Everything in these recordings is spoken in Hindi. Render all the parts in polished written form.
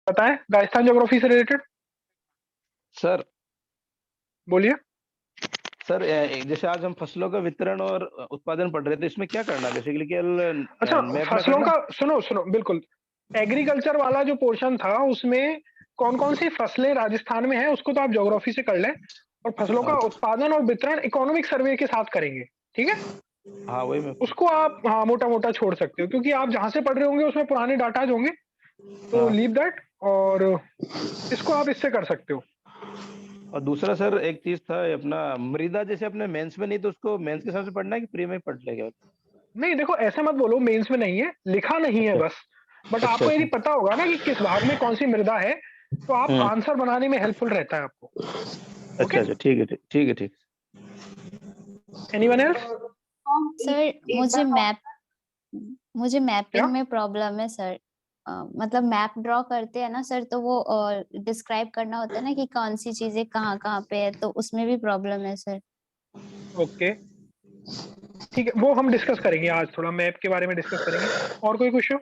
बताएं राजस्थान ज्योग्राफी से रिलेटेड। सर बोलिए। सर जैसे आज हम फसलों का वितरण और उत्पादन पढ़ रहे थे, इसमें क्या करना बेसिकली, केवल अच्छा, मैप में फसलों करना? का सुनो सुनो, बिल्कुल। एग्रीकल्चर वाला जो पोर्शन था उसमें कौन कौन सी फसलें राजस्थान में है उसको तो आप ज्योग्राफी से कर लें, और फसलों का अच्छा, उत्पादन और वितरण इकोनॉमिक सर्वे के साथ करेंगे। ठीक है। हाँ वही मैं। उसको आप हाँ मोटा मोटा छोड़ सकते हो, क्योंकि आप जहां से पढ़ रहे होंगे उसमें पुराने डाटाज होंगे, तो हाँ, लीव दैट। और इसको आप इससे कर सकते हो। और दूसरा सर एक चीज था, ये अपना मृदा, जैसे अपने मेंस में नहीं तो उसको मेंस के हिसाब से पढ़ना है कि प्री में ही पढ़ लेगा? नहीं देखो, ऐसे मत बोलो मेंस में नहीं है, लिखा नहीं है अच्छा, बस। बट अच्छा, आपको यदि अच्छा। पता होगा ना कि किस भाग में कौन सी मृदा है, तो आप हम्म। आंसर बनाने में हेल्पफुल रहता है आपको। ओके। अच्छा, अच्छा, ठीक है, ठीक, ठीक है, ठीक। Anyone else? सर एक बार मुझे क्या? मैपिंग में प्रॉब्लम है सर। मतलब मैप ड्रॉ करते हैं ना सर, तो वो डिस्क्राइब करना होता है ना कि कौन सी चीजें कहाँ कहाँ पे है, तो उसमें भी प्रॉब्लम है सर। ओके, ठीक है, वो हम डिस्कस करेंगे आज, थोड़ा मैप के बारे में डिस्कस करेंगे। और कोई क्वेश्चन?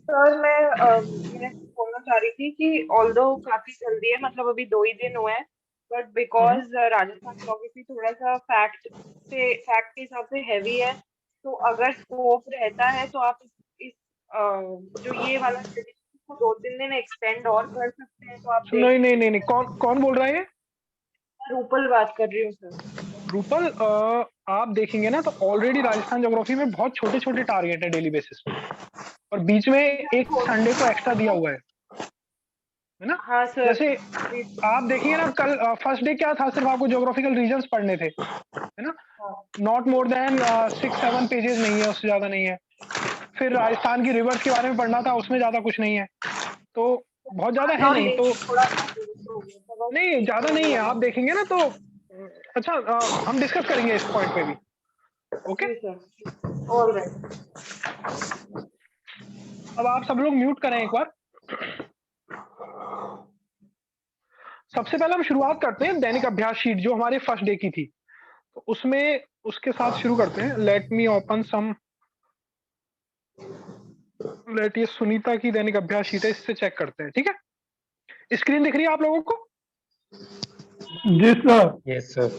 सर मैं बोलना चाह रही थी कि ऑल्दो काफी जल्दी है, मतलब अभी 2 ही दिन हुए हैं, बट बिकॉज राजस्थान ज्योग्राफी थोड़ा सा फैक्ट के हिसाब से हैवी है, तो अगर स्कोप रहता है तो आप इस जो ये वाला सेशन को 2-3 दिन एक्सटेंड और कर सकते हैं, तो आप देख नहीं नहीं लीजिए। नहीं नहीं, कौन कौन बोल रहा है ये? मैं रूपल बात कर रही हूँ सर। रूपल, आप देखेंगे ना तो ऑलरेडी राजस्थान ज्योग्राफी में बहुत छोटे छोटे टारगेट है डेली बेसिस पे, और बीच में एक संडे को एक्स्ट्रा दिया हुआ है ना। हाँ सर। जैसे आप देखिए ना, कल फर्स्ट डे क्या था, सिर्फ आपको ज्योग्राफिकल रीजन्स पढ़ने थे, है ना। हाँ नॉट मोर देन 6-7 पेजेस नहीं है, उससे ज्यादा नहीं है। फिर राजस्थान की रिवर्स के बारे में पढ़ना था, उसमें ज्यादा कुछ नहीं है, तो बहुत ज्यादा है और नहीं तो। लेकिन थोड़ा सा हो गया था बस। नहीं ज्यादा नहीं है, आप देखेंगे ना तो अच्छा, हम डिस्कस करेंगे इस पॉइंट पे भी। ओके। जी सर, ऑल राइट। अब आप सब लोग म्यूट करें एक बार। सबसे पहले हम शुरुआत करते हैं दैनिक अभ्यास शीट जो हमारे फर्स्ट डे की थी, तो उसमें उसके साथ शुरू करते हैं। Let me open some, let, ये सुनीता की दैनिक अभ्यास शीट है, इससे चेक करते हैं। ठीक है, स्क्रीन दिख रही है आप लोगों को? जी सर। Yes sir.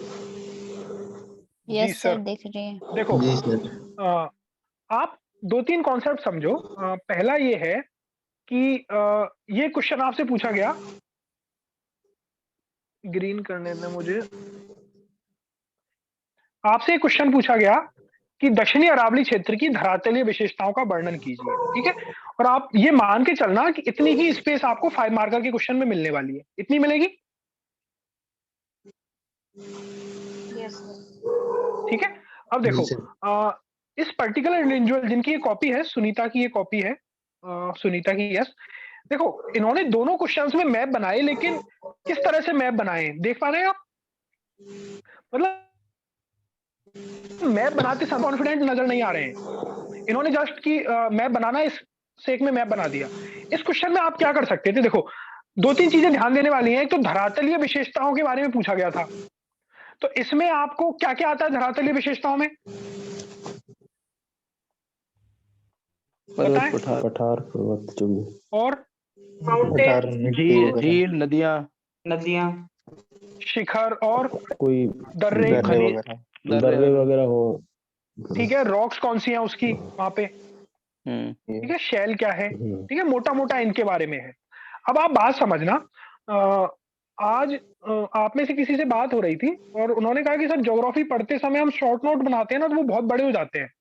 जी यस सर, सर। दिख रही है। देखो, जी सर। आप 2-3 कॉन्सेप्ट समझो। पहला ये है कि ये क्वेश्चन आपसे पूछा गया, ग्रीन करने दें मुझे। आपसे एक क्वेश्चन पूछा गया कि दक्षिणी अरावली क्षेत्र की धरातलीय विशेषताओं का वर्णन कीजिए। ठीक है, और आप ये मान के चलना कि इतनी ही स्पेस आपको 5 मार्कर के क्वेश्चन में मिलने वाली है, इतनी मिलेगी। Yes sir. ठीक है। अब जी देखो, सर। इस पर्टिकुलर इंडिविजुअल जिनकी ये कॉपी है, सुनीता की ये कॉपी है, सुनीता की, यस। देखो, इन्होंने दोनों क्वेश्चंस में मैप बनाए, लेकिन किस तरह से मैप बनाए देख पा रहे हैं आप? मतलब मैप बनाते समय कॉन्फिडेंट नजर नहीं आ रहे हैं। इन्होंने जस्ट की मैप बनाना, इस सेक में मैप बना दिया। इस क्वेश्चन में आप क्या कर सकते थे? देखो, 2-3 चीजें ध्यान देने वाली हैं। एक तो धरातलीय विशेषताओं के बारे में पूछा गया था, तो इसमें आपको क्या क्या आता है धरातलीय विशेषताओं में? पर्वत, बताएं। पठार, पठार, पर्वत, चुगी, और पठार, माउंटेन, मिट्टी झील, वगैरह, झील, नदियां, नदियाँ। शिखर और कोई दर्रे। दर्रे खनिज, वगैरह, दर्रे दर्रे वगैरह। वगैरह हो। ठीक है, रॉक्स कौन सी हैं उसकी वहां पे। हम्म। ठीक है, शेल क्या है। हम्म, ठीक है, मोटा मोटा इनके बारे में है। अब आप बात समझना, आज आप में से किसी से बात हो रही थी, और उन्होंने कहा कि सर ज्योग्राफी पढ़ते समय हम शॉर्ट नोट बनाते हैं ना, तो वो बहुत बड़े हो जाते हैं।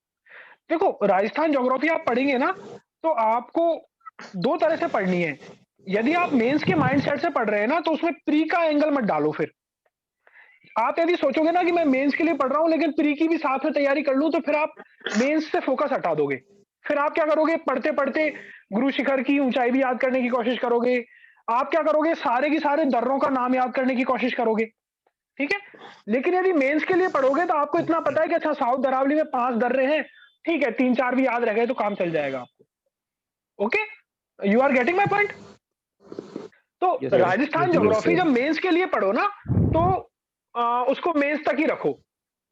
देखो, राजस्थान ज्योग्राफी आप पढ़ेंगे ना, तो आपको 2 तरह से पढ़नी है। यदि आप मेंस के माइंडसेट से पढ़ रहे हैं ना, तो उसमें प्री का एंगल मत डालो। फिर आप यदि सोचोगे ना कि मैं मेंस के लिए पढ़ रहा हूं लेकिन प्री की भी साथ में तैयारी कर लूं, तो फिर आप मेंस से फोकस हटा दोगे। फिर आप क्या करोगे? पढ़ते पढ़ते गुरु शिखर की ऊंचाई भी याद करने की कोशिश करोगे। आप क्या करोगे? सारे की सारे दर्रों का नाम याद करने की कोशिश करोगे। ठीक है। लेकिन यदि मेंस के लिए पढ़ोगे तो आपको इतना पता है कि अच्छा, साउथ अरावली में 5 दर्रे हैं, ठीक है, 3-4 भी याद रह गए तो काम चल जाएगा आपको। Okay, you are getting my point? तो yes sir. Rajasthan yes geography sir. जब मेंस के लिए पढ़ो ना, तो उसको मेंस तक ही रखो,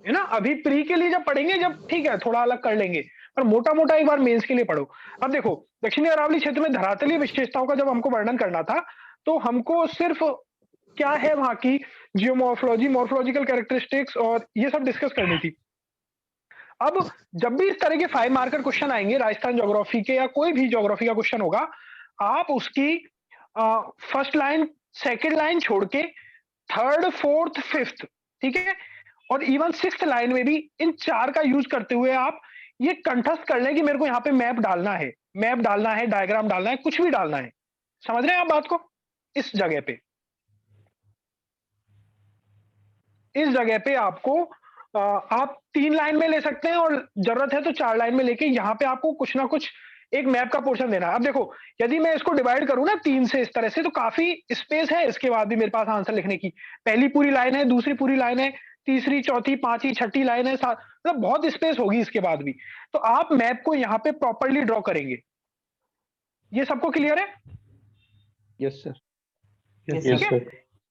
है ना। अभी प्री के लिए जब पढ़ेंगे, जब ठीक है थोड़ा अलग कर लेंगे, पर मोटा मोटा एक बार मेंस के लिए पढ़ो। अब देखो, दक्षिणी अरावली क्षेत्र में धरातलीय विशेषताओं का जब हमको वर्णन करना था, तो हमको सिर्फ क्या है वहां की जियोमॉर्फोलॉजी, मॉर्फोलॉजिकल कैरेक्टरिस्टिक्स और ये सब डिस्कस करनी थी। अब जब भी इस तरह के 5 मार्कर क्वेश्चन आएंगे राजस्थान ज्योग्राफी के या कोई भी ज्योग्राफी का क्वेश्चन होगा, आप उसकी फर्स्ट लाइन, सेकंड लाइन छोड़ के थर्ड, फोर्थ, फिफ्थ, ठीक है, और इवन सिक्स्थ लाइन में भी इन 4 का यूज करते हुए आप ये कंठस्थ कर लें कि मेरे को यहाँ पे मैप डालना है, डायग्राम डालना है, कुछ भी डालना है। समझ रहे हैं आप बात को? इस जगह पे आपको आप 3 लाइन में ले सकते हैं और जरूरत है तो 4 लाइन में लेके यहाँ पे आपको कुछ ना कुछ एक मैप का पोर्शन देना है। अब देखो, यदि मैं इसको डिवाइड करूं ना 3 से इस तरह से, तो काफी स्पेस है इसके बाद भी मेरे पास आंसर लिखने की। पहली पूरी लाइन है, दूसरी पूरी लाइन है, तीसरी, चौथी, पांचवी, छठी लाइन है, मतलब बहुत स्पेस होगी इसके बाद भी। तो आप मैप को यहाँ पे प्रॉपरली ड्रॉ करेंगे। ये सबको क्लियर है? Yes sir. ठीक है,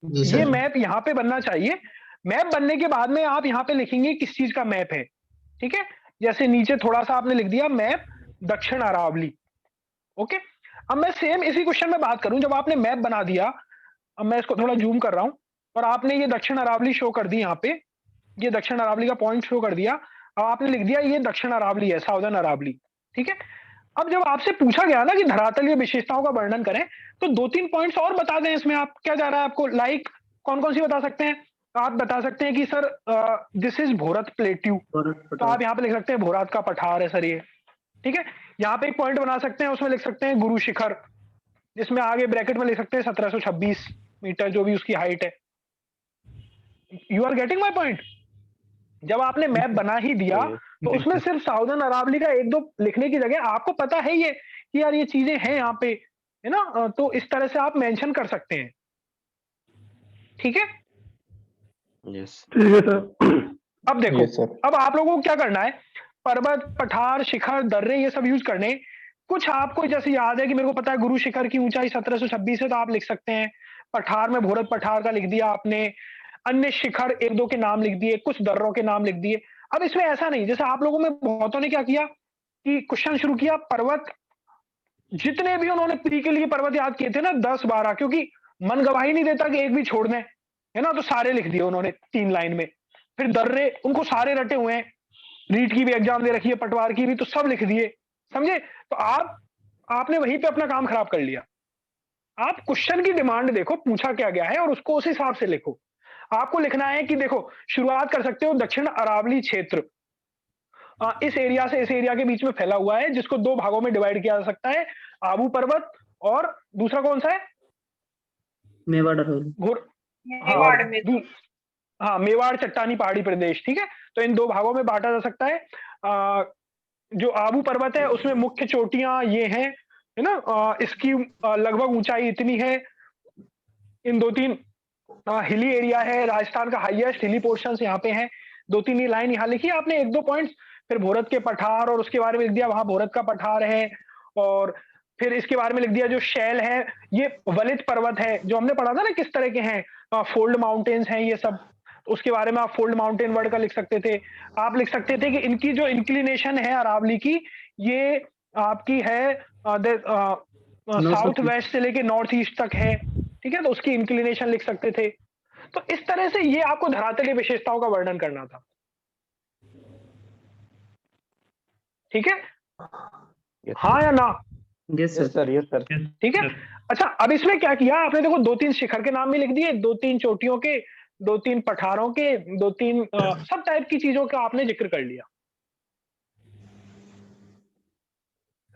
ये मैप यहाँ पे बनना चाहिए। मैप बनने के बाद में आप यहाँ पे लिखेंगे किस चीज का मैप है, ठीक है। जैसे नीचे थोड़ा सा आपने लिख दिया मैप दक्षिण अरावली, ओके। अब मैं सेम इसी क्वेश्चन में बात करूं, जब आपने मैप बना दिया, अब मैं इसको थोड़ा जूम कर रहा हूं, और आपने ये दक्षिण अरावली शो कर दी, यहाँ पे ये दक्षिण अरावली का पॉइंट शो कर दिया। अब आपने लिख दिया ये दक्षिण अरावली है, साउदर्न अरावली, ठीक है। अब जब आपसे पूछा गया ना कि धरातलीय विशेषताओं का वर्णन करें, तो 2-3 पॉइंट्स और बता दें इसमें। आप क्या जा रहा है आपको, लाइक कौन कौन सी बता सकते हैं? आप बता सकते हैं कि सर दिस इज भोरत प्लेट्यू, तो आप यहाँ पे लिख सकते हैं भोरात का पठार है सर ये, ठीक है। यहाँ पे एक पॉइंट बना सकते हैं, उसमें लिख सकते हैं गुरु शिखर, जिसमें आगे ब्रैकेट में लिख सकते हैं 1726 मीटर जो भी उसकी हाइट है। You are getting my point? जब आपने मैप बना ही दिया तो उसमें सिर्फ साउदर्न अरावली का 1-2 लिखने की जगह आपको पता है ये कि यार ये चीजें हैं यहाँ पे, है ना, तो इस तरह से आप मेंशन कर सकते हैं, ठीक है। यस ठीक है सर। अब देखो, Yes, sir. अब आप लोगों को क्या करना है, पर्वत, पठार, शिखर, दर्रे ये सब यूज करने। कुछ आपको जैसे याद है कि मेरे को पता है गुरु शिखर की ऊंचाई 1726 है, तो आप लिख सकते हैं। पठार में भोरत पठार का लिख दिया आपने, अन्य शिखर 1-2 के नाम लिख दिए, कुछ दर्रों के नाम लिख दिए। अब इसमें ऐसा नहीं, जैसे आप लोगों में बहुतों ने क्या किया कि क्वेश्चन शुरू किया, पर्वत जितने भी उन्होंने प्री के लिए पर्वत याद किए थे ना 10-12, क्योंकि मन गवाही नहीं देता कि एक भी छोड़ दें, है ना, तो सारे लिख दिए उन्होंने 3 लाइन में। फिर दर्रे उनको सारे रटे हुए हैं, रीट की भी एग्जाम दे रखी है, पटवार की भी, तो सब लिख दिए, समझे। तो आपने वहीं पे अपना काम खराब कर लिया। आप क्वेश्चन की डिमांड देखो, पूछा क्या गया है और उसको उस हिसाब से लिखो। आपको लिखना है कि देखो, शुरुआत कर सकते हो दक्षिण अरावली क्षेत्र इस एरिया से इस एरिया के बीच में फैला हुआ है, जिसको 2 भागों में डिवाइड किया जा सकता है, आबू पर्वत और दूसरा कौन सा है, मेवाड़ अरावली। मेवाड़ में हाँ, मेवाड़ चट्टानी पहाड़ी प्रदेश, ठीक है। तो इन 2 भागों में बांटा जा सकता है। जो आबू पर्वत है उसमें मुख्य चोटियां ये हैं, है ना, इसकी लगभग ऊंचाई इतनी है। इन 2-3 हिली एरिया है, राजस्थान का हाईएस्ट हिली पोर्शंस यहाँ पे हैं। 2-3 ये लाइन यहाँ लिखी आपने, 1-2 पॉइंट्स। फिर भोरत के पठार और उसके बारे में लिख दिया, वहां भोरत का पठार है। और फिर इसके बारे में लिख दिया जो शैल है, ये वलित पर्वत है, जो हमने पढ़ा था ना किस तरह के हैं, फोल्ड माउंटेन्स हैं ये सब। उसके बारे में आप फोल्ड माउंटेन वर्ड का लिख सकते थे। आप लिख सकते थे कि इनकी जो इंक्लिनेशन है अरावली की, ये आपकी है साउथ वेस्ट से लेके नॉर्थ ईस्ट तक है, ठीक है, तो उसकी इंक्लिनेशन लिख सकते थे। तो इस तरह से ये आपको धरातलीय विशेषताओं का वर्णन करना था, ठीक है। हाँ या ना? Yes yes sir, yes sir. ठीक है। अच्छा, अब इसमें क्या किया आपने, देखो 2-3 शिखर के नाम भी लिख दिए, 2-3 चोटियों के, 2-3 पठारों के, 2-3 सब टाइप की चीजों का आपने जिक्र कर लिया,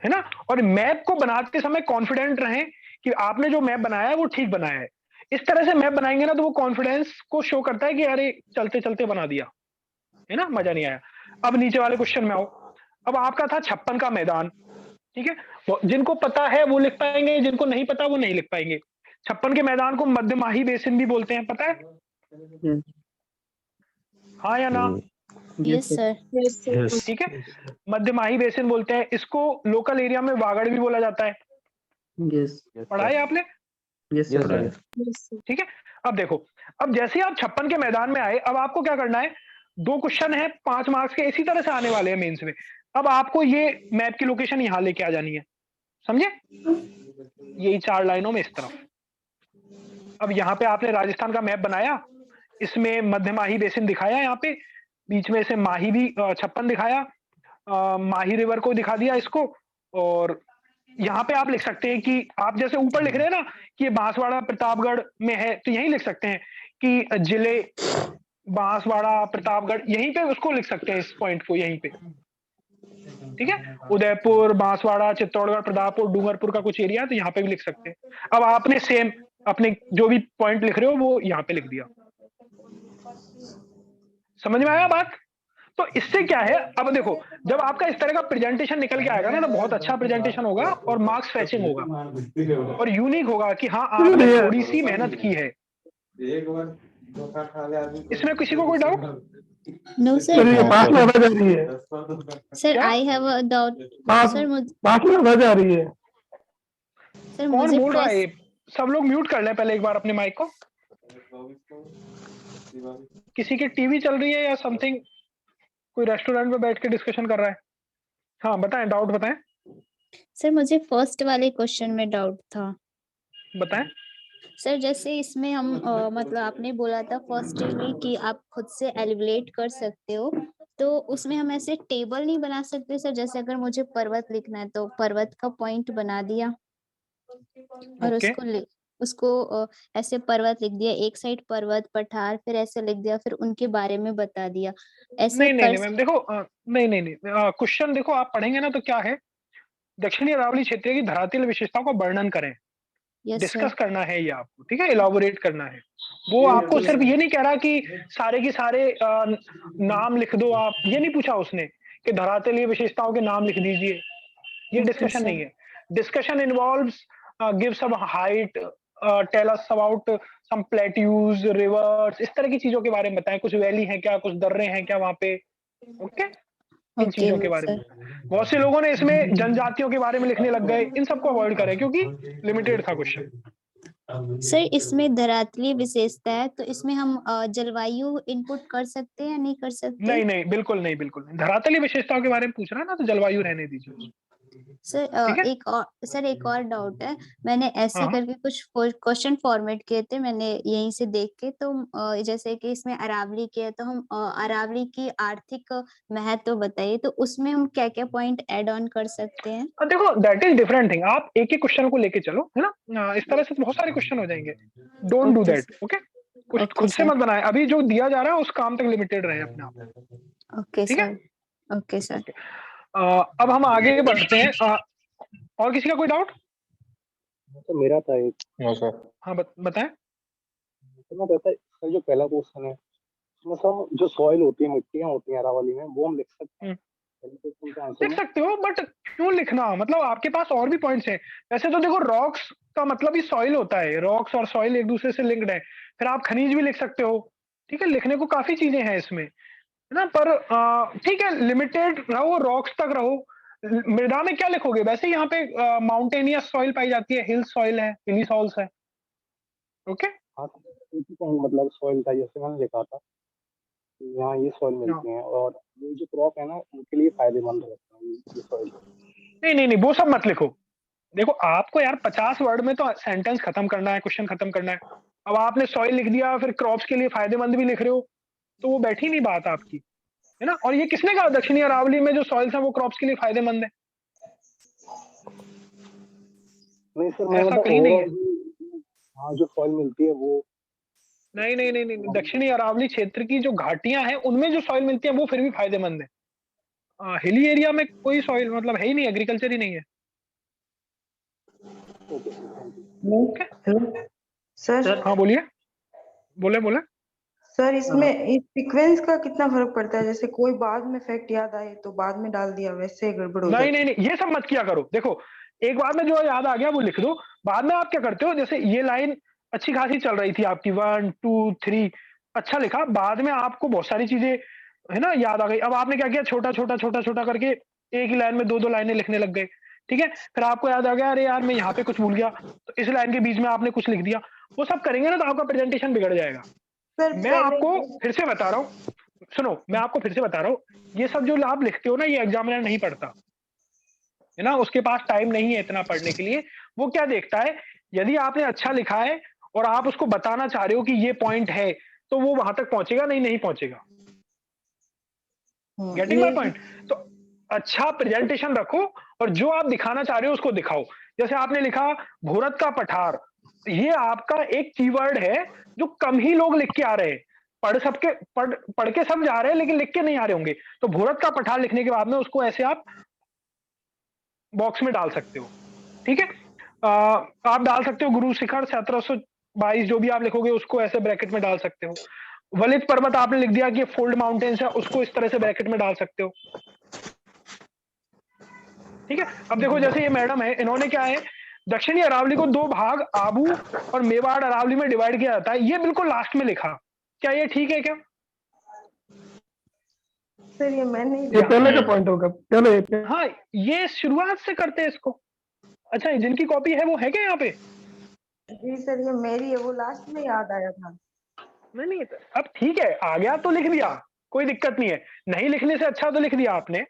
है ना। और मैप को बनाते समय कॉन्फिडेंट रहें कि आपने जो मैप बनाया है वो ठीक बनाया है। इस तरह से मैप बनाएंगे ना तो वो कॉन्फिडेंस को शो करता है कि अरे चलते चलते बना दिया, है ना, मजा नहीं आया। अब नीचे वाले क्वेश्चन में आओ। अब आपका था 56 का मैदान, ठीक है। जिनको पता है वो लिख पाएंगे, जिनको नहीं पता वो नहीं लिख पाएंगे। 56 के मैदान को मध्यमाही बेसिन भी बोलते हैं, पता है? हाँ या ना? Yes sir. ठीक है, मध्यमाही बेसिन बोलते हैं इसको। लोकल एरिया में वागड़ भी बोला जाता है। यस पढ़ा है आपने? Yes yes sir. सर। ठीक है। अब देखो, अब जैसे आप 56 के मैदान में आए, अब आपको क्या करना है, 2 क्वेश्चन है 5 मार्क्स के, इसी तरह से आने वाले हैं मेंस में। अब आपको ये मैप की लोकेशन यहाँ लेके आ जानी है, समझे? यही 4 लाइनों में इस तरफ। अब यहाँ पे आपने राजस्थान का मैप बनाया, इसमें मध्य माही बेसिन दिखाया, यहाँ पे बीच में से माही भी 56 दिखाया, माही रिवर को दिखा दिया इसको। और यहाँ पे आप लिख सकते हैं कि आप जैसे ऊपर लिख रहे हैं ना कि ये बांसवाड़ा प्रतापगढ़ में है, तो यहीं लिख सकते हैं कि जिले बांसवाड़ा प्रतापगढ़, यहीं पे उसको लिख सकते हैं, इस पॉइंट को यहीं पे, ठीक है? उदयपुर, बांसवाड़ा, चित्तौड़गढ़, प्रतापपुर, डूंगरपुर का कुछ एरिया है तो यहाँ पे भी लिख सकते हैं। अब आपने सेम अपने जो भी पॉइंट लिख रहे हो वो यहाँ पे लिख दिया। समझ में आया बात? तो इससे क्या है, अब देखो जब आपका इस तरह का प्रेजेंटेशन निकल के आएगा ना, तो बहुत अच्छा प्रेजेंटेशन होगा और मार्क्स फैचिंग होगा और यूनिक होगा कि हाँ आपने थोड़ी सी मेहनत की है। इसमें किसी को कोई डाउट? नो सर सर, ये पास में आवाज आ रही है, सर क्या? I have a doubt. पास सर पास में आवाज आ रही है। सर कौन मुझे बोल रहा है? प्रेस सब लोग म्यूट कर लें पहले एक बार अपने माइक को। किसी की टीवी चल रही है या समथिंग, कोई रेस्टोरेंट में बैठ के डिस्कशन कर रहा है? हाँ बताएं, डाउट बताएं, सर मुझे फर्स्ट वाले क्वेश्चन में डाउट था। बताएं। सर जैसे इसमें हम मतलब आपने बोला था फर्स्ट में कि आप खुद से एलिवेट कर सकते हो, तो उसमें हम ऐसे टेबल नहीं बना सकते सर? जैसे अगर मुझे पर्वत लिखना है तो पर्वत का पॉइंट बना दिया और ओके, उसको ऐसे पर्वत लिख दिया, एक साइड पर्वत पठार, फिर ऐसे लिख दिया, फिर उनके बारे में बता दिया, ऐसे नहीं नहीं कर नहीं मैम देखो, नहीं नहीं नहीं, क्वेश्चन देखो आप पढ़ेंगे ना तो क्या है, दक्षिणी अरावली क्षेत्र की धरातल विशेषताओं का वर्णन करें, यस डिस्कस सर। करना है ये आपको, ठीक है? इलाबोरेट करना है। वो आपको सिर्फ ये नहीं कह रहा कि सारे के सारे नाम लिख दो आप, ये नहीं पूछा उसने कि धरातलीय विशेषताओं के नाम लिख दीजिए, ये ओके डिस्कशन नहीं सर। है। Discussion involves give some height, tell us about some plateaus, rivers, इस तरह की चीजों के बारे में बताएं, कुछ वैली है क्या, कुछ दर्रे हैं क्या वहां पे, ओके? इन ओके चीजों के बारे में। सर। बहुत से लोगों ने इसमें जनजातियों के बारे में लिखने लग गए, इन सबको अवॉइड करें क्योंकि लिमिटेड था क्वेश्चन। सर इसमें धरातलीय विशेषता है तो इसमें हम जलवायु इनपुट कर सकते हैं या नहीं कर सकते? नहीं नहीं बिल्कुल नहीं, बिल्कुल नहीं। धरातलीय विशेषताओं के बारे में पूछ रहा है ना, तो जलवायु रहने दीजिए उसको, सर ठीक है? एक और डाउट है। मैंने ऐसे हाँ करके कुछ क्वेश्चन फॉर्मेट किए थे मैंने यहीं से देख के, तो जैसे कि इसमें अरावली के है तो हम अरावली की आर्थिक महत्व बताइए, तो उसमें हम क्या क्या पॉइंट ऐड ऑन कर सकते हैं? देखो दैट इज डिफरेंट थिंग, आप एक एक क्वेश्चन को लेके चलो, है ना? इस तरह से तो बहुत सारे क्वेश्चन हो जाएंगे, don't do okay that, okay? कुछ ओके खुद से सर। मत बनाए, अभी जो दिया जा रहा है उस काम तक लिमिटेड रहे अपने आप, ओके ठीक है? सर। Okay sir. ओके, अब हम आगे बढ़ते हैं। और किसी का कोई डाउट? तो मेरा था एक, हाँ बताएं। तो मैं कहता सर जो पहला क्वेश्चन है उसमें सब जो सॉइल होती है, मिट्टियां होती हैं अरावली में, वो हम लिख सकते हैं पहले क्वेश्चन के आंसर लिख में। सकते हो, बट क्यों लिखना? मतलब आपके पास और भी पॉइंट्स हैं। वैसे तो देखो रॉक्स का मतलब ही सॉइल होता है, रॉक्स और सॉइल एक दूसरे से लिंक्ड है। फिर आप खनिज भी लिख सकते हो, ठीक है? लिखने को काफी चीजें हैं इसमें, है ना? पर ठीक है, लिमिटेड रहो, रॉक्स तक रहो। मृदा में क्या लिखोगे? वैसे यहाँ पे माउंटेनियस सॉइल पाई जाती है, हिल सॉइल है, हिली सॉइल्स है, ओके? हाँ एक ही पॉइंट मतलब सॉइल था, जैसे मैंने लिखा था यहाँ ये सॉइल मिलती हैं और ये जो क्रॉप है ना उनके लिए फायदेमंद रहता है ये सॉइल। नहीं नहीं नहीं, वो सब मत लिखो। देखो आपको यार 50 वर्ड में तो सेंटेंस खत्म करना है, क्वेश्चन खत्म करना है। अब आपने सॉइल लिख दिया, फिर क्रॉप्स के लिए फायदेमंद भी लिख रहे हो, तो वो बैठी नहीं बात आपकी, है ना? और ये किसने कहा दक्षिणी अरावली में जो सॉइल्स हैं वो क्रॉप्स के लिए फायदेमंद है? नहीं सर मैं ऐसा मतलब कहीं नहीं है। हाँ जो सॉइल मिलती है वो नहीं नहीं नहीं नहीं, दक्षिणी अरावली क्षेत्र की जो घाटियां हैं उनमें जो सॉइल मिलती है वो फिर भी फायदेमंद है। हिली एरिया में कोई सॉइल मतलब है ही नहीं, एग्रीकल्चर ही नहीं है, ओके? सर हाँ बोलिए, बोले बोले। सर इसमें इस सीक्वेंस का कितना फर्क पड़ता है? जैसे कोई बाद में फैक्ट याद आए तो बाद में डाल दिया, वैसे गड़बड़ हो नहीं जाती नहीं नहीं, ये सब मत किया करो। देखो एक बार में जो याद आ गया वो लिख दो, बाद में आप क्या करते हो, जैसे ये लाइन अच्छी खासी चल रही थी आपकी, 1 2 3 अच्छा लिखा, बाद में आपको बहुत सारी चीजें है ना याद आ गई। अब आपने क्या किया, छोटा छोटा छोटा छोटा करके एक ही लाइन में दो दो लाइनें लिखने लग गए, ठीक है? फिर आपको याद आ गया, अरे यार मैं यहाँ पे कुछ भूल गया, तो इस लाइन के बीच में आपने कुछ लिख दिया। वो सब करेंगे ना तो आपका प्रेजेंटेशन बिगड़ जाएगा। सर मैं आपको फिर से बता रहा हूँ, सुनो मैं आपको फिर से बता रहा हूँ, ये सब जो आप लिखते हो ना ये एग्जामिनर नहीं पढ़ता, है ना, उसके पास टाइम नहीं है इतना पढ़ने के लिए। वो क्या देखता है, यदि आपने अच्छा लिखा है और आप उसको बताना चाह रहे हो कि ये पॉइंट है, तो वो वहां तक पहुंचेगा, नहीं पहुंचेगा। गेटिंग माय ये पॉइंट? तो अच्छा प्रेजेंटेशन रखो और जो आप दिखाना चाह रहे हो उसको दिखाओ। जैसे आपने लिखा भूरत का पठार, ये आपका एक कीवर्ड है जो कम ही लोग लिख के आ रहे हैं। पढ़ के सब जा रहे हैं लेकिन लिख के नहीं आ रहे होंगे। तो भूरत का पठार लिखने के बाद में उसको ऐसे आप बॉक्स में डाल सकते हो, ठीक है। आप डाल सकते हो गुरु शिखर 1722, जो भी आप लिखोगे उसको ऐसे ब्रैकेट में डाल सकते हो। वलित पर्वत आपने लिख दिया कि फोल्ड माउंटेन्स है, उसको इस तरह से ब्रैकेट में डाल सकते हो, ठीक है। अब देखो जैसे ये मैडम है, इन्होंने क्या है, दक्षिणी अरावली को 2 भाग आबू और मेवाड़ अरावली में डिवाइड किया जाता है, ये बिल्कुल लास्ट में लिखा। क्या ये ठीक है क्या? सर ये मैं नहीं ये पहले का पॉइंट होगा, पहले हाँ, ये शुरुआत से करते हैं इसको। अच्छा, जिनकी कॉपी है वो है क्या यहाँ पे? जी सर ये मेरी है, वो लास्ट में याद आया था। नहीं, अब ठीक है, आ गया तो लिख दिया, कोई दिक्कत नहीं है। नहीं लिखने से अच्छा तो लिख दिया आपने,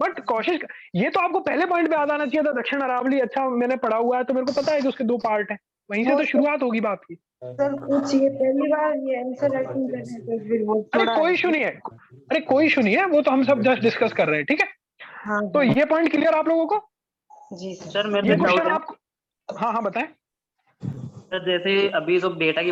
बट कोशिश, ये तो आपको पहले पॉइंट पे याद आना चाहिए था, दक्षिण अरावली। अच्छा, मैंने पढ़ा हुआ है तो मेरे को पता है कि उसके 2 पार्ट हैं, वहीं से वो तो सर शुरुआत होगी बात की। सर कुछ ये पहली बार ये आंसर राइटिंग कर रहे हैं तो फिर वो अरे थोड़ा कोई इशू नहीं है, अरे कोई इशू नहीं है, वो तो हम सब जस्ट डिस्कस कर रहे हैं, ठीक है। हाँ तो हाँ ये पॉइंट क्लियर आप लोगों को? जी सर। सर मेरे ये को डाउट क्वेश्चन है आप, हाँ बताएं। सर, जैसे अभी तो डेटा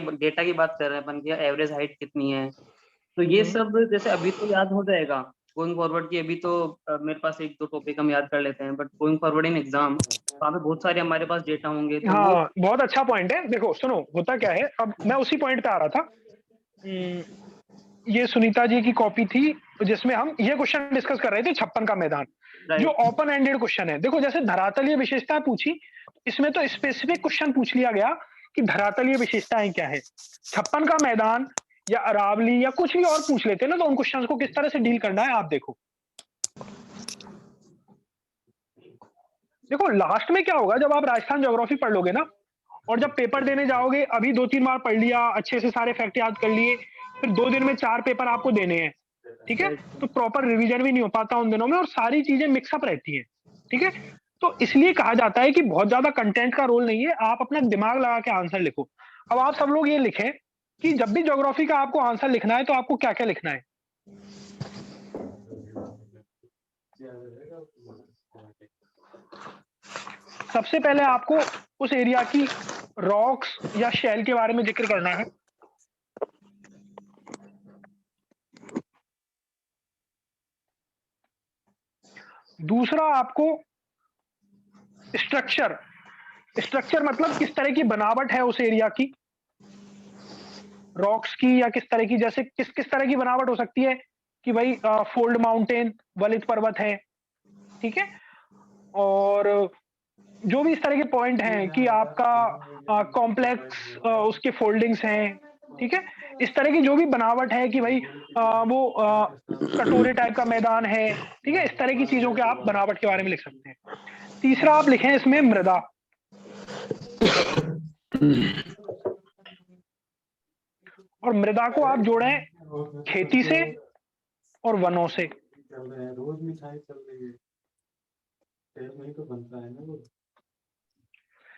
की बात कर रहे हैं अपन की, एवरेज हाइट कितनी है, तो ये सब जैसे अभी तो याद हो जाएगा। गोइंग फॉरवर्ड की अभी तो मेरे पास 1-2 टॉपिक हम याद कर लेते हैं, but going forward in exam वहाँ पे बहुत सारे हमारे पास डेटा होंगे, तो वो हाँ, बहुत अच्छा पॉइंट है। देखो सुनो, होता क्या है, अब मैं उसी पॉइंट पे आ रहा था। ये सुनीता जी की कॉपी थी जिसमें हम ये क्वेश्चन डिस्कस कर रहे थे, 56 का मैदान, जो राइट। ओपन एंडेड क्वेश्चन है। देखो जैसे धरातलीय विशेषता पूछी, इसमें तो स्पेसिफिक क्वेश्चन पूछ लिया गया कि धरातलीय विशेषताएं क्या है। 56 का मैदान या अरावली या कुछ भी और पूछ लेते ना, तो उन क्वेश्चंस को किस तरह से डील करना है आप देखो। देखो लास्ट में क्या होगा, जब आप राजस्थान ज्योग्राफी पढ़ लोगे ना, और जब पेपर देने जाओगे, अभी 2-3 बार पढ़ लिया, अच्छे से सारे फैक्ट याद कर लिए, फिर 2 दिन में 4 पेपर आपको देने हैं, ठीक है। तो प्रॉपर रिवीजन भी नहीं हो पाता उन दिनों में, और सारी चीजें मिक्सअप रहती हैं, ठीक है। तो इसलिए कहा जाता है कि बहुत ज्यादा कंटेंट का रोल नहीं है, आप अपना दिमाग लगा के आंसर लिखो। अब आप सब लोग ये लिखें कि जब भी ज्योग्राफी का आपको आंसर लिखना है तो आपको क्या क्या लिखना है। सबसे पहले आपको उस एरिया की रॉक्स या शेल के बारे में जिक्र करना है। दूसरा आपको स्ट्रक्चर मतलब किस तरह की बनावट है उस एरिया की, रॉक्स की या किस तरह की, जैसे किस किस तरह की बनावट हो सकती है कि भाई फोल्ड माउंटेन, वलित पर्वत है, ठीक है। और जो भी इस तरह के पॉइंट हैं कि आपका कॉम्प्लेक्स उसके फोल्डिंग्स हैं, ठीक है। इस तरह की जो भी बनावट है कि भाई वो कटोरे टाइप का मैदान है, ठीक है। इस तरह की चीजों के आप बनावट के बारे में लिख सकते हैं। तीसरा आप लिखें इसमें मृदा, और मृदा को आप जोड़ें खेती से और वनों से।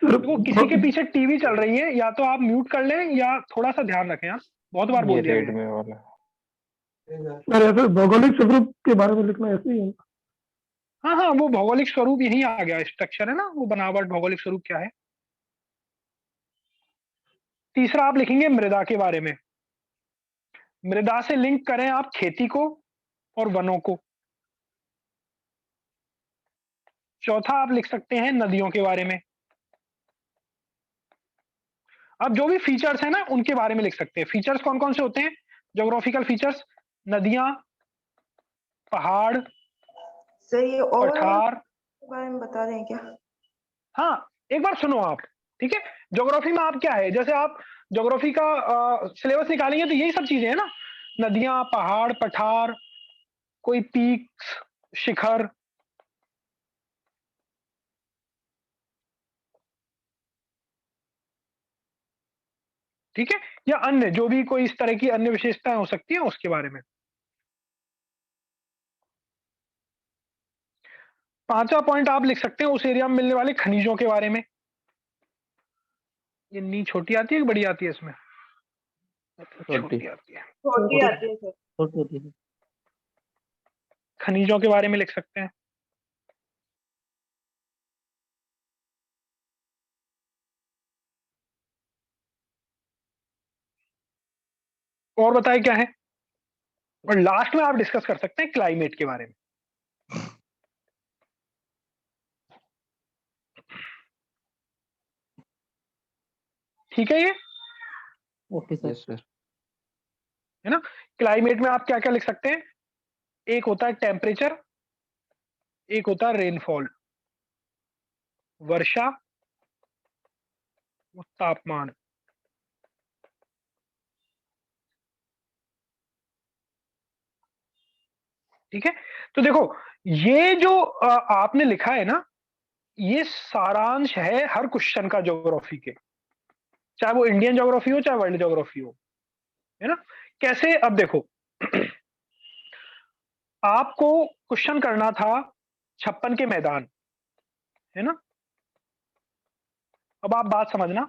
देखो किसी के पीछे टीवी चल रही है, या तो आप म्यूट कर लें या थोड़ा सा ध्यान रखें यार, बहुत बार ये बोल दिया रेड मैंने। में वाला सर ऐसे भौगोलिक स्वरूप के बारे में लिखना ऐसे ही है। हाँ हाँ, वो भौगोलिक स्वरूप यही आ गया, स्ट्रक्चर है ना, वो बनावट भौगोलिक स्वरूप क्या है। तीसरा आप लिखेंगे मृदा के बारे में, मृदा से लिंक करें आप खेती को और वनों को। चौथा आप लिख सकते हैं नदियों के बारे में। अब जो भी फीचर्स है ना उनके बारे में लिख सकते हैं। फीचर्स कौन कौन से होते हैं ज्योग्राफिकल फीचर्स? नदियां, पहाड़, सर ये ओवरऑल पठार। के बारे में बता रहे हैं क्या? हाँ, एक बार सुनो आप, ठीक है। ज्योग्राफी में आप क्या है, जैसे आप ज्योग्राफी का सिलेबस निकालेंगे तो यही सब चीजें हैं ना, नदियां, पहाड़, पठार, कोई पीक्स, शिखर, ठीक है, या अन्य जो भी कोई इस तरह की अन्य विशेषताएं हो सकती हैं उसके बारे में। 5वां पॉइंट आप लिख सकते हैं उस एरिया में मिलने वाले खनिजों के बारे में। ये नी छोटी आती है कि बड़ी आती है इसमें? छोटी आती है। छोटी आती है सर। छोटी होती है। खनिजों के बारे में लिख सकते हैं। और बताए क्या है? और लास्ट में आप डिस्कस कर सकते हैं क्लाइमेट के बारे में। ठीक है ये? Okay sir. Yes sir. है ना? क्लाइमेट में आप क्या क्या लिख सकते हैं? एक होता है टेम्परेचर, एक होता है रेनफॉल, वर्षा, तापमान। ठीक है? तो देखो ये जो आपने लिखा है ना, ये सारांश है हर क्वेश्चन का ज्योग्राफी के, चाहे वो इंडियन ज्योग्राफी हो चाहे वर्ल्ड ज्योग्राफी हो। है ना? कैसे? अब देखो आपको क्वेश्चन करना था 56 के मैदान, है ना? अब आप बात समझना,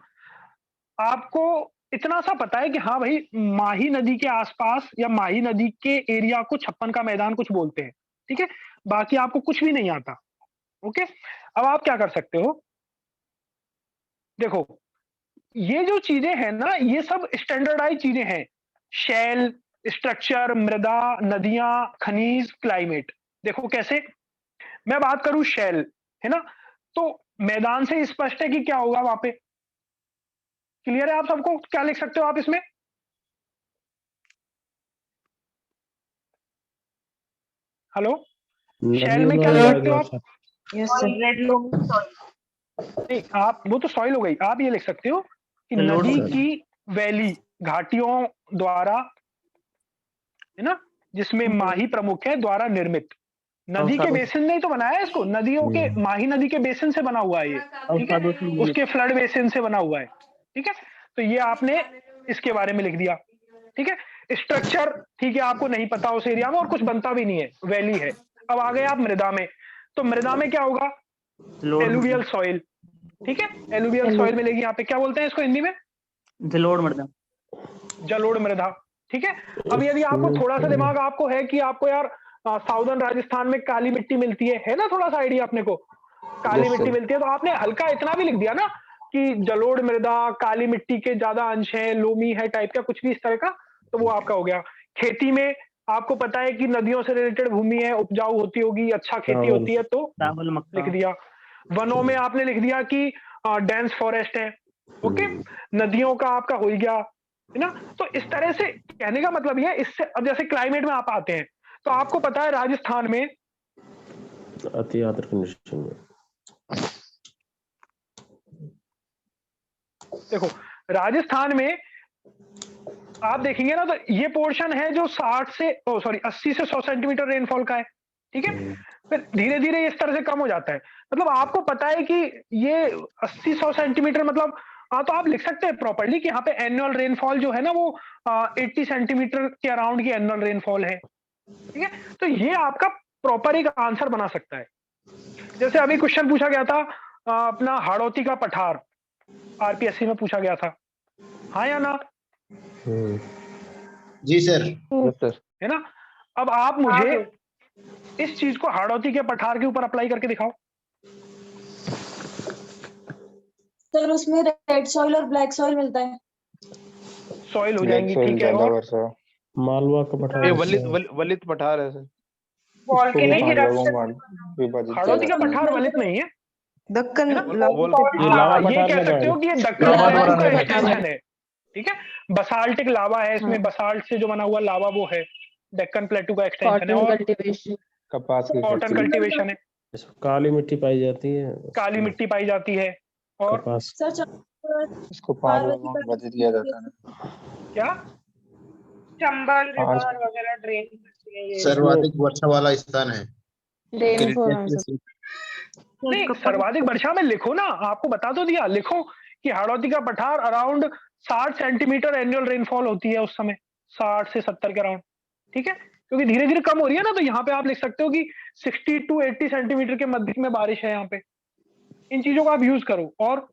आपको इतना सा पता है कि हाँ भाई माही नदी के आसपास या माही नदी के एरिया को 56 का मैदान कुछ बोलते हैं। ठीक है? बाकी आपको कुछ भी नहीं आता। ओके? अब आप क्या कर सकते हो? देखो ये जो चीजें हैं ना, ये सब स्टैंडर्डाइज चीजें हैं। शेल, स्ट्रक्चर, मृदा, नदियां, खनिज, क्लाइमेट। देखो कैसे? मैं बात करूं शेल, है ना? तो मैदान से स्पष्ट है कि क्या होगा वहां पे। क्लियर है आप सबको? क्या लिख सकते हो आप इसमें? हेलो? शेल में क्या लिख सकते हो आप? यस और सर। Red loamy soil. नहीं, आप वो तो सॉइल हो गई। आप ये लिख सकते हो कि Load नदी sir। की वैली घाटियों द्वारा, है ना, जिसमें माही प्रमुख है, द्वारा निर्मित। नदी के बेसिन ने ही तो बनाया है इसको। नदियों के, माही नदी के बेसिन से बना हुआ है ये। ठीक है? उसके फ्लड बेसिन से बना हुआ है। ठीक है? तो ये आपने इसके बारे में लिख दिया। ठीक है? स्ट्रक्चर ठीक है, आपको नहीं पता उस एरिया में और कुछ बनता भी नहीं है, वैली है। अब आ गए आप मृदा में, तो मृदा में क्या होगा? Alluvial soil. ठीक है? एलुवियल सॉइल मिलेगी यहाँ पे। क्या बोलते हैं इसको हिंदी में? जलोढ़ मृदा। जलोढ़ मृदा। ठीक है? अब यदि आपको थोड़ा सा दिमाग आपको है कि आपको यार साउदर्न राजस्थान में काली मिट्टी मिलती है ना, थोड़ा सा आइडिया अपने को काली Yes, मिट्टी sir. मिलती है, तो आपने हल्का इतना भी लिख दिया ना कि जलोढ़ मृदा, काली मिट्टी के ज्यादा अंश है, लोमी है टाइप का कुछ भी इस तरह का, तो वो आपका हो गया। खेती में आपको पता है कि नदियों से रिलेटेड भूमि है, उपजाऊ होती होगी, अच्छा खेती होती है, तो चावल, मक्का। लिख दिया। वनों में आपने लिख दिया कि डेंस फॉरेस्ट है। ओके? नदियों का आपका हो गया, है ना? तो इस तरह से कहने का मतलब ये है। इससे अब जैसे क्लाइमेट में आप आते हैं, तो आपको पता है राजस्थान में अति आर्द्र कंडीशन में, देखो राजस्थान में आप देखेंगे ना, तो ये पोर्शन है जो 80 से 100 सेंटीमीटर रेनफॉल का है। ठीक है? फिर धीरे धीरे इस तरह से कम हो जाता है। मतलब आपको पता है कि ये 80-100 सेंटीमीटर, मतलब तो आप लिख सकते हैं प्रॉपर्ली कि यहाँ पे एनुअल रेनफॉल जो है ना, वो 80 सेंटीमीटर के अराउंड की एनुअल रेनफॉल है। ठीक है? तो ये आपका प्रॉपर एक आंसर बना सकता है। जैसे अभी क्वेश्चन पूछा गया था अपना हाड़ौती का पठार, आरपीएससी में पूछा गया था, हाँ या ना? जी सर। Yes, sir. है ना? अब आप मुझे इस चीज को हाड़ौती के पठार के ऊपर अप्लाई करके दिखाओ। सर उसमें रेड सॉइल और ब्लैक सॉइल मिलता है। सॉइल हो जाएंगी। ठीक है? और मालवा का पठार ये है। वलित पठार है सर। Volcanic eruption. हाड़ौती का पठार वलित नहीं है। दक्कन है ना? ये लावा हाँ, ये पठार कह लगा सकते है। हो कि ये दक्कन प्लेटू का एक्सटेंशन है। ठीक है? बसाल्टिक लावा है इसमें, बसाल्ट से जो बना हुआ लावा वो है, डेक्कन प्लेटू का एक्सटेंशन है। और कपास की कॉटन कल्टीवेशन है, काली मिट्टी पाई जाती है, काली मिट्टी पाई जाती है। और कपास। सर इसको 5 भागों में बदल दिया जाता है। क्या? चंबल रिवर वगैरह ड्रेन करती है ये। सर्वाधिक वर्षा वाला स्थान है। नहीं, सर्वाधिक वर्षा में लिखो ना, आपको बता तो दिया, लिखो कि हाड़ौती का पठार अराउंड 60 सेंटीमीटर एनुअल रेनफॉल होती है उस समय, 60 से 70 के अराउंड। ठीक है? क्योंकि धीरे धीरे कम हो रही है ना, तो यहाँ पे आप लिख सकते हो कि 60 to 80 सेंटीमीटर के मध्य में बारिश है यहाँ पे। इन चीजों को आप यूज करो। और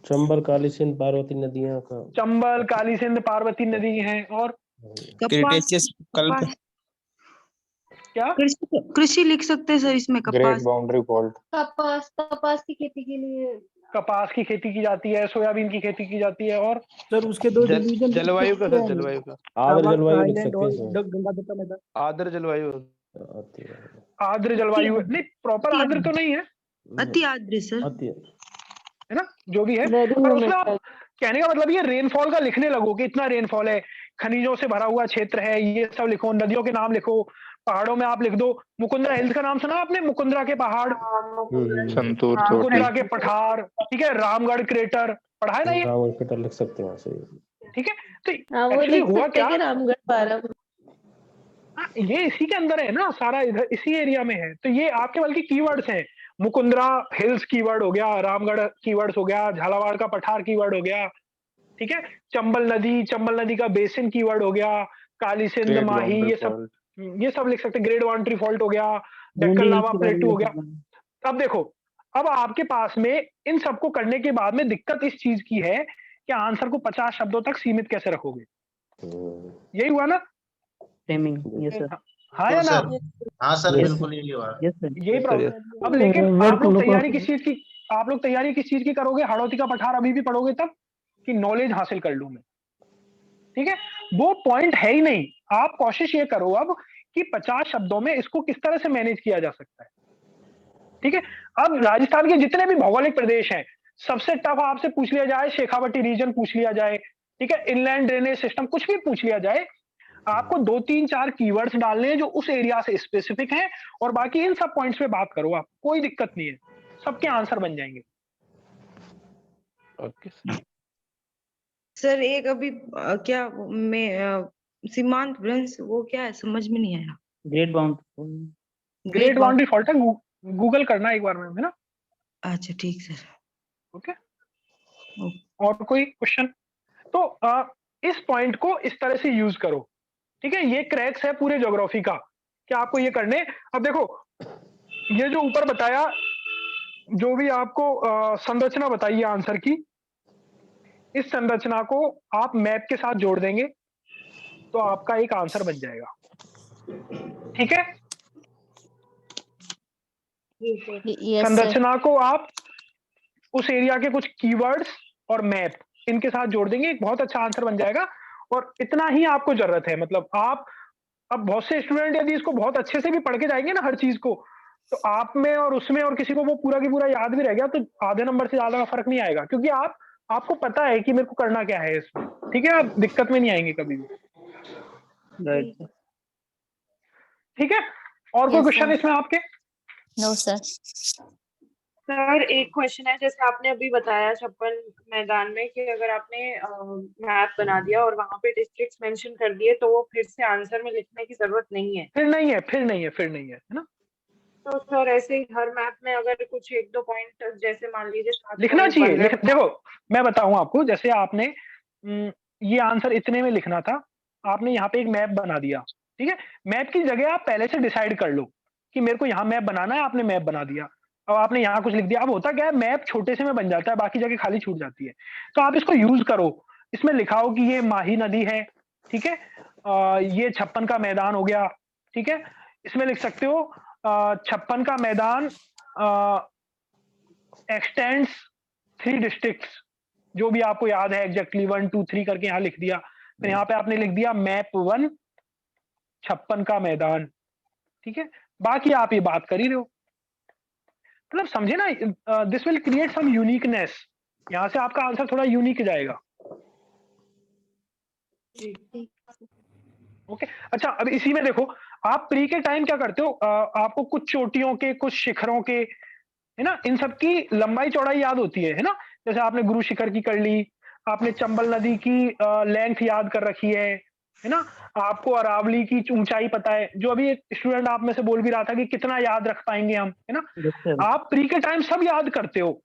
चंबल, काली सिंध, पार्वती नदियां का, चंबल, काली सिंध, पार्वती नदी हैं। और क्रिटेशियस कल्प, क्या कृषि लिख सकते हैं सर इसमें, ग्रेट कपास। बाउंड्री फॉल्ट, कपास की खेती के लिए कपास की खेती की जाती है, सोयाबीन की खेती की जाती है। और सर उसके दो डिवीजन जलवायु का सर, जलवायु का आर्द्र जलवायु लिख थाईलैंड सकते और हैं सर। गंगा दत्ता मैदान। आर्द्र जलवायु, आर्द्र जलवायु नहीं, प्रॉपर आर्द्र तो नहीं है, अति आर्द्र सर, है ना, जो भी है। पर उसमें आप कहने का मतलब ये रेनफॉल का लिखने लगो कि इतना रेनफॉल है, खनिजों से भरा हुआ क्षेत्र है, ये सब लिखो, नदियों के नाम लिखो, पहाड़ों में आप लिख दो। मुकुंदरा हिल्स का नाम सुना आपने? मुकुंदरा के पहाड़, संतूर चोटी, मुकुंदरा के पठार, ठीक है, रामगढ़ क्रेटर, पढ़ा है ना ये? रामगढ़ क्रेटर लिख सकते हैं, सही। ठीक है, तो वो एक्चुअली लिख हुआ सकते क्या, हैं कि रामगढ़ पारा। ये इसी के अंदर है ना, सारा इधर इसी एरिया में है। तो ये आपके बल्कि कीवर्ड्स हैं। मुकुंदरा हिल्स कीवर्ड हो गया, रामगढ़ कीवर्ड्स हो गया, झालावाड़ का पठार कीवर्ड हो गया, ठीक है, चंबल नदी का बेसिन कीवर्ड हो गया, काली सिंध, ग्रेट माही, बाउंड्री ये सब लिख सकते। ग्रेट बाउंड्री फॉल्ट हो गया, डेक्कन लावा प्लेटू हो गया। अब देखो, अब आपके पास में इन सबको करने के बाद में दिक्कत इस चीज की है कि आंसर को 50 शब्दों तक सीमित कैसे रखोगे। यही हुआ ना? Framing, yes sir. हाँ या ना? हाँ सर, बिल्कुल यही हुआ। Yes sir. यही प्रॉब्लम। अब लेकिन आप लोग तैयारी किस चीज की करोगे? हाड़ौती का पठार अभी भी पढ़ोगे तब कि नॉलेज हासिल कर लूं मैं, ठीक है, वो पॉइंट है ही नहीं। आप कोशिश ये करो अब कि 50 शब्दों में इसको किस तरह से मैनेज किया जा सकता है, ठीक है। अब राजस्थान के जितने भी भौगोलिक प्रदेश हैं, सबसे टफ आपसे पूछ लिया जाए, शेखावटी रीजन पूछ लिया जाए, ठीक है, इनलैंड ड्रेनेज सिस्टम, कुछ भी पूछ लिया जाए, आपको 2, 3, 4 कीवर्ड्स डालने हैं जो उस एरिया से स्पेसिफिक हैं, और बाकी इन सब पॉइंट्स पे बात करो आप, कोई दिक्कत नहीं है, सबके आंसर बन जाएंगे। ओके सर एक अभी क्या मैं सीमांत भ्रंश, वो क्या है समझ में नहीं आया। ग्रेट बाउंड्री फॉल्ट है, गूगल करना एक बार में, है ना? अच्छा ठीक सर। ओके, और कोई क्वेश्चन? तो इस पॉइंट को इस तरह से यूज करो, ठीक है। ये क्रैक्स है पूरे ज्योग्राफी का कि आपको ये करने। अब देखो, ये जो ऊपर बताया, जो भी आपको संरचना बताई है आंसर की, इस संरचना को आप मैप के साथ जोड़ देंगे तो आपका एक आंसर बन जाएगा, ठीक है। संरचना को आप उस एरिया के कुछ कीवर्ड्स और मैप, इनके साथ जोड़ देंगे, एक बहुत अच्छा आंसर बन जाएगा। और इतना ही आपको जरूरत है। मतलब आप, अब बहुत से स्टूडेंट यदि इसको बहुत अच्छे से भी पढ़ के जाएंगे ना हर चीज को, तो आप में और उसमें और किसी को वो पूरा की पूरा याद भी रह गया, तो आधे नंबर से ज्यादा का फर्क नहीं आएगा, क्योंकि आपको पता है कि मेरे को करना क्या है इसमें, ठीक है। आप दिक्कत में नहीं आएंगे कभी भी, ठीक है। और कोई क्वेश्चन इसमें आपके? No sir. सर एक क्वेश्चन है, जैसे आपने अभी बताया छप्पन मैदान में कि अगर आपने मैप बना दिया और वहां पे डिस्ट्रिक्ट्स मेंशन कर दिए तो वो फिर से आंसर में लिखने की जरूरत नहीं है? फिर नहीं है, है ना? तो सर ऐसे ही हर मैप में अगर कुछ 1-2 पॉइंट, जैसे मान लीजिए लिखना चाहिए। देखो मैं बताऊं आपको, जैसे आपने ये आंसर इतने में लिखना था, आपने यहाँ पे एक मैप बना दिया, ठीक है। मैप की जगह आप पहले से डिसाइड कर लो कि मेरे को यहाँ मैप बनाना है, आपने मैप बना दिया, अब आपने यहाँ कुछ लिख दिया। अब होता क्या है, मैप छोटे से में बन जाता है, बाकी जगह खाली छूट जाती है। तो आप इसको यूज करो, इसमें लिखाओ कि ये माही नदी है, ठीक है, ये छप्पन का मैदान हो गया, ठीक है। इसमें लिख सकते हो छप्पन का मैदान एक्सटेंड्स 3 डिस्ट्रिक्ट्स, जो भी आपको याद है एग्जैक्टली 1, 2, 3 करके यहाँ लिख दिया। फिर यहाँ पे आपने लिख दिया मैप 1 छप्पन का मैदान, ठीक है। बाकी आप ये बात कर ही रहे हो, मतलब समझे ना, this will create some uniqueness, यहाँ से आपका आंसर थोड़ा यूनिक जाएगा। ओके अच्छा, अब इसी में देखो, आप प्री के टाइम क्या करते हो, आपको कुछ चोटियों के, कुछ शिखरों के, है ना, इन सब की लंबाई चौड़ाई याद होती है ना। जैसे आपने गुरु शिखर की कर ली, आपने चंबल नदी की लेंथ याद कर रखी है ना, आपको अरावली की ऊंचाई पता है। जो अभी एक स्टूडेंट आप में से बोल भी रहा था कि कितना याद रख पाएंगे हम, है ना। आप प्री के टाइम सब याद करते हो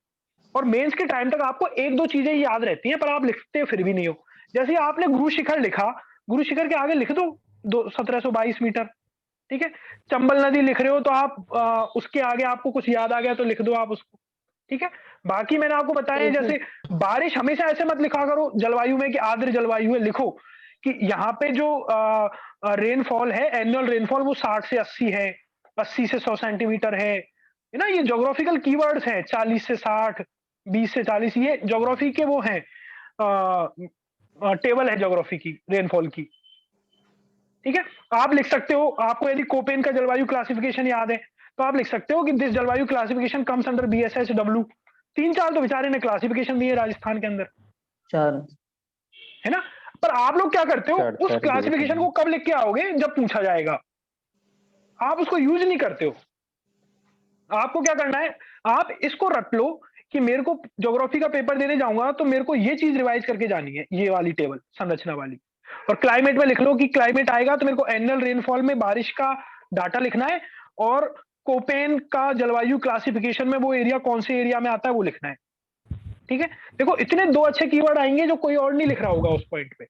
और मेंस के टाइम तक आपको 1-2 चीजें याद रहती हैं, पर आप लिखते फिर भी नहीं हो। जैसे आपने गुरु शिखर लिखा, गुरु शिखर के आगे लिख दो 1722 मीटर, ठीक है। चंबल नदी लिख रहे हो तो आप उसके आगे आपको कुछ याद आ गया तो लिख दो आप उसको, ठीक है। बाकी मैंने आपको बताया जैसे बारिश हमेशा ऐसे मत लिखा करो जलवायु में कि आर्द्र जलवायु है, लिखो कि यहाँ पे जो रेनफॉल है, एनुअल रेनफॉल वो 60 से 80 है, 80 से 100 सेंटीमीटर है ना। ये ज्योग्राफिकल कीवर्ड्स हैं, 40 से 60, 20 से 40, ये ज्योग्राफी के वो हैं, टेबल है ज्योग्राफी की रेनफॉल की, ठीक है। आप लिख सकते हो, आपको यदि कोपेन का जलवायु क्लासिफिकेशन याद है तो आप लिख सकते हो कि दिस जलवायु क्लासिफिकेशन कम्स अंडर BSHW। 3-4 तो बेचारे ने क्लासिफिकेशन दिए राजस्थान के अंदर, 4 है ना। पर आप लोग क्या करते हो, उस 4 क्लासिफिकेशन को कब लिख के आओगे, जब पूछा जाएगा। आप उसको यूज नहीं करते हो। आपको क्या करना है, आप इसको रट लो कि मेरे को ज्योग्राफी का पेपर देने जाऊंगा तो मेरे को ये चीज रिवाइज करके जानी है, ये वाली टेबल संरचना वाली। और क्लाइमेट में लिख लो कि क्लाइमेट आएगा तो मेरे को एनुअल रेनफॉल में बारिश का डाटा लिखना है, और कोपेन का जलवायु क्लासिफिकेशन में वो एरिया कौन से एरिया में आता है वो लिखना है, ठीक है। देखो इतने 2 अच्छे कीवर्ड आएंगे जो कोई और नहीं लिख रहा होगा उस पॉइंट पे।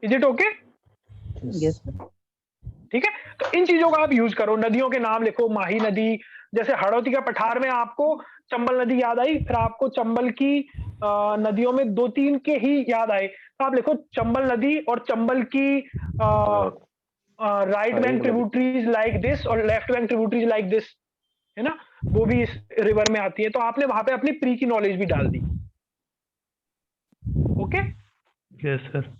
Is it okay? यस ठीक है। तो इन चीजों का आप यूज करो, नदियों के नाम लिखो, माही नदी, जैसे हड़ौती का पठार में आपको चंबल नदी याद आई, फिर आपको चंबल की नदियों में 2-3 के ही याद आए, तो आप लिखो चंबल नदी और चंबल की right bank tributaries like this और left bank tributaries like this, है ना, वो भी इस रिवर में आती है। तो आपने वहां पे अपनी प्री की नॉलेज भी डाल दी। Okay, yes sir.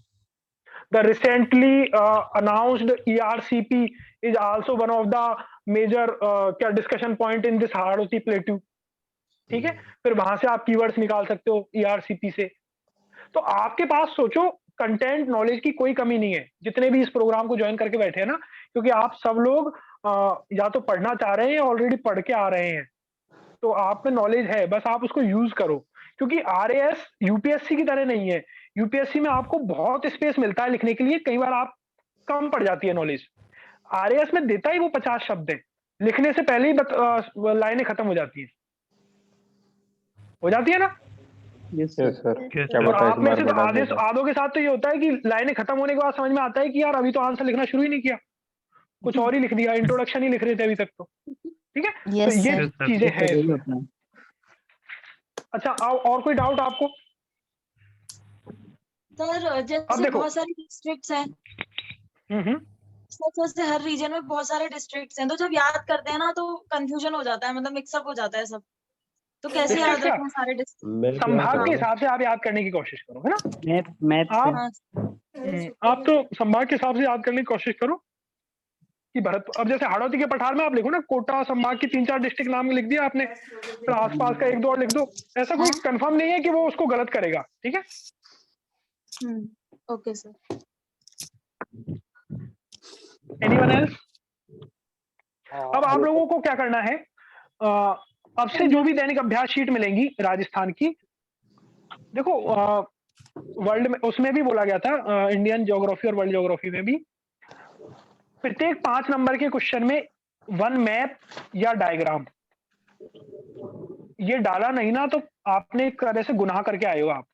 The recently announced ERCP is also one of the major क्या discussion point in this Hadoti plateau, ठीक है। फिर वहां से आप कीवर्ड्स निकाल सकते हो ERCP से। तो आपके पास सोचो कंटेंट नॉलेज की कोई कमी नहीं है, जितने भी इस प्रोग्राम को ज्वाइन करके बैठे हैं ना, क्योंकि आप सब लोग या तो पढ़ना चाह रहे हैं या ऑलरेडी पढ़ के आ रहे हैं, तो आप में नॉलेज है, बस आप उसको यूज करो। क्योंकि RAS UPSC की तरह नहीं है। UPSC में आपको बहुत स्पेस मिलता है लिखने के लिए, कई बार आप कम पड़ जाती है नॉलेज। RAS में देता ही वो 50 शब्द है, लिखने से पहले ही लाइनें खत्म हो जाती है ना। Yes sir. क्या और बताएं, आप में तुम्हारे से बड़ा आधों के साथ तो ये होता है कि लाइनें खत्म होने के बाद समझ में आता है कि यार अभी तो आंसर लिखना शुरू ही नहीं किया, कुछ और ही लिख दिया, इंट्रोडक्शन ही लिख रहे थे अभी तक तो, ठीक है। तो ये चीजें हैं इसमें। अच्छा, और कोई डाउट आपको? सर जैसे बहुत सारे डिस्ट्रिक्ट्स हैं, जैसे हर रीजन में बहुत सारे डिस्ट्रिक्ट्स हैं, तो जब याद करते हैं ना तो कंफ्यूजन हो जाता है, मतलब मिक्सअप हो जाता है सब। तो कैसे याद रखते हैं सारे डिस्ट्रिक्ट? संभाग के हिसाब से आप याद करने की कोशिश करो, है ना। आप तो संभाग के हिसाब से याद करने की कोशिश करो कि भरतपुर, अब जैसे हाड़ौती के पठार में आप लिखो ना, कोटा संभाग की 3-4 डिस्ट्रिक्ट नाम लिख दिया आपने, फिर आसपास का 1-2 और लिख दो। ऐसा कोई कंफर्म नहीं है कि वो उसको गलत करेगा, ठीक है। Okay sir. Anyone else? अब आप लोगों को क्या करना है, अब से जो भी दैनिक अभ्यास शीट मिलेंगी राजस्थान की, देखो वर्ल्ड में उसमें भी बोला गया था, इंडियन ज्योग्राफी और वर्ल्ड ज्योग्राफी में भी, प्रत्येक 5 नंबर के क्वेश्चन में 1 मैप या डायग्राम, ये डाला नहीं ना तो आपने एक तरह से गुनाह करके आए हो आप।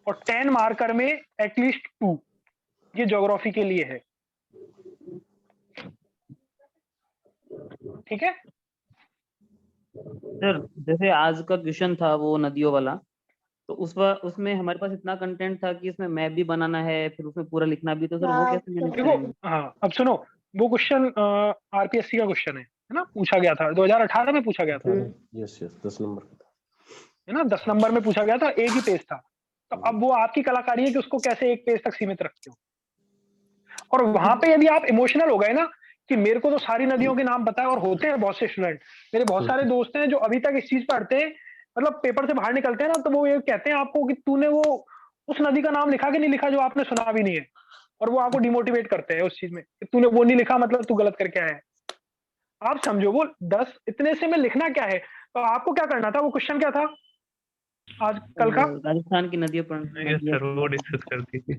और 10 मार्कर में एटलीस्ट 2, ये ज्योग्राफी के लिए है, ठीक है। सर जैसे आज का क्वेश्चन था वो नदियों वाला, तो उसमें हमारे पास इतना कंटेंट था कि इसमें मैप भी बनाना है, फिर उसमें पूरा लिखना भी, तो सर वो कैसे मैनेज करेंगे? हाँ, अब सुनो, वो क्वेश्चन RPSC का क्वेश्चन है ना, पूछा गया था 2018 में पूछा गया था। यस 10 नंबर का था, है ना, 10 नंबर में पूछा गया था, एक ही पेज था। तो अब वो आपकी कलाकारी है कि उसको कैसे एक पेज तक सीमित रखते हो। और वहां पे यदि आप इमोशनल हो गए ना कि मेरे को तो सारी नदियों के नाम पता है, और होते हैं बहुत से स्टूडेंट, मेरे बहुत सारे दोस्त हैं जो अभी तक इस चीज पढ़ते हैं, मतलब पेपर से बाहर निकलते हैं ना तो वो ये कहते हैं आपको कि तूने वो उस नदी का नाम लिखा कि नहीं लिखा जो आपने सुना भी नहीं है, और वो आपको डिमोटिवेट करते हैं उस चीज में कि तूने वो नहीं लिखा मतलब तू गलत करके आया है। आप समझो वो 10 इतने से में लिखना क्या है। तो आपको क्या करना था, वो क्वेश्चन क्या था आज कल का? राजस्थान की नदियों पर सर वो डिस्कस करती थी,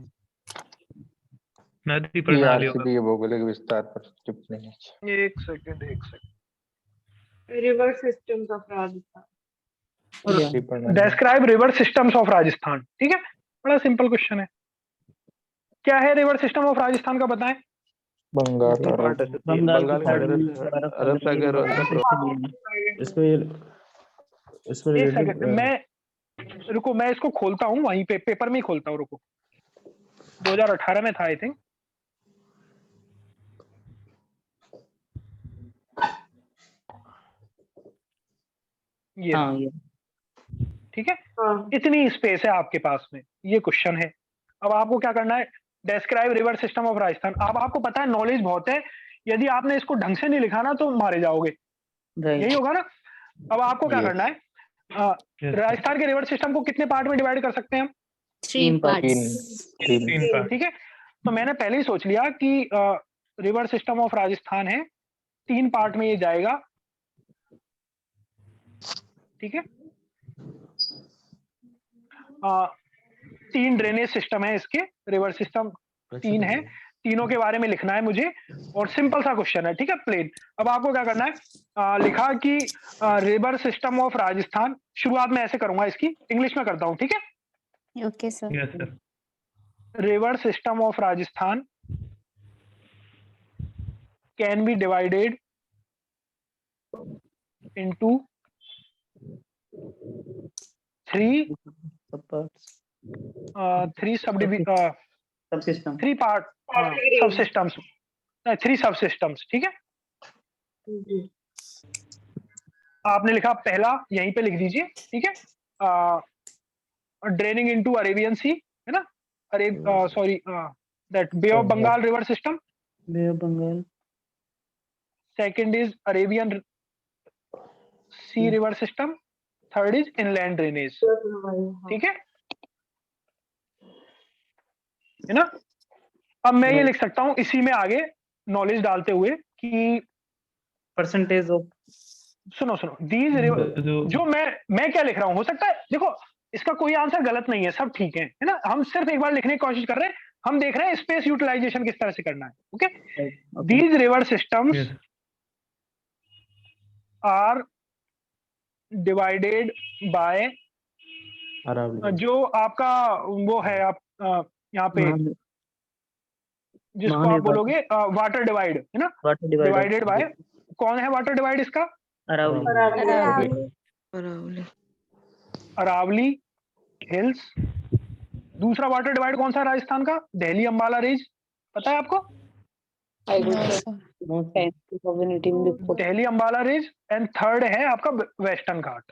नदी प्रणालियों का भौगोलिक विस्तार पर टिप्पणी है। एक second river systems of Rajasthan, describe river systems of Rajasthan, ठीक है, बड़ा सिंपल क्वेश्चन है। क्या है रिवर सिस्टम ऑफ राजस्थान का, बताएं। बंगाल तीन और पार्ट है सर, बंगाल बंगाल की खाड़ी, खाड़ी, अरब सागर और इसमें इसमें एक रिलेटेड सेकंड, मैं रुको, मैं इसको खोलता हूँ, वहीं पे पेपर में ही खोलता हूँ, रुको। 2018 में था आई थिंक। ये हाँ ये ठीक है, हाँ इतनी स्पेस है आपके पास में, ये क्वेश्चन है। अब आपको क्या करना है, describe river system of Rajasthan. अब आपको पता है नॉलेज बहुत है, यदि आपने इसको ढंग से नहीं लिखा ना तो मारे जाओगे, यही राइट। होगा ना। अब आपको क्या करना है, राजस्थान के रिवर सिस्टम को कितने पार्ट में डिवाइड कर सकते हैं हम? 3 parts. तीन पार्ट। ठीक है, तो मैंने पहले ही सोच लिया कि रिवर सिस्टम ऑफ राजस्थान है, 3 पार्ट में ये जाएगा। ठीक है, 3 ड्रेनेज सिस्टम है इसके, रिवर सिस्टम 3 है, तीनों के बारे में लिखना है मुझे, और सिंपल सा क्वेश्चन है, ठीक है, प्लेन। अब आपको क्या करना है, लिखा कि रिवर सिस्टम ऑफ राजस्थान, शुरुआत में ऐसे करूंगा, इसकी इंग्लिश में करता हूं, ठीक है। Okay, sir. Yes sir. River system of Rajasthan can be divided into 3 subsystem 3 part subsystems, 3 subsystems, ठीक है। आपने लिखा पहला, यहीं पे लिख दीजिए, ठीक है, ड्रेनिंग इनटू अरेबियन सी, है ना, sorry that bay of Bengal river system, bay of Bengal. Second is Arabian sea river system, third is inland drainage, ठीक है ना। अब मैं ये लिख सकता हूं इसी में आगे नॉलेज डालते हुए कि परसेंटेज ऑफ, सुनो दीज जो मैं क्या लिख रहा हूं, हो सकता है देखो इसका कोई आंसर गलत नहीं है, सब ठीक है ना, हम सिर्फ एक बार लिखने की कोशिश कर रहे हैं, हम देख रहे हैं स्पेस यूटिलाइजेशन किस तरह से करना है। Okay, these river systems are divided by, जो आपका वो है, आप यहाँ पे जिसको आप बोलोगे वाटर डिवाइड, है ना, डिवाइडेड बाय, कौन है वाटर डिवाइड इसका? अरावली हिल्स। दूसरा वाटर डिवाइड कौन सा है राजस्थान का? दिल्ली अंबाला रेंज, पता है आपको? Delhi Ambala range, and third है आपका वेस्टर्न घाट,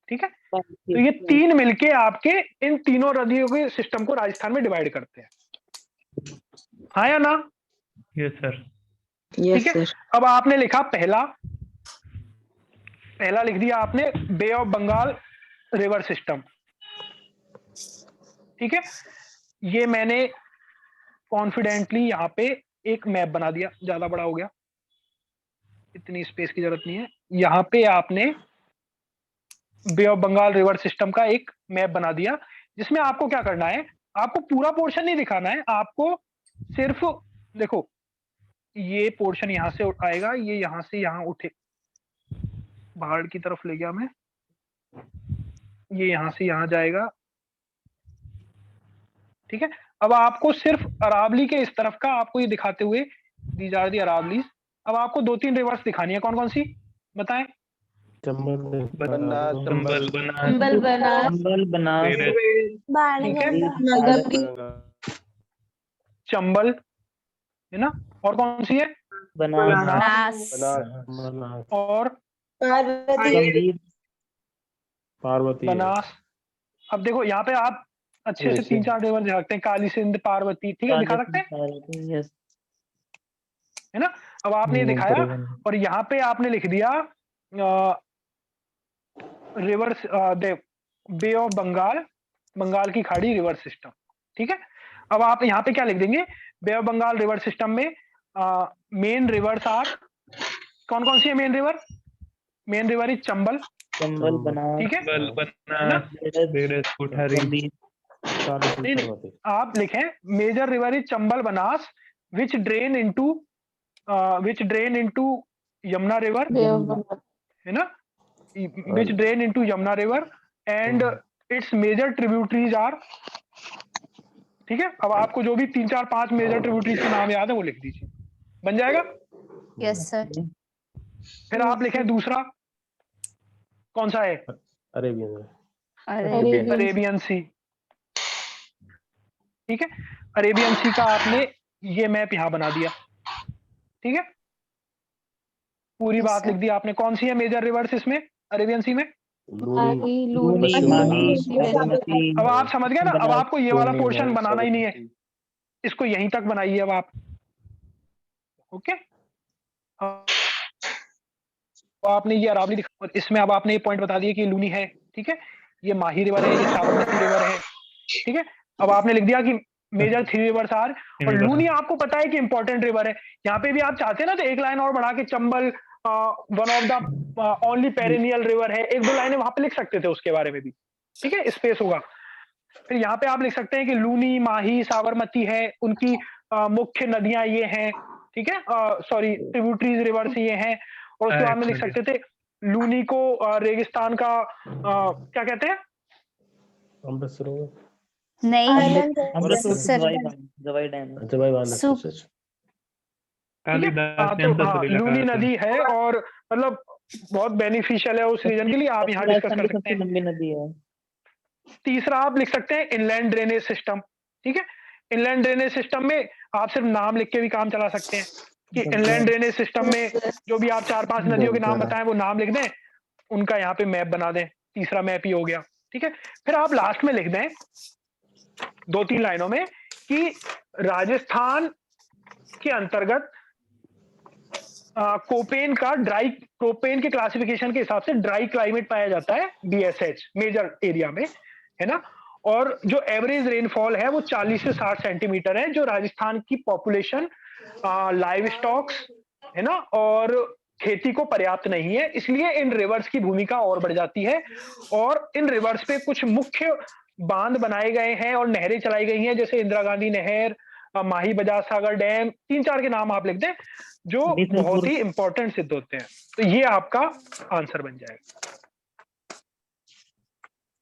ठीक है। तो ये 3 मिलके आपके इन तीनों नदियों के सिस्टम को राजस्थान में डिवाइड करते हैं, हाँ या ना? Yes sir. ठीक है, अब आपने लिखा पहला लिख दिया आपने, बे ऑफ बंगाल रिवर सिस्टम, ठीक है। ये मैंने कॉन्फिडेंटली यहाँ पे एक मैप बना दिया, ज्यादा बड़ा हो गया, इतनी स्पेस की जरूरत नहीं है। यहाँ पे आपने बे ऑफ बंगाल रिवर सिस्टम का एक मैप बना दिया, जिसमें आपको क्या करना है, आपको पूरा पोर्शन नहीं दिखाना है, आपको सिर्फ देखो ये पोर्शन यहां से आएगा, ये यहां से यहां उठे, बाहर की तरफ ले गया मैं, ये यहां से यहां जाएगा, ठीक है। अब आपको सिर्फ अरावली के इस तरफ का आपको ये दिखाते हुए, दीज आर दी अरावलीज। अब आपको 2-3 रिवर्स दिखानी है, कौन कौन सी बताएं? चंबल बनास, ठीक है, चंबल, है ना, और कौन सी है? बनास और पार्वती, बनास। अब देखो यहाँ पे आप अच्छे से 3-4 रिवर दिखा सकते हैं, काली सिंध, पार्वती, ठीक है, दिखा सकते हैं, है ना। अब आपने ये दिखाया, और यहाँ पे आपने लिख दिया river bay of Bengal, Bengal की खाड़ी रिवर सिस्टम, ठीक है। अब आप यहाँ पे क्या लिख देंगे, bay of Bengal river system में मेन रिवर्स आर, कौन कौन सी है main river? Main river is Chambal, ठीक है, आप लिखें major river is Chambal Banas, which drain into Yamuna river, है ना, which drain into Yamuna river, and its major tributaries are ठीक है, अब आपको जो भी 3 4 5 मेजर ट्रिब्यूटरीज के नाम याद है वो लिख दीजिए, बन जाएगा। Yes sir. फिर आप लिखें दूसरा, कौन सा है? अरेबियन अरेबियन सी। ठीक है, अरेबियन सी का आपने ये मैप यहाँ बना दिया। ठीक है, पूरी Yes, बात sir. लिख दी आपने। कौन सी है मेजर रिवर्स इसमें अरेबियन सी में? लूनी, माही, साबरमती, अब आप समझ गए ना, अब बनास, आपको ये वाला लूनी, पोर्शन माही, बनाना ही नहीं है, साबरमती। इसको यहीं तक बनाइए अब आप। ओके, तो आपने ये अरावली दिखा और इसमें अब आपने ये पॉइंट बता दिया कि ये लूनी है। ठीक है, ये माही रिवर है, ये साबरमती रिवर है। ठीक है, अब आपने लिख दिया कि मेजर 3 रिवर्स आर, और लूनी आपको पता है कि इंपॉर्टेंट रिवर है। यहाँ पे भी आप चाहते हैं ना तो एक लाइन और बढ़ा के Chambal one of the only perennial river है, 1 2 लाइनें वहां पे लिख सकते थे उसके बारे में भी। ठीक है, स्पेस होगा। फिर यहाँ पे आप लिख सकते हैं कि लूनी, माही, साबरमती है, उनकी मुख्य नदियां ये हैं। ठीक है, सॉरी ट्रिब्यूटरीज रिवर्स ये हैं। और उसके बाद में लिख सकते थे लूनी को रेगिस्तान का क्या कहते हैं? नहीं अमृतसर, सर, जवाई डैम। ठीक है, तो हाँ, लूनी नदी है और मतलब बहुत बेनिफिशियल है उस रीजन के लिए, आप यहाँ डिस्कस कर सकते हैं। लंबी नदी है। तीसरा आप लिख सकते हैं इनलैंड ड्रेनेज सिस्टम। ठीक है, इनलैंड ड्रेनेज सिस्टम में आप सिर्फ नाम लिख के भी काम चला सकते हैं कि इनलैंड ड्रेनेज सिस्टम में जो भी आप 4 5 नदियों के नाम बताएं वो नाम लिख दें, उनका यहाँ पे मैप बना दें। तीसरा मैप ही हो गया। ठीक है, फिर आप लास्ट में लिख दें 2 3 लाइनों में कि राजस्थान के अंतर्गत कोपेन का ड्राई, कोपेन के क्लासिफिकेशन के हिसाब से ड्राई क्लाइमेट पाया जाता है BSH मेजर एरिया में, है ना। और जो एवरेज रेनफॉल है वो 40 से 60 सेंटीमीटर है, जो राजस्थान की पॉपुलेशन लाइव स्टॉक्स, है ना, और खेती को पर्याप्त नहीं है, इसलिए इन रिवर्स की भूमिका और बढ़ जाती है। और इन रिवर्स पे कुछ मुख्य बांध बनाए गए हैं और नहरें चलाई गई हैं, जैसे इंदिरा गांधी नहर, माही बजाज सागर डैम, 3 4 के नाम आप लिख दें जो बहुत ही इंपॉर्टेंट सिद्ध होते हैं। तो ये आपका आंसर बन जाएगा।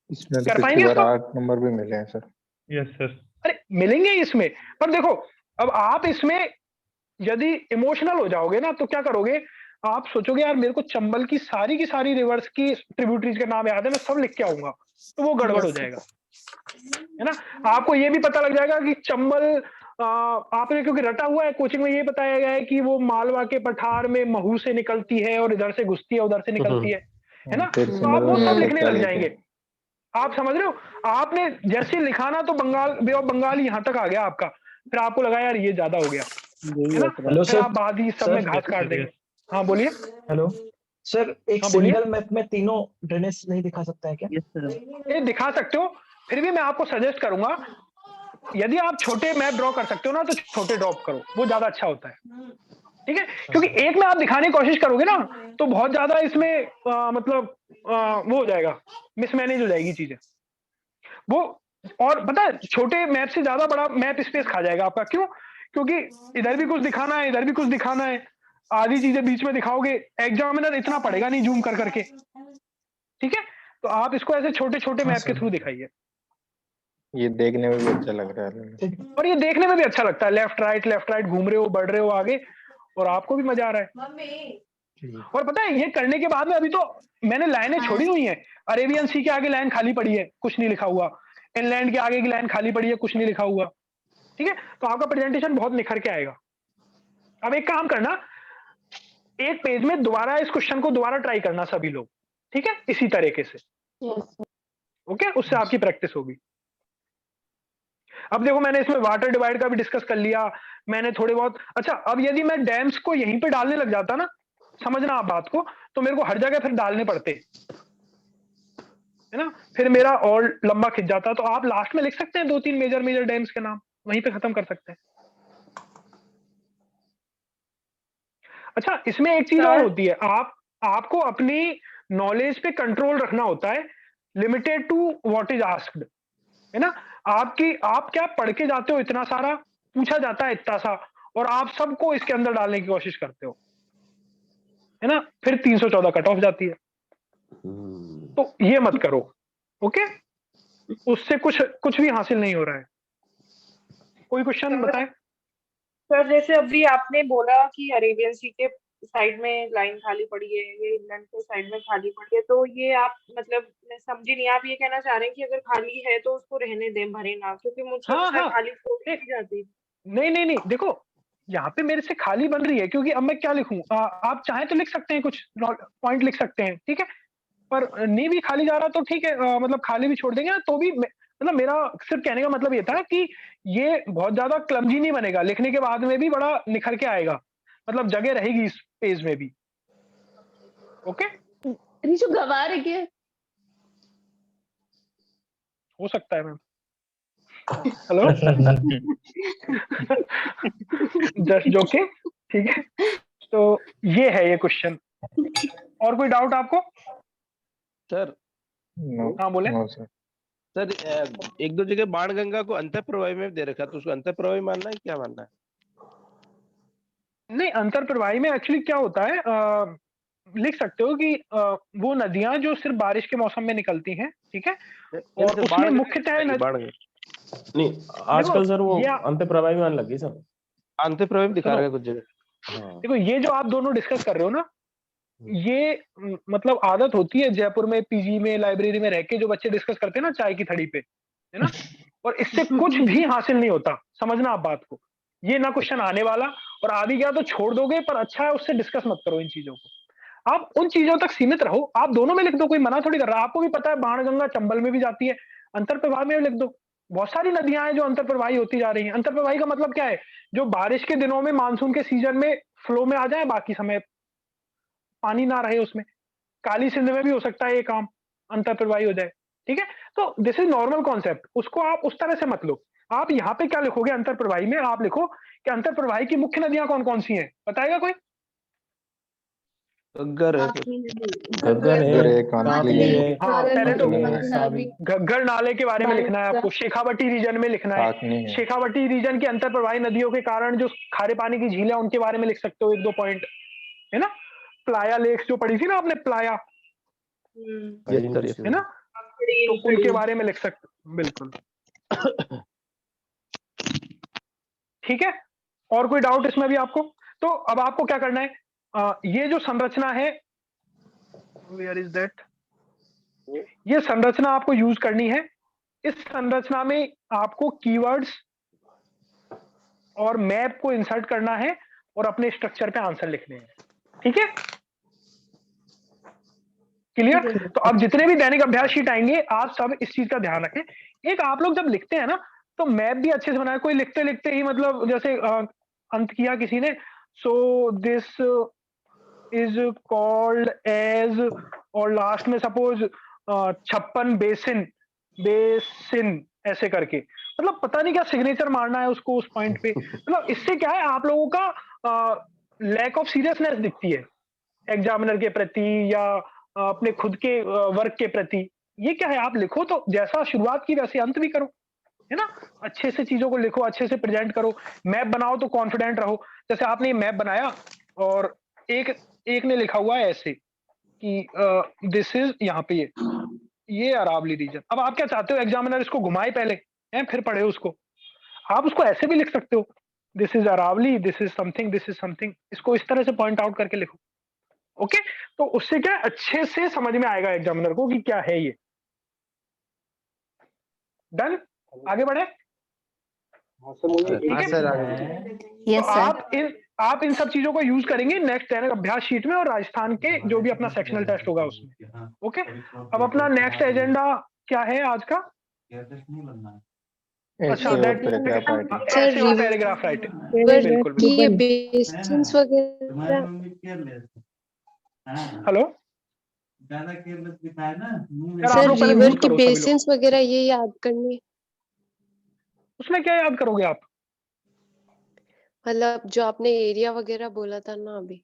इसमें कर तो पाएंगे पिछली बार इसको? 8 नंबर भी मिले हैं सर। Yes sir. अरे मिलेंगे इसमें, पर देखो अब आप इसमें यदि इमोशनल हो जाओगे ना तो क्या करोगे, आप सोचोगे यार मेरे को चंबल की सारी रिवर्स की ट्रिब्यूटरीज का नाम याद है, मैं सब लिख के आऊंगा, तो वो गड़बड़ हो जाएगा, है ना। आपको ये भी पता लग जाएगा कि चंबल आपने क्योंकि रटा हुआ है, कोचिंग में ये बताया गया है कि वो मालवा के पठार में महू से निकलती है और इधर से घुसती है उधर से निकलती है ना। फिर तो आप वो सब लिखने क्या लग लिखे? जाएंगे। आप समझ रहे हो, आपने जैसे लिखा ना तो बंगाल, बे ऑफ बंगाल यहाँ तक आ गया आपका, फिर आपको लगा यार ये ज्यादा हो गया, है ना, फिर आप बाद ही सब में घास काट देंगे। हाँ बोलिए। हेलो सर, एक सिंगल मैप में तीनों ड्रेनेज नहीं दिखा सकता है क्या? ये दिखा सकते हो, फिर भी मैं आपको सजेस्ट करूंगा यदि आप छोटे मैप ड्रॉ कर सकते हो ना तो छोटे ड्रॉप करो, वो ज्यादा अच्छा होता है। ठीक है, क्योंकि एक में आप दिखाने की कोशिश करोगे ना तो बहुत ज्यादा इसमें मतलब वो हो जाएगा, मिसमैनेज हो जाएगी चीजें वो। और पता है छोटे मैप से ज्यादा बड़ा मैप स्पेस खा जाएगा आपका। क्यों? क्योंकि इधर भी कुछ दिखाना है, इधर भी कुछ दिखाना है, आधी चीजें बीच में दिखाओगे, एग्जामिनर इतना पड़ेगा नहीं जूम कर करके। ठीक है, तो आप इसको ऐसे छोटे छोटे मैप के थ्रू दिखाइए। ये देखने में भी अच्छा लग रहा है और ये देखने में भी अच्छा लगता है, लेफ्ट राइट घूम रहे हो, बढ़ रहे हो आगे, और आपको भी मजा आ रहा है। और पता है ये करने के बाद में अभी तो मैंने लाइनें छोड़ी हुई हैं, अरेबियन सी के आगे लाइन खाली पड़ी है, कुछ नहीं लिखा हुआ, इनलैंड के आगे की लाइन खाली पड़ी है, कुछ नहीं लिखा हुआ। ठीक है, तो आपका प्रेजेंटेशन बहुत निखर के आएगा। अब एक काम करना, एक पेज में दोबारा इस क्वेश्चन को दोबारा ट्राई करना सभी लोग, ठीक है, इसी तरीके से। ओके, उससे आपकी प्रैक्टिस होगी। अब देखो मैंने इसमें वाटर डिवाइड का भी डिस्कस कर लिया, मैंने थोड़े बहुत। अच्छा, अब यदि मैं डैम्स को यहीं पे डालने लग जाता ना, समझना आप बात को, तो मेरे को हर जगह फिर डालने पड़ते, है ना, फिर मेरा और लंबा खिंच जाता। तो आप लास्ट में लिख सकते हैं 2 3 मेजर डैम्स के नाम, वहीं पे खत्म कर सकते हैं। अच्छा, इसमें एक चीज और होती है, आपको अपनी नॉलेज पे कंट्रोल रखना होता है, limited to what is asked, है ना। आप क्या पढ़ के जाते हो, इतना सारा पूछा जाता है इतना सा, और आप सबको इसके अंदर डालने की कोशिश करते हो, है ना, फिर 314 कट ऑफ जाती है। तो ये मत करो, ओके, उससे कुछ भी हासिल नहीं हो रहा है। कोई क्वेश्चन बताएं। सर जैसे अभी आपने बोला कि अरेबियन सी के साइड में लाइन खाली पड़ी है, ये इंग्लैंड के साइड में खाली पड़ी है, तो ये आप मतलब मैं समझी नहीं, आप ये कहना चाह रहे हैं कि अगर खाली है तो उसको रहने दें, भरे ना, क्योंकि मुझसे हाँ लगता है हाँ खाली छोड़ नहीं जाती। नहीं नहीं नहीं, देखो यहाँ पे मेरे से खाली बन रही है, क्योंकि अब मैं क्या लिखूं, आप चाहें तो लिख सकते हैं, कुछ पॉइंट लिख सकते हैं, ठीक है, पर नहीं भी खाली जा रहा तो ठीक है, मतलब खाली भी छोड़ देंगे ना तो भी मतलब मेरा सिर्फ कहने का मतलब ये था कि ये बहुत ज्यादा क्लमजी नहीं बनेगा, लिखने के बाद में भी बड़ा निखर के आएगा, मतलब जगह रहेगी इस पेज में भी। ओके, रिशु गवा रही है, हो सकता है मैम। हेलो, जस्ट जोकिंग, ठीक है। तो ये है ये क्वेश्चन। और कोई डाउट आपको? सर हाँ बोले। सर एक दो जगह बाण गंगा को अंतःप्रवाही में दे रखा, तो उसको अंतःप्रवाही मानना है, क्या मानना है? नहीं, अंतरप्रवाही में एक्चुअली क्या होता है, लिख सकते हो कि वो नदियां जो सिर्फ बारिश के मौसम में निकलती हैं, ठीक है, और उसमें मुख्यतः नहीं, आजकल सर वो अंतःप्रवाही में आने लगी सर, अंतःप्रवाही में दिखा रहा है कुछ जगह। देखो ये जो आप दोनों डिस्कस कर रहे हो ना, ये मतलब आदत होती है जयपुर में पीजी में लाइब्रेरी में रह के जो बच्चे डिस्कस करते हैं ना चाय की थड़ी पे, है ना, और इससे कुछ भी हासिल नहीं होता, समझना आप बात को। ये ना क्वेश्चन आने वाला, और आ भी गया तो छोड़ दोगे, पर अच्छा है उससे डिस्कस मत करो इन चीजों को, आप उन चीजों तक सीमित रहो। आप दोनों में लिख दो, कोई मना थोड़ी कर रहा है, आपको भी पता है बाणगंगा चंबल में भी जाती है, अंतरप्रवाह में भी लिख दो। बहुत सारी नदियां हैं जो अंतरप्रवाही होती जा रही हैं। अंतरप्रवाही का मतलब क्या है, जो बारिश के दिनों में मानसून के सीजन में फ्लो में आ जाए, बाकी समय पानी ना रहे उसमें। काली सिंध में भी हो सकता है ये काम, अंतरप्रवाही हो जाए, ठीक है। तो दिस इज नॉर्मल कॉन्सेप्ट, उसको आप उस तरह से मत लो। आप यहाँ पे क्या लिखोगे अंतरप्रवाही में, आप लिखो कि अंतरप्रवाही की मुख्य नदियां कौन कौन सी हैं, बताएगा कोई? घग्गर है, कांकली है, हाँ, पहले तो घग्गर नाले के बारे में लिखना है आपको, शेखावटी रीजन में लिखना है, शेखावटी रीजन की अंतरप्रवाही नदियों के कारण जो खारे पानी की झील है उनके बारे में लिख सकते हो, एक दो पॉइंट, है ना। प्लाया लेक्स जो पढ़ी थी ना आपने, प्लाया, है ना, तो उनके बारे में लिख सकते, बिल्कुल। ठीक है, और कोई डाउट इसमें भी आपको? तो अब आपको क्या करना है, ये जो संरचना है, वेयर इज दैट, ये संरचना आपको यूज करनी है। इस संरचना में आपको कीवर्ड्स और मैप को इंसर्ट करना है और अपने स्ट्रक्चर पे आंसर लिखने हैं, ठीक है, क्लियर। तो अब जितने भी दैनिक अभ्यास शीट आएंगे, आप सब इस चीज का ध्यान रखें। एक आप लोग जब लिखते हैं ना, तो मैप भी अच्छे से बनाए, कोई लिखते लिखते ही मतलब जैसे अंत किया किसी ने, so this is called edge, और लास्ट में सपोज 56 बेसिन ऐसे करके, मतलब पता नहीं क्या सिग्नेचर मारना है उसको उस पॉइंट पे। मतलब इससे क्या है, आप लोगों का लैक ऑफ सीरियसनेस दिखती है एग्जामिनर के प्रति या अपने खुद के वर्क के प्रति। ये क्या है, आप लिखो तो जैसा शुरुआत की वैसे अंत भी करो, है ना, अच्छे से चीजों को लिखो, अच्छे से प्रेजेंट करो। मैप बनाओ तो कॉन्फिडेंट रहो, जैसे आपने ये मैप बनाया और एक ने लिखा हुआ है ऐसे कि दिस इज, यहाँ पे ये अरावली रीजन। अब आप क्या चाहते हो, एग्जामिनर इसको घुमाए पहले हैं फिर पढ़े उसको, आप उसको ऐसे भी लिख सकते हो, this is Aravalli, this is something, this is something, इसको इस तरह से पॉइंट आउट करके लिखो। ओके, तो उससे क्या अच्छे से समझ में आएगा एग्जामिनर को कि क्या है ये। डन, आगे बढ़े। हाँ सर, मुझे ठीक है, तो आप इन सब चीजों को यूज करेंगे नेक्स्ट दैनिक अभ्यास शीट में और राजस्थान के जो भी अपना सेक्शनल टेस्ट होगा उसमें। ओके, अब अपना नेक्स्ट एजेंडा क्या है आज का? अच्छा, पैराग्राफ राइटिंग, बिल्कुल हेलो सर, रिवर की बेसिन्स वगैरह ये याद करनी। उसमें क्या याद करोगे आप? मतलब जो आपने एरिया वगैरह बोला था ना अभी।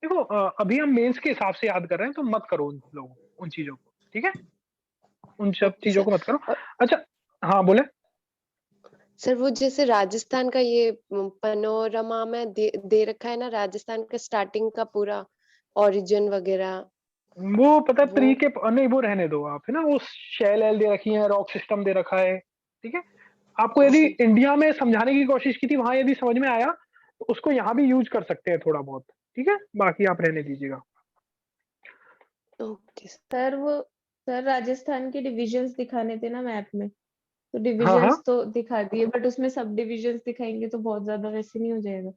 देखो अभी हम मेंस के हिसाब से याद कर रहे हैं, तो मत करो उन चीजों को, ठीक है, उन सब चीजों को मत करो। अच्छा हाँ बोले। सर वो जैसे राजस्थान का ये पनोरमा में दे रखा है ना, राजस्थान का स्टार्टिंग का पूरा ओरिजिन वगैरह, वो पता है प्री के नहीं, वो रहने दो आप, है ना, वो शेल एल दे रखी है, रॉक सिस्टम दे रखा है, ठीक है, आपको यदि इंडिया में समझाने की कोशिश की थी, वहां यदि समझ में आया तो उसको यहाँ भी यूज कर सकते हैं थोड़ा बहुत, ठीक है, बाकी आप रहने दीजिएगा। ओके सर राजस्थान के डिविजन्स दिखाने थे ना मैप में, तो हाँ डिविजन्स तो दिखा दिए, बट उसमें सब डिविजन्स दिखाएंगे तो बहुत ज्यादा वैसे नहीं हो जाएगा?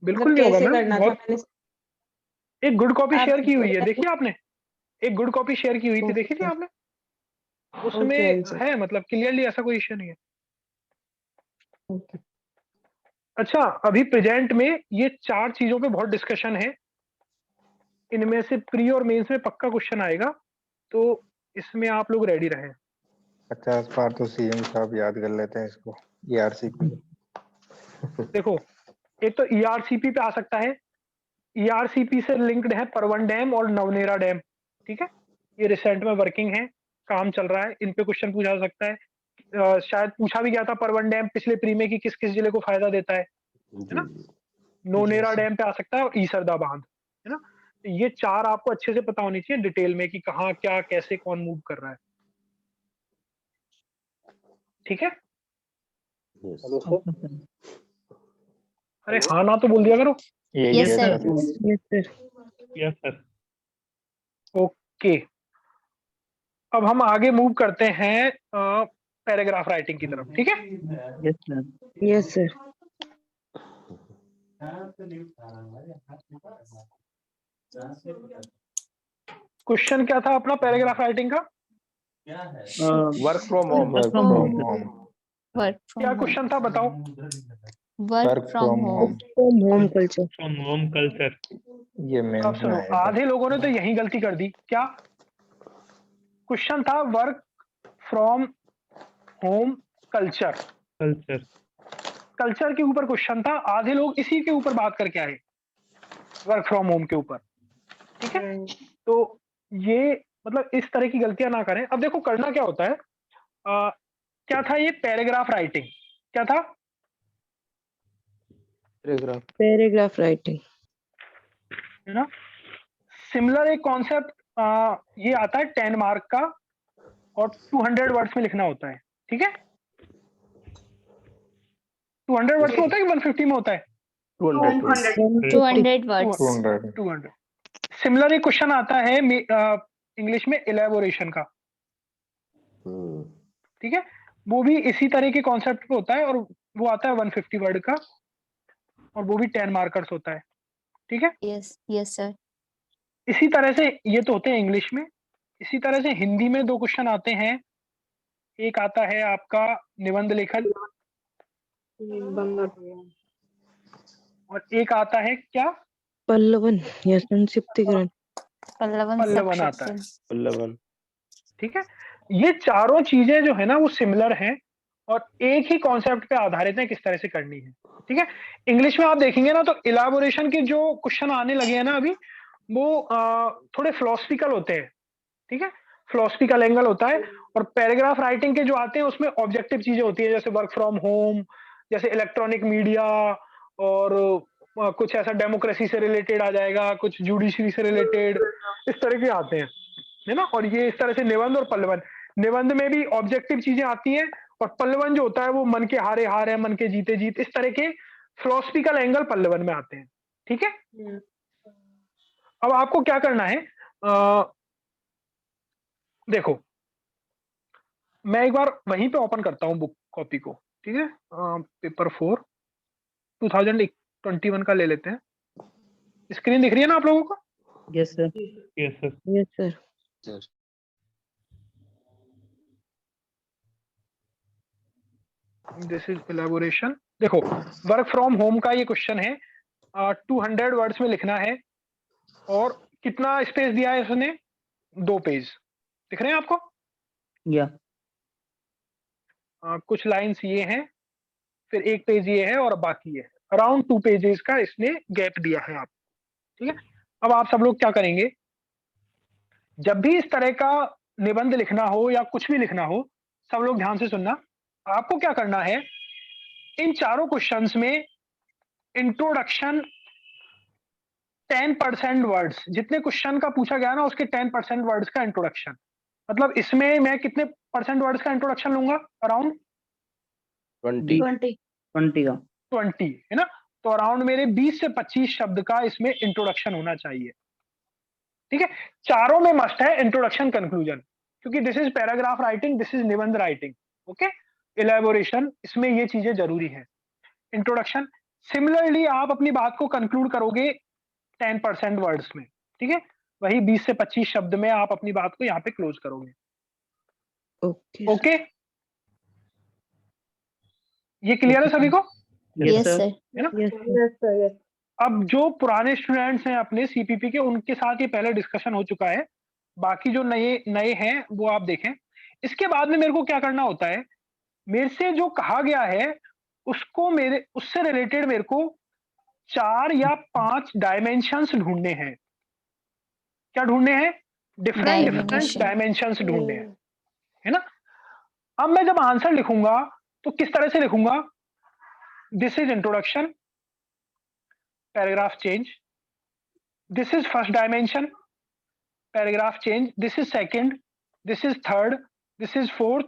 बिल्कुल मतलब नहीं होगा कैसे मैम, करना था बहुत। मैंने एक गुड कॉपी शेयर आप की हुई है, देखिए आपने, एक गुड कॉपी शेयर की हुई थी, देखी थी आपने, उसमें है, मतलब क्लियरली ऐसा कोई इश्यू नहीं है। अच्छा, अभी प्रेजेंट में ये 4 चीजों पे बहुत डिस्कशन है, इनमें से प्री और मेंस में पक्का क्वेश्चन आएगा, तो इसमें आप लोग रेडी रहें। 50 बार तो सीएम साहब याद कर लेते हैं इसको, ERCP। देखो, एक तो ERCP पे आ सकता है, ERCP से लिंक्ड है परवन डैम और नवनेरा डैम, ठीक है, ये रिसेंट में वर्किंग है, काम चल रहा है, इन पे क्वेश्चन पूछा जा सकता है। शायद पूछा भी गया था परवन डैम पिछले प्री में कि किस किस जिले को फायदा देता है ना। नोनेरा डैम पे आ सकता है और ईसरदा बांध, है ना। तो ये 4 आपको अच्छे से पता होनी चाहिए डिटेल में कि कहाँ क्या कैसे कौन मूव कर रहा है, ठीक है। Hello sir. अरे हाँ ना तो बोल दिया करो। Yes sir. Yes sir. Okay, अब हम आगे मूव करते हैं पैराग्राफ राइटिंग की तरफ, ठीक है। Yes sir. Yes sir. Question क्या था अपना पैराग्राफ राइटिंग का? Work from home. क्या क्वेश्चन था बताओ? Work from home. Home culture. From home culture. ये अब मेंस सुनो, में आएगा। आधे लोगों ने तो यही गलती कर दी। क्या क्वेश्चन था? Work from home culture. Culture culture के ऊपर क्वेश्चन था, आधे लोग इसी के ऊपर बात करके आए, वर्क फ्रॉम होम के ऊपर, ठीक है। तो ये मतलब इस तरह की गलतियां ना करें। अब देखो करना क्या होता है, क्या था ये पैराग्राफ राइटिंग, क्या था? पैराग्राफ राइटिंग, है ना। सिमिलर एक कॉन्सेप्ट ये आता है 10 मार्क का और 200 वर्ड्स में लिखना होता है, ठीक है। 200 वर्ड्स में होता है कि 150 में होता है? 200 वर्ड्स। 200। सिमिलर एक क्वेश्चन आता है इंग्लिश में इलेबोरेशन का, ठीक है, वो भी इसी तरह के कॉन्सेप्ट पे होता है और वो आता है 150 वर्ड का और वो भी 10 मार्कर्स होता है, ठीक है। Yes yes sir. इसी तरह से ये तो होते हैं इंग्लिश में, इसी तरह से हिंदी में 2 क्वेश्चन आते हैं। एक आता है आपका निबंध लेखन और एक आता है क्या? पल्लवन या संक्षिप्तीकरण। पल्लवन आता है, पल्लवन, ठीक है। ये चारों चीजें जो है ना वो सिमिलर हैं और एक ही कॉन्सेप्ट पे आधारित है किस तरह से करनी है, ठीक है। इंग्लिश में आप देखेंगे ना तो इलाबोरेशन के जो क्वेश्चन आने लगे हैं ना अभी, वो थोड़े फिलोसफिकल होते हैं, ठीक है, फिलोसफिकल एंगल होता है। और पैराग्राफ राइटिंग के जो आते हैं उसमें ऑब्जेक्टिव चीजें होती है, जैसे वर्क फ्रॉम होम, जैसे इलेक्ट्रॉनिक मीडिया और कुछ ऐसा डेमोक्रेसी से रिलेटेड आ जाएगा, कुछ जुडिशरी से रिलेटेड, इस तरह के आते हैं, है ना। और ये इस तरह से निबंध और पल्लवन, निबंध में भी ऑब्जेक्टिव चीजें आती हैं और पल्लवन जो होता है वो मन के हारे हार है, मन के जीते जीत, इस तरह के फिलोसफिकल एंगल पल्लवन में आते हैं, ठीक है। अब आपको क्या करना है, देखो मैं एक बार वहीं पे ओपन करता हूँ बुक कॉपी को, ठीक है। पेपर 4 2021 का ले लेते हैं। स्क्रीन दिख रही है ना आप लोगों को? Yes sir. Yes sir. Yes sir. This is elaboration. देखो वर्क फ्रॉम होम का ये क्वेश्चन है, 200 वर्ड्स में लिखना है और कितना स्पेस दिया है इसने? 2 पेज दिख रहे हैं आपको? या कुछ लाइंस ये हैं, फिर 1 पेज ये है और बाकी है, अराउंड 2 पेजेस का इसने गैप दिया है आप, ठीक है। अब आप सब लोग क्या करेंगे, जब भी इस तरह का निबंध लिखना हो या कुछ भी लिखना हो, सब लोग ध्यान से सुनना। आपको क्या करना है, इन चारों क्वेश्चंस में इंट्रोडक्शन 10% वर्ड्स, जितने क्वेश्चन का पूछा गया ना उसके 10% वर्ड्स का इंट्रोडक्शन। मतलब इसमें मैं कितने परसेंट वर्ड्स का इंट्रोडक्शन लूंगा? अराउंड 20 20 का 20 है ना, तो अराउंड मेरे 20 से 25 शब्द का इसमें इंट्रोडक्शन होना चाहिए। ठीक है, चारों में मस्ट है इंट्रोडक्शन कंक्लूजन, क्योंकि this is paragraph writing, this is निबंध राइटिंग। ओके, इलेबोरेशन, इसमें ये चीजें जरूरी है। इंट्रोडक्शन, सिमिलरली आप अपनी बात को कंक्लूड करोगे 10% वर्ड्स में। ठीक है, वही 20 से 25 शब्द में आप अपनी बात को यहाँ पे क्लोज करोगे। ओके, ये क्लियर है सभी को? Yes sir. है ना? अब जो पुराने स्टूडेंट्स हैं अपने सीपीपी के, उनके साथ ये पहले डिस्कशन हो चुका है। बाकी जो नए हैं वो आप देखें। इसके बाद में मेरे को क्या करना होता है, मेरे से जो कहा गया है उसको उससे रिलेटेड मेरे को 4 या 5 डायमेंशंस ढूंढने हैं। क्या ढूंढने हैं? डिफरेंट डायमेंशंस ढूंढने हैं, है ना? अब मैं जब आंसर लिखूंगा तो किस तरह से लिखूंगा? This is introduction, paragraph change, this is first dimension, paragraph change, this is second, this is third, this is fourth,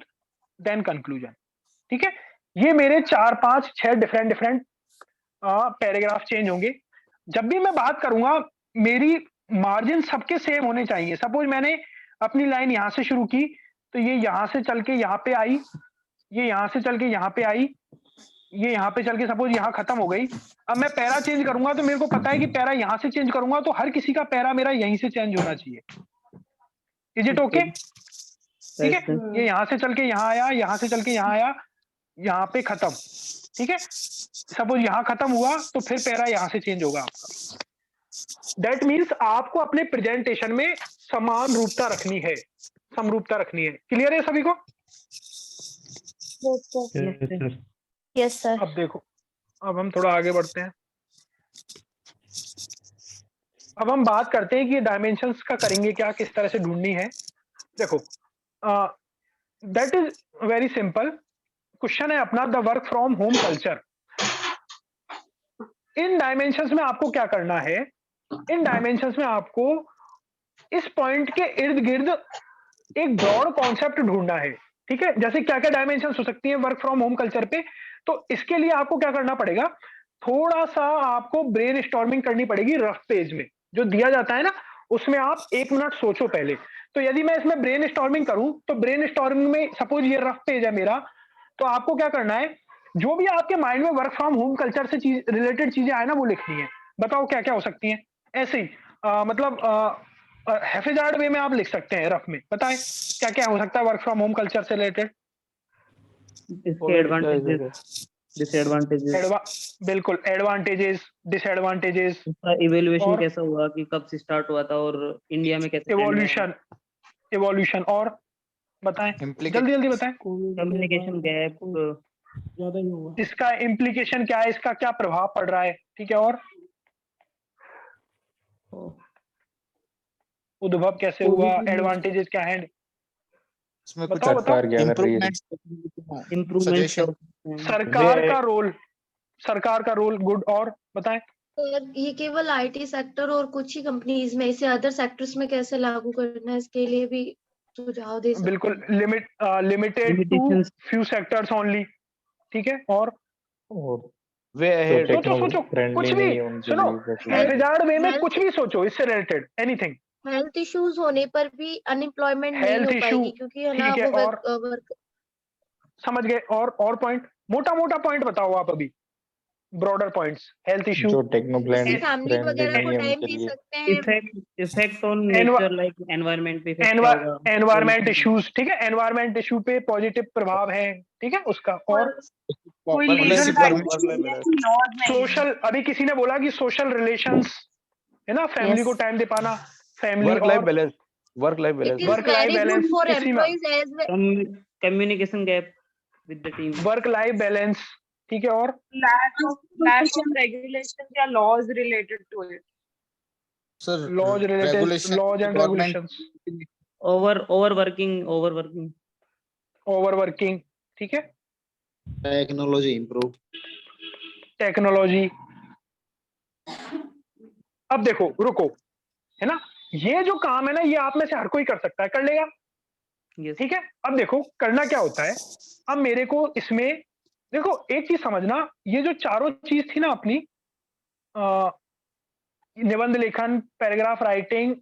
then conclusion. ठीक है, ये मेरे 4, 5, 6 डिफरेंट पैराग्राफ चेंज होंगे। जब भी मैं बात करूंगा मेरी मार्जिन सबके सेम होने चाहिए। सपोज मैंने अपनी लाइन यहां से शुरू की तो ये यहां से चल के यहाँ पे आई, ये यहां से चल के यहाँ पे आई, ये यहाँ पे चल के सपोज यहाँ खत्म हो गई। अब मैं पैरा चेंज करूंगा तो मेरे को पता है कि पैरा यहां से चेंज करूंगा तो हर किसी का पैरा मेरा यहीं से चेंज होना चाहिए। Is it okay? ठीक है, ये यहां से चल के यहाँ आया, यहां से चल के यहाँ आया, यहाँ पे खत्म। ठीक है, सपोज यहाँ खत्म हुआ तो फिर पैरा यहां से चेंज होगा आपका। दैट मीन्स आपको अपने प्रेजेंटेशन में समान रूपता रखनी है, समरूपता रखनी है। क्लियर है सभी को? Yes sir. अब देखो, अब हम थोड़ा आगे बढ़ते हैं। अब हम बात करते हैं कि डायमेंशंस का करेंगे क्या, किस तरह से ढूंढनी है। देखो, that is very simple. Question है अपना, the work from home culture. In dimensions में आपको क्या करना है? इन डायमेंशंस में आपको इस पॉइंट के इर्द गिर्द एक ब्रॉड कॉन्सेप्ट ढूंढना है। ठीक है, जैसे क्या क्या डायमेंशंस हो सकती हैं वर्क फ्रॉम होम कल्चर पे। तो इसके लिए आपको क्या करना पड़ेगा, थोड़ा सा आपको ब्रेन स्टॉर्मिंग करनी पड़ेगी। रफ पेज में जो दिया जाता है ना, उसमें आप 1 मिनट सोचो पहले। तो यदि मैं इसमें ब्रेन स्टॉर्मिंग करूं तो ब्रेन स्टॉर्मिंग में सपोज ये रफ पेज है मेरा, तो आपको क्या करना है, जो भी आपके माइंड में वर्क फ्रॉम होम कल्चर से रिलेटेड चीजें आए ना वो लिखनी है। बताओ क्या क्या हो सकती हैं ऐसे ही, मतलब हैफेजार्ड वे में आप लिख सकते हैं रफ में। बताएं क्या क्या हो सकता है वर्क फ्रॉम होम कल्चर से रिलेटेड। इसके एडवांटेजेस, डिसएडवांटेजेस, बिल्कुल, एडवांटेजेस, डिसएडवांटेजेस, इवैल्यूएशन कैसा हुआ कि कब से स्टार्ट हुआ था और इंडिया में कैसे इवोल्यूशन और बताएं, जल्दी जल्दी बताएं। कम्युनिकेशन गैप ज्यादा ही होगा। इसका इम्प्लीकेशन क्या है, इसका क्या प्रभाव पड़ रहा है। ठीक है, और उद्भव कैसे हुआ, एडवांटेजेस क्या है, इसमें कुछ बताओ सरकार क्या कर रही है? इम्प्रूवमेंट, सरकार का रोल गुड, और बताएं। ये केवल आईटी सेक्टर और कुछ ही कंपनीज में, इसे अदर सेक्टर्स में कैसे लागू करना है, इसके लिए भी सुझाव दे सकते हैं। बिल्कुल, limited to few sectors only. ठीक है, और वे अहेड, सोचो कुछ भी, सुनो, हैफेजार्ड वे में कुछ भी सोचो इससे रिलेटेड, एनीथिंग। हेल्थ इश्यूज होने पर भी अनएम्प्लॉयमेंट नहीं हो पाएगी, क्योंकि है ना वो वर्क। समझ गए, और पॉइंट, मोटा मोटा पॉइंट बताओ आप अभी, ब्रॉडर पॉइंट्स। हेल्थ इशू, जो टेक्नोप्लेन फैमिली वगैरह को टाइम दे सकते हैं। Effect on nature like environment पे इफेक्ट होगा, एनवायरमेंट इश्यूज। ठीक है, एनवायरमेंट इशू पे पॉजिटिव प्रभाव है। ठीक है, उसका और सोशल, अभी किसी ने बोला कि सोशल रिलेशंस है ना, फैमिली को टाइम दे पाना, family, work life balance, work life balance, communication gap with the team, work life balance. ठीक है, और लैक ऑफ रेगुलेशन या laws related to it. Sir, laws and regulations, overworking. ठीक है, टेक्नोलॉजी इंप्रूव, टेक्नोलॉजी। अब देखो, रुको, है ना, ये जो काम है ना, ये आप में से हर कोई कर सकता है, कर लेगा। ठीक है, अब देखो करना क्या होता है। अब मेरे को इसमें देखो एक चीज समझना, ये जो चारों चीज थी ना अपनी, निबंध लेखन, पैराग्राफ राइटिंग,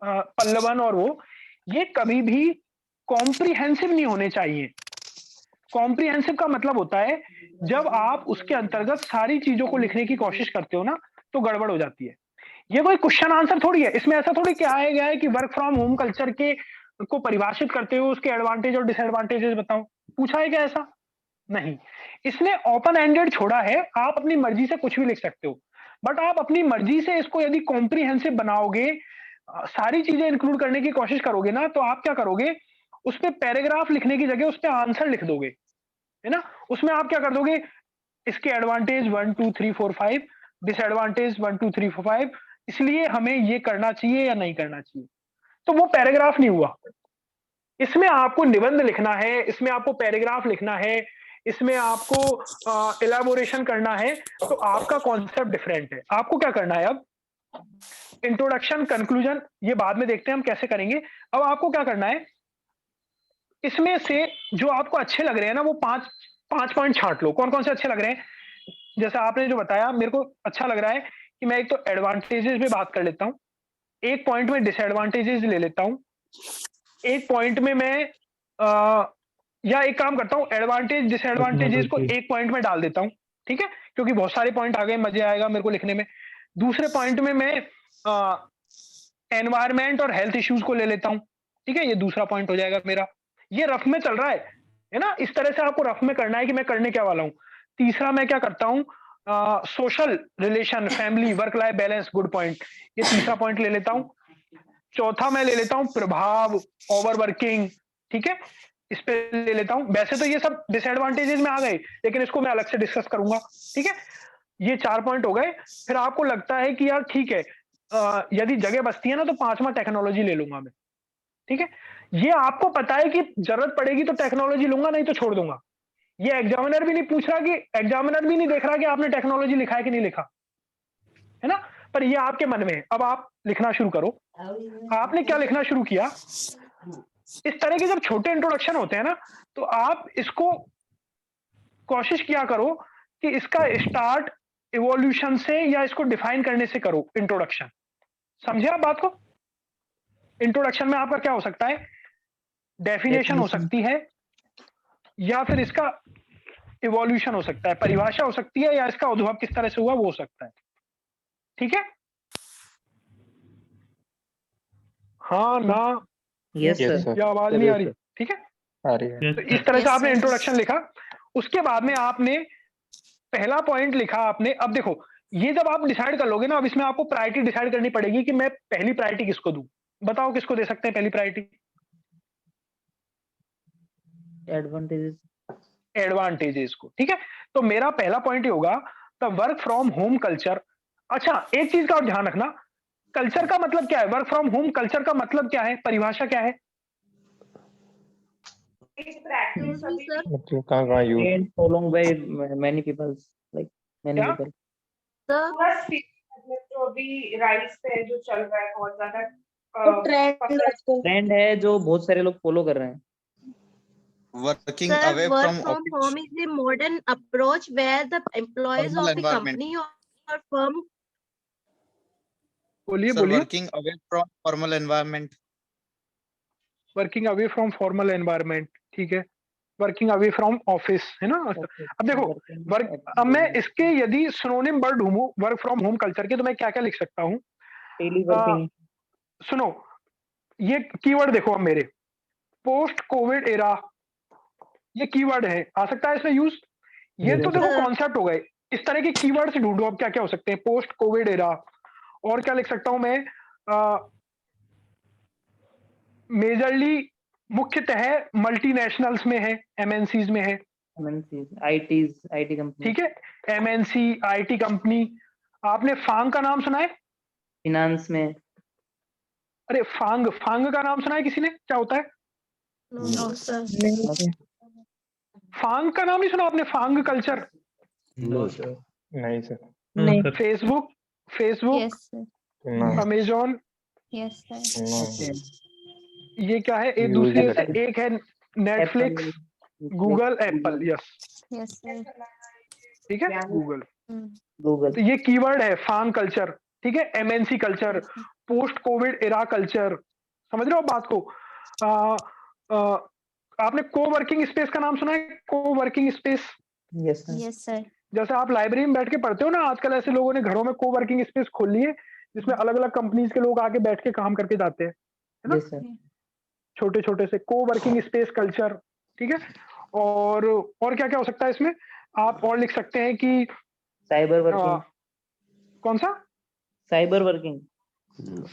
पल्लवन और वो, ये कभी भी कॉम्प्रिहेंसिव नहीं होने चाहिए। कॉम्प्रिहेंसिव का मतलब होता है जब आप उसके अंतर्गत सारी चीजों को लिखने की कोशिश करते हो ना, तो गड़बड़ हो जाती है। ये कोई क्वेश्चन आंसर थोड़ी है, इसमें ऐसा थोड़ी क्या आया गया है कि वर्क फ्रॉम होम कल्चर के को परिभाषित करते हुए उसके एडवांटेज और डिसएडवांटेजेस बताओ, पूछा है क्या ऐसा? नहीं, इसने ओपन एंडेड छोड़ा है, आप अपनी मर्जी से कुछ भी लिख सकते हो। बट आप अपनी मर्जी से इसको यदि कॉम्प्रिहेंसिव बनाओगे, सारी चीजें इंक्लूड करने की कोशिश करोगे ना, तो आप क्या करोगे, उसपे पैराग्राफ लिखने की जगह उसपे आंसर लिख दोगे, है ना? उसमें आप क्या कर दोगे, इसके एडवांटेज 1 2 3 4 5, डिसएडवांटेज 1 2 3 4 5, इसलिए हमें ये करना चाहिए या नहीं करना चाहिए। तो वो पैराग्राफ नहीं हुआ। इसमें आपको निबंध लिखना है, इसमें आपको पैराग्राफ लिखना है, इसमें आपको इलैबोरेशन करना है, तो आपका कॉन्सेप्ट डिफरेंट है। आपको क्या करना है अब, इंट्रोडक्शन, कंक्लूजन, ये बाद में देखते हैं हम कैसे करेंगे। अब आपको क्या करना है, इसमें से जो आपको अच्छे लग रहे हैं ना, वो पांच पॉइंट छांट लो। कौन कौन से अच्छे लग रहे हैं? जैसे आपने जो बताया, मेरे को अच्छा लग रहा है कि मैं एक तो एडवांटेजेस में बात कर लेता हूं, एक पॉइंट में डिसएडवांटेजेस ले लेता हूं, एक पॉइंट में मैं या एक काम करता हूं, एडवांटेज डिसएडवांटेजेस को एक पॉइंट में डाल देता हूं, ठीक है, क्योंकि बहुत सारे पॉइंट आ गए, मजे आएगा मेरे को लिखने में। दूसरे पॉइंट में मैं एनवायरमेंट और हेल्थ इश्यूज को ले लेता हूं, ठीक है, ये दूसरा पॉइंट हो जाएगा मेरा। ये रफ में चल रहा है ना, इस तरह से आपको रफ में करना है कि मैं करने क्या वाला हूं। तीसरा मैं क्या करता हूं, social relation, family, work life balance, good point, ये तीसरा पॉइंट ले लेता हूं। चौथा मैं ले लेता हूं प्रभाव, ओवरवर्किंग, ठीक है, इस पे ले लेता हूं। वैसे तो ये सब डिसएडवांटेजेस में आ गए, लेकिन इसको मैं अलग से डिस्कस करूंगा, ठीक है। ये 4 पॉइंट हो गए। फिर आपको लगता है कि यार ठीक है, यदि जगह बचती है ना, तो 5वां टेक्नोलॉजी ले लूंगा मैं, ठीक है। ये आपको पता है कि जरूरत पड़ेगी तो टेक्नोलॉजी लूंगा, नहीं तो छोड़ दूंगा। ये एग्जामिनर भी नहीं पूछ रहा, कि एग्जामिनर भी नहीं देख रहा कि आपने टेक्नोलॉजी लिखा है कि नहीं लिखा, है ना, पर ये आपके मन में है। अब आप लिखना शुरू करो। आपने क्या लिखना शुरू किया, इस तरह के जब छोटे इंट्रोडक्शन होते हैं ना, तो आप इसको कोशिश किया करो कि इसका स्टार्ट इवोल्यूशन से या इसको डिफाइन करने से करो। इंट्रोडक्शन, समझे आप बात को? इंट्रोडक्शन में आपका क्या हो सकता है, डेफिनेशन हो सकती है, या फिर इसका इवोल्यूशन हो सकता है, परिभाषा हो सकती है, या इसका उद्भव किस तरह से हुआ वो हो सकता है, ठीक है। हाँ ना, यस सर, या आवाज नहीं आ रही? ठीक है, आ रही है। तो इस तरह से आपने इंट्रोडक्शन लिखा। उसके बाद में आपने पहला पॉइंट लिखा आपने। अब देखो, ये जब आप डिसाइड कर लोगे ना, अब इसमें आपको प्रायोरिटी डिसाइड करनी पड़ेगी कि मैं पहली प्रायोरिटी किसको दूं। बताओ किसको दे सकते हैं पहली प्रायोरिटी? एडवांटेजेस को, ठीक है। तो मेरा पहला पॉइंट ये होगा, the work from home culture. अच्छा, एक चीज का और ध्यान रखना, कल्चर का मतलब क्या है, वर्क फ्रॉम होम कल्चर का मतलब क्या है, परिभाषा क्या है? मतलब कहाँ use prolonged by many people, like many क्या? people. जो अभी राइस पे जो चल रहा है बहुत ज्यादा, ट्रेंड है जो बहुत सारे लोग फॉलो कर रहे हैं। Working Sir, away work from from office. home is the modern approach where the employees Formal of the environment. company or firm बोलिए Sir, बोलिए। working away from formal environment. Working away from formal environment, ठीक है, वर्किंग अवे फ्रॉम ऑफिस, है ना। अब देखो, अब मैं इसके यदि सिनोनिम वर्ड ढूंढूं वर्क फ्रॉम होम कल्चर के, तो मैं क्या क्या लिख सकता हूँ? सुनो, ये कीवर्ड देखो अब मेरे, पोस्ट कोविड एरा, ये कीवर्ड है, आ सकता है इसमें यूज। ये तो देखो कॉन्सेप्ट हो गए। इस तरह के कीवर्ड्स ढूंढो अब क्या क्या हो सकते हैं। पोस्ट कोविड एरा, और क्या लिख सकता हूं मैं, मेजरली मुख्यतः मल्टीनेशनल्स में है, एमएनसीज में है, आईटी कंपनी, ठीक है, एमएनसी आईटी कंपनी। आपने फांग का नाम सुना है? फिनांस में। अरे फांग का नाम सुना है किसी ने? क्या होता है no sir फांग का नाम नहीं सुना आपने? फांग कल्चर? नहीं सर। नहीं Facebook, Yes, sir. Amazon, Yes, sir. ये क्या है, एक Use दूसरे करते से एक है Netflix, Google, Apple, yes. Yes sir. ठीक है, गूगल। गूगल। तो ये कीवर्ड है फार्म कल्चर, ठीक है, MNC culture, post Covid era culture, समझ रहे हो बात को? आपने को वर्किंग स्पेस का नाम सुना है? को working space? Yes yes sir. जैसे आप लाइब्रेरी में बैठ के पढ़ते हो ना, आजकल ऐसे लोगों ने घरों में को वर्किंग स्पेस खोल ली है जिसमें अलग अलग कंपनीज के लोग आके बैठ के काम करके जाते हैं, है ना? Yes sir. छोटे छोटे से को वर्किंग स्पेस कल्चर, ठीक है। और क्या क्या हो सकता है इसमें? आप और लिख सकते हैं कि साइबर वर्किंग। कौन सा? Cyber working.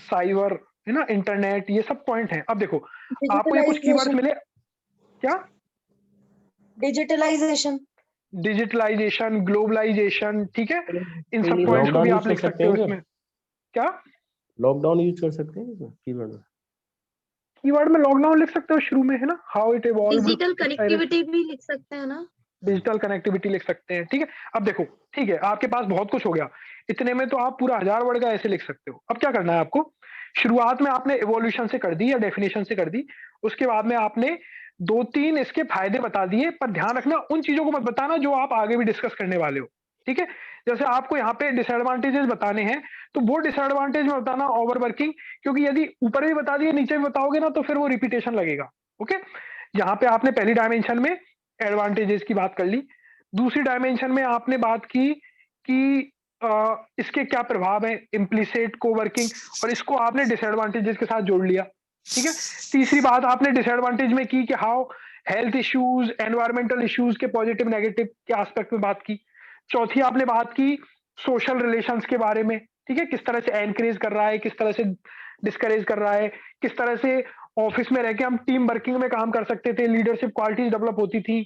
साइबर, है ना, इंटरनेट, ये सब पॉइंट है। अब देखो आपको ये कुछ कीवर्ड्स मिले क्या? डिजिटलाइजेशन, डिजिटलाइजेशन, ग्लोबलाइजेशन, ठीक है, इन सब पॉइंट्स को लॉकडाउन भी यूज आप कर लिख सकते सकते हो हैं इसमें। क्या लॉकडाउन यूज कर सकते हैं कीवर्ड में? कीवर्ड में लॉकडाउन लिख सकते हो शुरू में, है ना, how it evolve. Digital connectivity भी लिख सकते हैं ना? डिजिटल कनेक्टिविटी लिख सकते हैं, ठीक है। अब देखो, ठीक है, आपके पास बहुत कुछ हो गया, इतने में तो आप पूरा 1000 वर्ड का ऐसे लिख सकते हो। अब क्या करना है आपको? शुरुआत में आपने इवोल्यूशन से कर दी या डेफिनेशन से कर दी, उसके बाद में आपने 2-3 इसके फायदे बता दिए, पर ध्यान रखना उन चीजों को मत बताना जो आप आगे भी डिस्कस करने वाले हो, ठीक है। जैसे आपको यहाँ पे डिसएडवांटेजेस बताने हैं, तो वो डिसएडवांटेज में बताना ओवरवर्किंग, क्योंकि यदि ऊपर भी बता दिए नीचे भी बताओगे ना तो फिर वो रिपीटेशन लगेगा। ओके, यहाँ पे आपने पहली डायमेंशन में एडवांटेजेस की बात कर ली, दूसरी डायमेंशन में आपने बात की कि इसके क्या प्रभाव है, इम्प्लिसिट कोवर्किंग, और इसको आपने डिसएडवांटेजेस के साथ जोड़ लिया, ठीक है। तीसरी बात आपने डिसएडवांटेज में की कि how health issues, environmental issues के पॉजिटिव नेगेटिव के एस्पेक्ट में बात की। चौथी आपने बात की सोशल रिलेशंस के बारे में, ठीक है, किस तरह से एनकरेज कर रहा है, किस तरह से डिस्करेज कर रहा है, किस तरह से ऑफिस में रह के हम टीम वर्किंग में काम कर सकते थे, लीडरशिप क्वालिटीज डेवलप होती थी,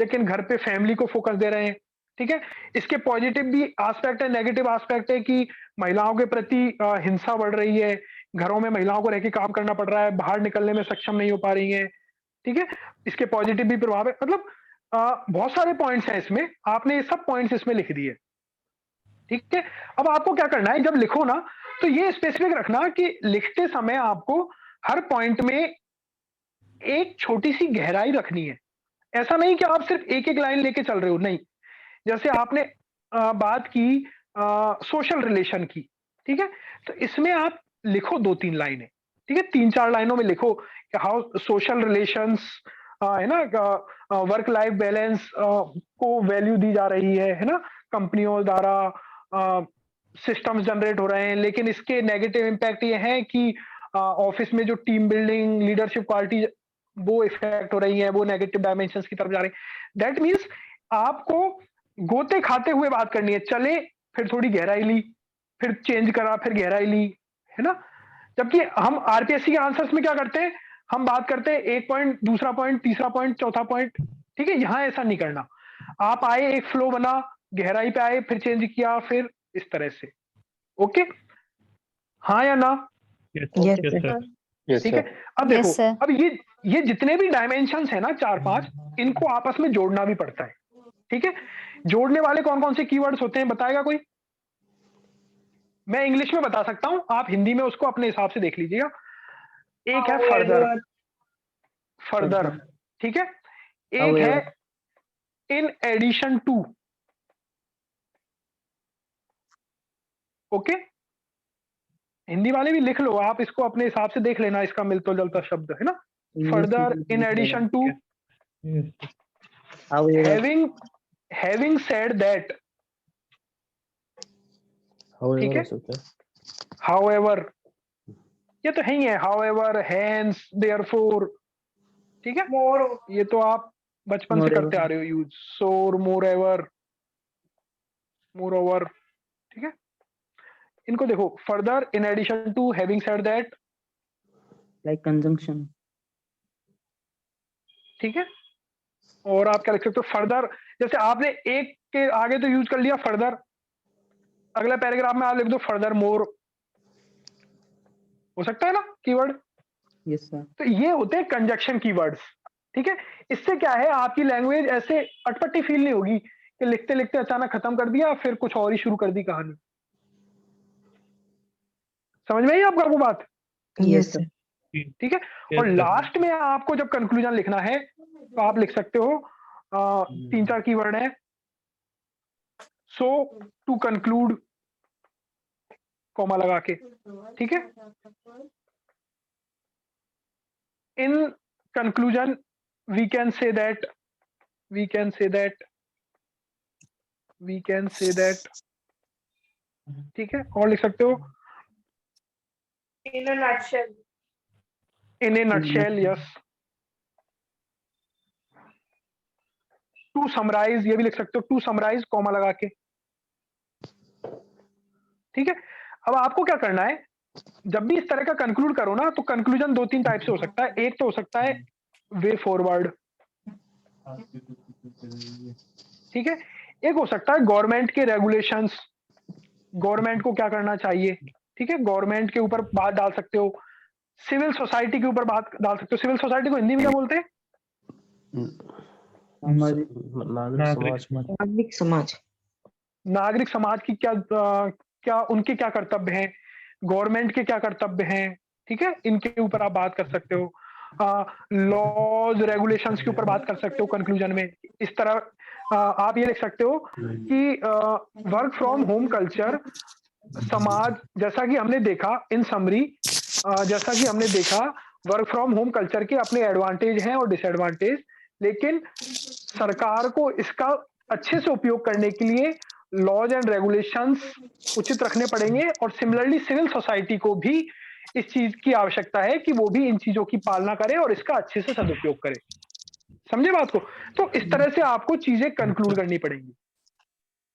लेकिन घर पे फैमिली को फोकस दे रहे हैं, ठीक है। इसके पॉजिटिव भी एस्पेक्ट है, नेगेटिव एस्पेक्ट है कि महिलाओं के प्रति हिंसा बढ़ रही है, घरों में महिलाओं को रह के काम करना पड़ रहा है, बाहर निकलने में सक्षम नहीं हो पा रही है, ठीक है। इसके पॉजिटिव भी प्रभाव है, मतलब बहुत सारे पॉइंट्स हैं इसमें, आपने ये सब पॉइंट्स इसमें लिख दिए, ठीक है। अब आपको क्या करना है, जब लिखो ना तो ये स्पेसिफिक रखना कि लिखते समय आपको हर पॉइंट में एक छोटी सी गहराई रखनी है। ऐसा नहीं कि आप सिर्फ एक एक लाइन लेके चल रहे हो, नहीं। जैसे आपने बात की सोशल रिलेशन की, ठीक है, तो इसमें आप लिखो 2-3 लाइनें, ठीक है, 3-4 लाइनों में लिखो कि हाउ सोशल रिलेशंस, है ना, वर्क लाइफ बैलेंस को वैल्यू दी जा रही है ना, कंपनियों द्वारा सिस्टम्स जनरेट हो रहे हैं, लेकिन इसके नेगेटिव इम्पैक्ट ये है कि ऑफिस में जो टीम बिल्डिंग, लीडरशिप क्वालिटी, वो इफेक्ट हो रही है, वो नेगेटिव डायमेंशंस की तरफ जा रही है। दैट मीन्स आपको गोते खाते हुए बात करनी है, चले फिर थोड़ी गहराई ली, फिर चेंज करा, फिर गहराई ली, है ना। जबकि हम आरपीएससी के आंसर्स में क्या करते हैं, हम बात करते हैं एक पॉइंट, दूसरा पॉइंट, तीसरा पॉइंट, चौथा पॉइंट, ठीक है। यहाँ ऐसा नहीं करना, आप आए, एक फ्लो बना, गहराई पे आए, फिर चेंज किया, फिर इस तरह से। ओके, हाँ या ना? ठीक है। अब देखो, अब ये जितने भी डायमेंशंस है ना 4-5, इनको आपस में जोड़ना भी पड़ता है, ठीक है। जोड़ने वाले कौन कौन से कीवर्ड्स होते हैं, बताएगा कोई? मैं इंग्लिश में बता सकता हूं, आप हिंदी में उसको अपने हिसाब से देख लीजिएगा। एक है फर्दर, फर्दर, ठीक है। एक है in addition to, okay. Hindi वाले भी लिख लो, आप इसको अपने हिसाब से देख लेना, इसका मिलता जुलता शब्द है ना। Further, in addition to, having said that, ठीक है। हाउएवर, ये तो है ही है, हाउएवर, हेंस, देयरफॉर, ठीक है। ये तो आप बचपन से करते आ रहे हो यूज। सोर, मोरएवर, मोरओवर, ठीक है। इनको देखो, further, in addition to, having said that, like conjunction, ठीक है। और आप क्या लिख सकते हो, फर्दर, जैसे आपने एक के आगे तो यूज कर लिया फर्दर, अगला पैराग्राफ में आप लिख दो फर्दर मोर, हो सकता है ना कीवर्ड। Yes sir. तो ये होते हैं कंजक्शन कीवर्ड्स, ठीक है। इससे क्या है, आपकी लैंग्वेज ऐसे अटपटी फील नहीं होगी कि लिखते लिखते अचानक खत्म कर दिया, फिर कुछ और ही शुरू कर दी कहानी। समझ में आई आपको वो बात? Yes sir. ठीक है। और लास्ट में आपको जब कंक्लूजन लिखना है तो आप लिख सकते हो तीन चार कीवर्ड है। सो टू कंक्लूड कॉमा लगा के, ठीक है। In conclusion we can say that ठीक है, और लिख सकते हो In a nutshell. In a nutshell, yes. To summarise, ये भी लिख सकते हो, टू समराइज कॉमा लगा के, ठीक है। अब आपको क्या करना है, जब भी इस तरह का कंक्लूड करो ना, तो कंक्लूजन दो तीन टाइप से हो सकता है। एक तो हो सकता है वे फॉरवर्ड, ठीक है। एक हो सकता है गवर्नमेंट के रेगुलेशंस, गवर्नमेंट को क्या करना चाहिए, ठीक है, गवर्नमेंट के ऊपर बात डाल सकते हो। सिविल सोसाइटी के ऊपर बात डाल सकते हो। सिविल सोसाइटी को हिंदी में क्या बोलते हैं? नागरिक समाज। नागरिक समाज की क्या उनके क्या कर्तव्य हैं, गवर्नमेंट के क्या कर्तव्य हैं, ठीक है, इनके ऊपर आप बात कर सकते हो। लॉज रेगुलेशंस के ऊपर बात कर सकते हो कंक्लूजन में। इस तरह आप ये लिख सकते हो कि वर्क फ्रॉम होम कल्चर समाज, जैसा कि हमने देखा इन समरी, जैसा कि हमने देखा वर्क फ्रॉम होम कल्चर के अपने एडवांटेज हैं और डिसएडवांटेज, लेकिन सरकार को इसका अच्छे से उपयोग करने के लिए लॉज एंड रेगुलेशंस उचित रखने पड़ेंगे, और सिमिलरली सिविल सोसाइटी को भी इस चीज की आवश्यकता है कि वो भी इन चीजों की पालना करे और इसका अच्छे से सदुपयोग करे। समझे बात को? तो इस तरह से आपको चीजें कंक्लूड करनी पड़ेंगी,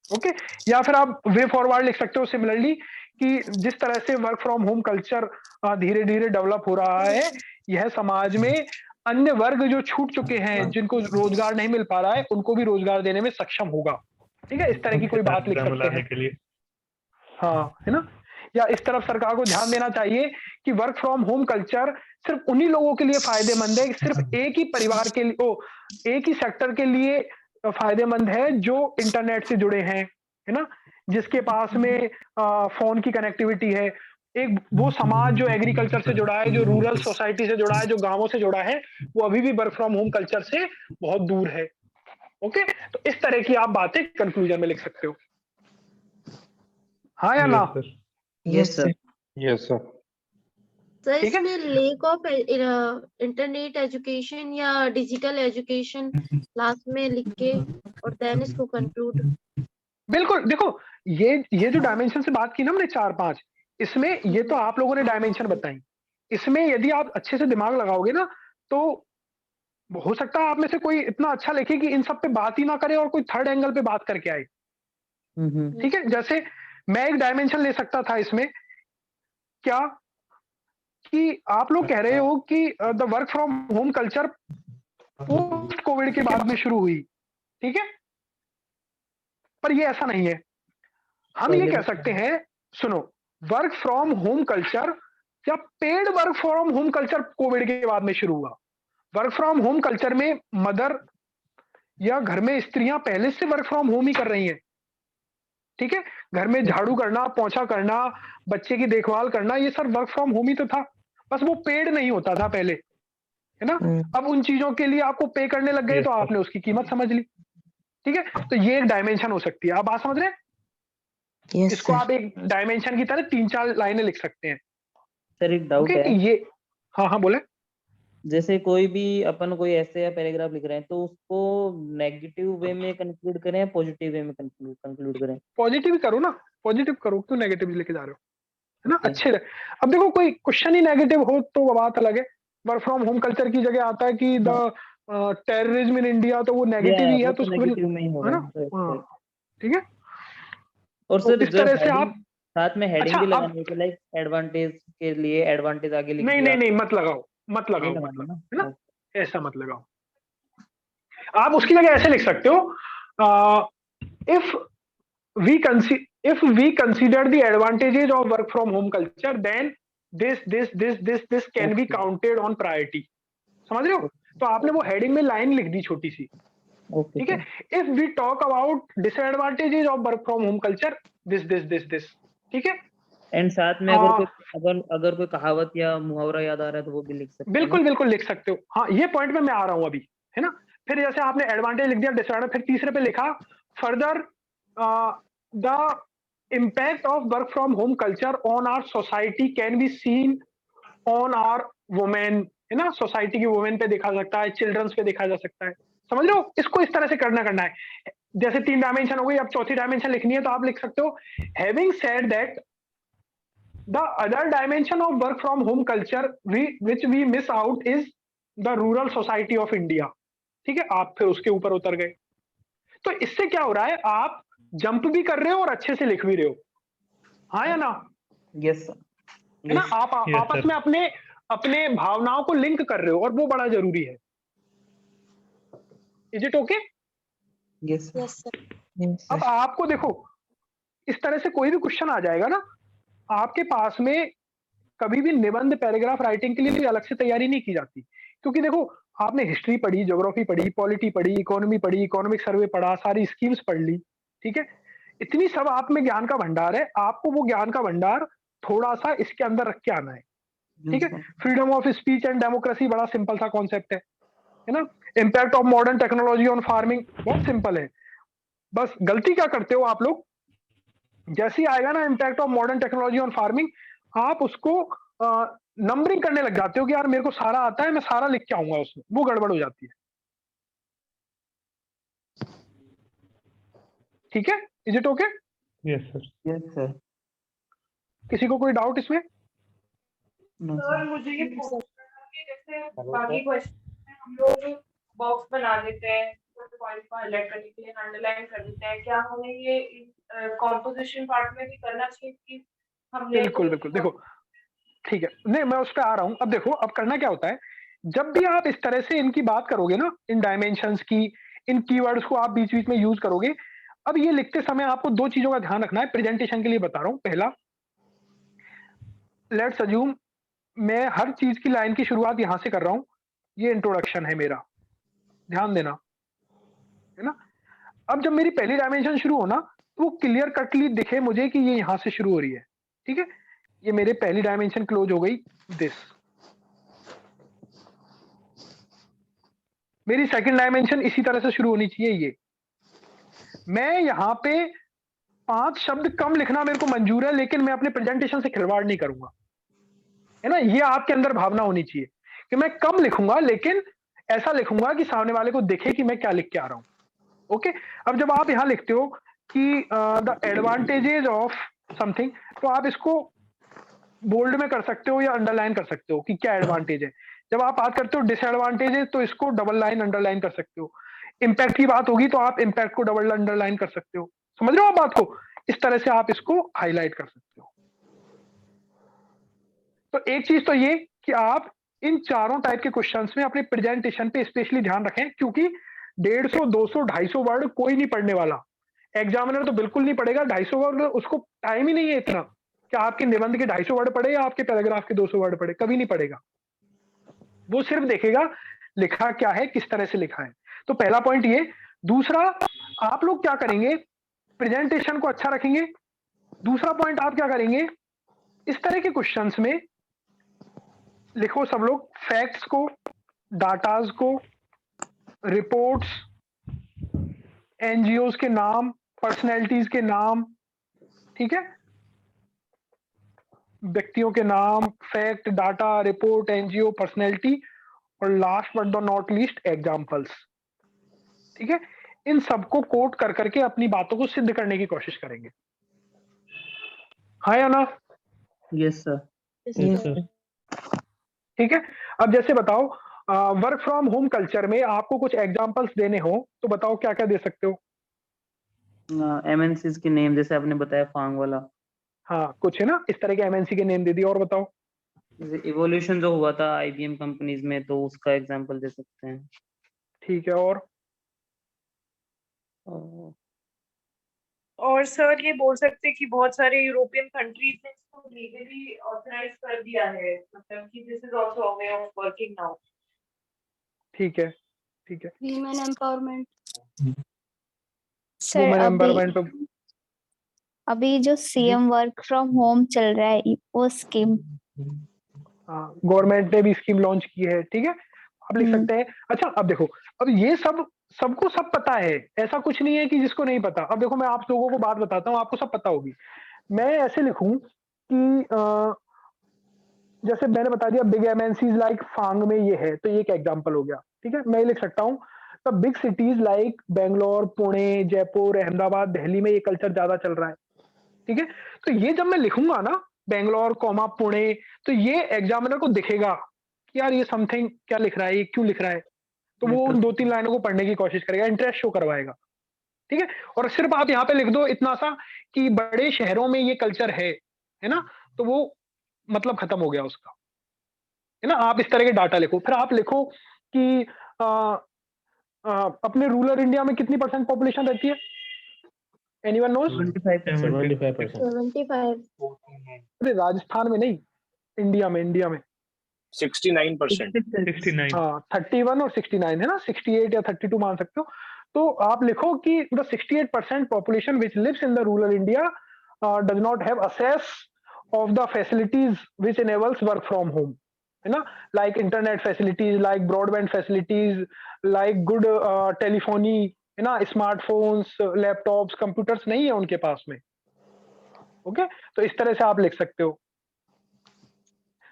ओके। या फिर आप वे फॉरवर्ड लिख सकते हो सिमिलरली, कि जिस तरह से वर्क फ्रॉम होम कल्चर धीरे धीरे डेवलप हो रहा है, यह समाज में अन्य वर्ग जो छूट चुके हैं, जिनको रोजगार नहीं मिल पा रहा है, उनको भी रोजगार देने में सक्षम होगा, ठीक है। इस तरह की कोई बात लिख सकते हैं, हाँ, है ना। या इस तरफ सरकार को ध्यान देना चाहिए कि वर्क फ्रॉम होम कल्चर सिर्फ उन्हीं लोगों के लिए फायदेमंद है, सिर्फ एक ही परिवार के लिए, एक ही सेक्टर के लिए फायदेमंद है जो इंटरनेट से जुड़े हैं, है ना, जिसके पास में फोन की कनेक्टिविटी है। एक वो समाज जो एग्रीकल्चर से जुड़ा है, जो रूरल सोसाइटी से जुड़ा है, जो गांवों से जुड़ा है, वो अभी भी वर्क फ्रॉम होम कल्चर से बहुत दूर है, ओके। तो इस तरह की आप बातें कंक्लूजन में लिख सकते हो, हाँ या ना? Yes sir. Yes sir. Sir इसमें लेक ऑफ इंटरनेट एजुकेशन या डिजिटल एजुकेशन लास्ट में लिख के और देन इसको कंक्लूड। बिल्कुल, देखो ये जो डायमेंशन से बात की ना हमने 4-5, इसमें ये तो आप लोगों ने डायमेंशन बताई। इसमें यदि आप अच्छे से दिमाग लगाओगे ना, तो हो सकता है आप में से कोई इतना अच्छा लिखे कि इन सब पे बात ही ना करे और कोई थर्ड एंगल पे बात करके आए, ठीक है। जैसे मैं एक डायमेंशन ले सकता था इसमें, क्या कि आप लोग कह रहे हो कि the work from home culture post Covid के बाद में शुरू हुई, ठीक है, पर ये ऐसा नहीं है। हम ये कह सकते हैं, सुनो, वर्क फ्रॉम होम कल्चर या paid work from home culture Covid के बाद में शुरू हुआ। वर्क फ्रॉम होम कल्चर में मदर या घर में स्त्रियां पहले से वर्क फ्रॉम होम ही कर रही हैं, ठीक है। घर में झाड़ू करना, पोंछा करना, बच्चे की देखभाल करना, ये सब वर्क फ्रॉम होम ही तो था, बस वो पेड नहीं होता था पहले, है ना। अब उन चीजों के लिए आपको पे करने लग गए, तो आपने उसकी कीमत समझ ली, ठीक है। तो ये एक डायमेंशन हो सकती है, आप बात समझ रहे हैं? इसको आप एक डायमेंशन की तरह 3-4 लाइनें लिख सकते हैं। सर एक डाउट है, ये हाँ बोले। जैसे कोई भी अपन कोई ऐसे या पैराग्राफ लिख रहे हैं, तो उसको नेगेटिव वे में कंक्लूड करें या पॉजिटिव वे में कंक्लूड करें? पॉजिटिव करो ना, पॉजिटिव करो, क्यों नेगेटिव लेके जा रहे हो, है ना। अच्छे अब देखो कोई क्वेश्चन ही नेगेटिव हो तो बात अलग है। वर्क फ्रॉम होम कल्चर की जगह आता है कि द टेररिज्म इन इंडिया, तो वो नेगेटिव ही है, तो नेगेटिव में ही है ना, ठीक है। और सर इस तरह से आप साथ में हेडिंग भी लगानी है, लाइक एडवांटेज के लिए एडवांटेज आगे लिख दिया। नहीं मत लगाओ, है ना, ऐसा मत लगाओ। आप उसकी जगह ऐसे लिख सकते हो, if we consider the advantages of work from home culture, then this can be counted on priority. समझ रहे हो? तो आपने वो हेडिंग में लाइन लिख दी छोटी सी, ठीक है। If we talk about disadvantages of work from home culture, this, ठीक है। एंड साथ में अगर कोई कहावत या मुहावरा याद आ रहा है तो वो भी लिख सकते हैं। बिल्कुल लिख सकते हो, हाँ, ये पॉइंट में मैं आ रहा हूँ अभी, है ना। फिर जैसे आपने एडवांटेज लिख दिया, डिसएडवांटेज, फिर तीसरे पे लिखा further the impact of work from home culture on our society can be seen on our women, है ना, सोसाइटी की वुमेन पे देखा सकता है, चिल्ड्रंस पे देखा जा सकता है। समझ लो, इसको इस तरह से करना है। जैसे 3 डायमेंशन हो गई, अब चौथी डायमेंशन लिखनी है तो आप लिख सकते हो having said that the other dimension of work from home culture which we miss out is the rural society of India. ठीक है, आप फिर उसके ऊपर उतर गए। तो इससे क्या हो रहा है, आप जंप भी कर रहे हो और अच्छे से लिख भी रहे हो, हाँ या ना? यस है ना, आप आपस में अपने भावनाओं को लिंक कर रहे हो और वो बड़ा जरूरी है। Is it okay? यस अब आपको देखो, इस तरह से कोई भी क्वेश्चन आ जाएगा ना, आपके पास में कभी भी निबंध पैराग्राफ राइटिंग के लिए अलग से तैयारी नहीं की जाती, क्योंकि देखो आपने हिस्ट्री पढ़ी, ज्योग्राफी पढ़ी, पॉलिटी पढ़ी, इकोनॉमी पढ़ी, इकोनॉमिक सर्वे पढ़ा, सारी स्कीम्स पढ़ ली, ठीक है, इतनी सब आप में ज्ञान का भंडार है, आपको वो ज्ञान का भंडार थोड़ा सा इसके अंदर रख के आना है। ठीक है, freedom of speech and democracy बड़ा सिंपल सा कॉन्सेप्ट है ना। Impact of modern technology on farming बहुत सिंपल है। बस गलती क्या करते हो आप लोग, जैसे ही आएगा ना impact of modern technology on farming, आप उसको नंबरिंग करने लग जाते हो कि यार मेरे को सारा आता है, मैं सारा लिख के आऊंगा उसमें, वो गड़बड़ हो जाती है। ठीक है, is it okay? Yes sir. किसी को कोई डाउट इसमें? सर मुझे ये पूछना था कि जैसे बाकी क्वेश्चन में हम लोग बॉक्स बना देते हैं, पॉइंट को हाईलाइट करने के लिए अंडरलाइन कर देते हैं, क्या हमें ये कॉम्पोजिशन पार्ट में भी करना चाहिए कि हम बिल्कुल देखो, ठीक है, नहीं मैं उस पर आ रहा हूँ। अब देखो, अब करना क्या होता है, जब भी आप इस तरह से इनकी बात करोगे ना, इन डायमेंशंस की, इन कीवर्ड्स को आप बीच बीच में यूज करोगे। अब ये लिखते समय आपको 2 चीजों का ध्यान रखना है, प्रेजेंटेशन के लिए बता रहा हूँ। पहला, लेट्स अज्यूम मैं हर चीज की लाइन की शुरुआत यहां से कर रहा हूं, ये इंट्रोडक्शन है मेरा, ध्यान देना, है ना। अब जब मेरी पहली डायमेंशन शुरू हो ना, तो वो क्लियर कटली दिखे मुझे कि ये यहां से शुरू हो रही है। ठीक है, ये मेरे पहली डायमेंशन क्लोज हो गई, दिस। मेरी सेकंड डायमेंशन इसी तरह से शुरू होनी चाहिए, ये। मैं यहाँ पे 5 शब्द कम लिखना मेरे को मंजूर है, लेकिन मैं अपने प्रेजेंटेशन से खिलवाड़ नहीं करूंगा, है ना। ये आपके अंदर भावना होनी चाहिए कि मैं कम लिखूंगा, लेकिन ऐसा लिखूंगा कि सामने वाले को दिखे कि मैं क्या लिख के आ रहा हूं। ओके, अब जब आप यहां लिखते हो कि द एडवांटेजेस ऑफ समथिंग, तो आप इसको बोल्ड में कर सकते हो या अंडरलाइन कर सकते हो कि क्या एडवांटेज है। जब आप बात करते हो डिसएडवांटेजेस, तो इसको डबल लाइन अंडरलाइन कर सकते हो। इंपैक्ट की बात होगी तो आप इंपैक्ट को डबल अंडरलाइन कर सकते हो। समझ रहे हो आप बात को? इस तरह से आप इसको हाईलाइट कर सकते हो। तो एक चीज तो ये कि आप इन चारों टाइप के क्वेश्चंस में अपने प्रेजेंटेशन पे स्पेशली ध्यान रखें, क्योंकि 150, 200, 250 वर्ड कोई नहीं पढ़ने वाला। एग्जामिनर तो बिल्कुल नहीं पढ़ेगा 250 वर्ड, उसको टाइम ही नहीं है इतना कि आपके निबंध के 250 वर्ड पढ़े या आपके पैराग्राफ के 200 वर्ड पढ़े, कभी नहीं पढ़ेगा। वो सिर्फ देखेगा लिखा क्या है, किस तरह से लिखा है। तो पहला पॉइंट ये। दूसरा, आप लोग क्या करेंगे, प्रेजेंटेशन को अच्छा रखेंगे। दूसरा पॉइंट आप क्या करेंगे, इस तरह के क्वेश्चंस में लिखो सब लोग फैक्ट्स को, डाटाज को, रिपोर्ट्स, एनजीओज के नाम, पर्सनैलिटीज के नाम, ठीक है, व्यक्तियों के नाम, fact, data, report, NGO, personality, और last but not least examples. ठीक है, इन सबको कोट कर करके अपनी बातों को सिद्ध करने की कोशिश करेंगे, हाँ या ना? Yes sir. ठीक है, अब जैसे बताओ, वर्क फ्रॉम होम कल्चर में आपको कुछ एग्जांपल्स देने हो तो बताओ क्या क्या दे सकते हो? एमएनसीज के नेम, जैसे आपने बताया फांग वाला। हाँ, कुछ है ना इस तरह के एमएनसी के नेम दे दिए। और बताओ, जैसे इवोल्यूशन जो हुआ था आईबीएम कंपनीज में, तो उसका एग्जांपल दे सकते हैं। ठीक है, और सर ये बोल सकते हैं कि बहुत सारे यूरोपियन कंट्रीज ने इसको लीगली ऑथराइज कर दिया है, मतलब कि this is also a way of working now. ठीक है, ठीक है। Women empowerment. सर अभी जो सीएम वर्क फ्रॉम होम चल रहा है, वो स्कीम, हाँ, गवर्नमेंट ने भी स्कीम लॉन्च की है। ठीक है, आप लिख सकते हैं। अच्छा अब देखो, अब ये सबको सब पता है, ऐसा कुछ नहीं है कि जिसको नहीं पता। अब देखो मैं आप लोगों को बात बताता हूँ, आपको सब पता होगी। मैं ऐसे लिखूं कि जैसे मैंने बता दिया बिग एमएनसीज लाइक फांग में ये है, तो ये एक एग्जांपल हो गया, ठीक है। मैं लिख सकता हूँ the big cities like Bangalore, Pune, Jaipur, Ahmedabad, Delhi में ये कल्चर ज्यादा चल रहा है, ठीक है। तो ये जब मैं लिखूंगा ना बेंगलोर कॉमा पुणे, तो ये एग्जामिनर को दिखेगा कि यार ये समथिंग क्या लिख रहा है, ये क्यों लिख रहा है, तो वो उन 2-3 लाइनों को पढ़ने की कोशिश करेगा, इंटरेस्ट शो करवाएगा, ठीक है। और सिर्फ आप यहाँ पे लिख दो इतना सा कि बड़े शहरों में ये कल्चर है ना, तो वो मतलब खत्म हो गया उसका, है ना। आप इस तरह के डाटा लिखो, फिर आप लिखो कि अपने रूरल इंडिया में कितनी % पॉपुलेशन रहती है, एनीवन नोज? 75%। 75। अरे राजस्थान में नहीं, इंडिया में 69%। 69। हाँ 31 और 69 है ना, 68 या 32 मान सकते हो। तो आप लिखो कि the 68% population which lives in the rural India does not have access of the facilities which enables work from home, है ना, like internet facilities, like broadband facilities, like good telephony, है ना, स्मार्टफोन्स, लैपटॉप्स, कंप्यूटर्स नहीं है उनके पास में। ओके, तो इस तरह से आप लिख सकते हो।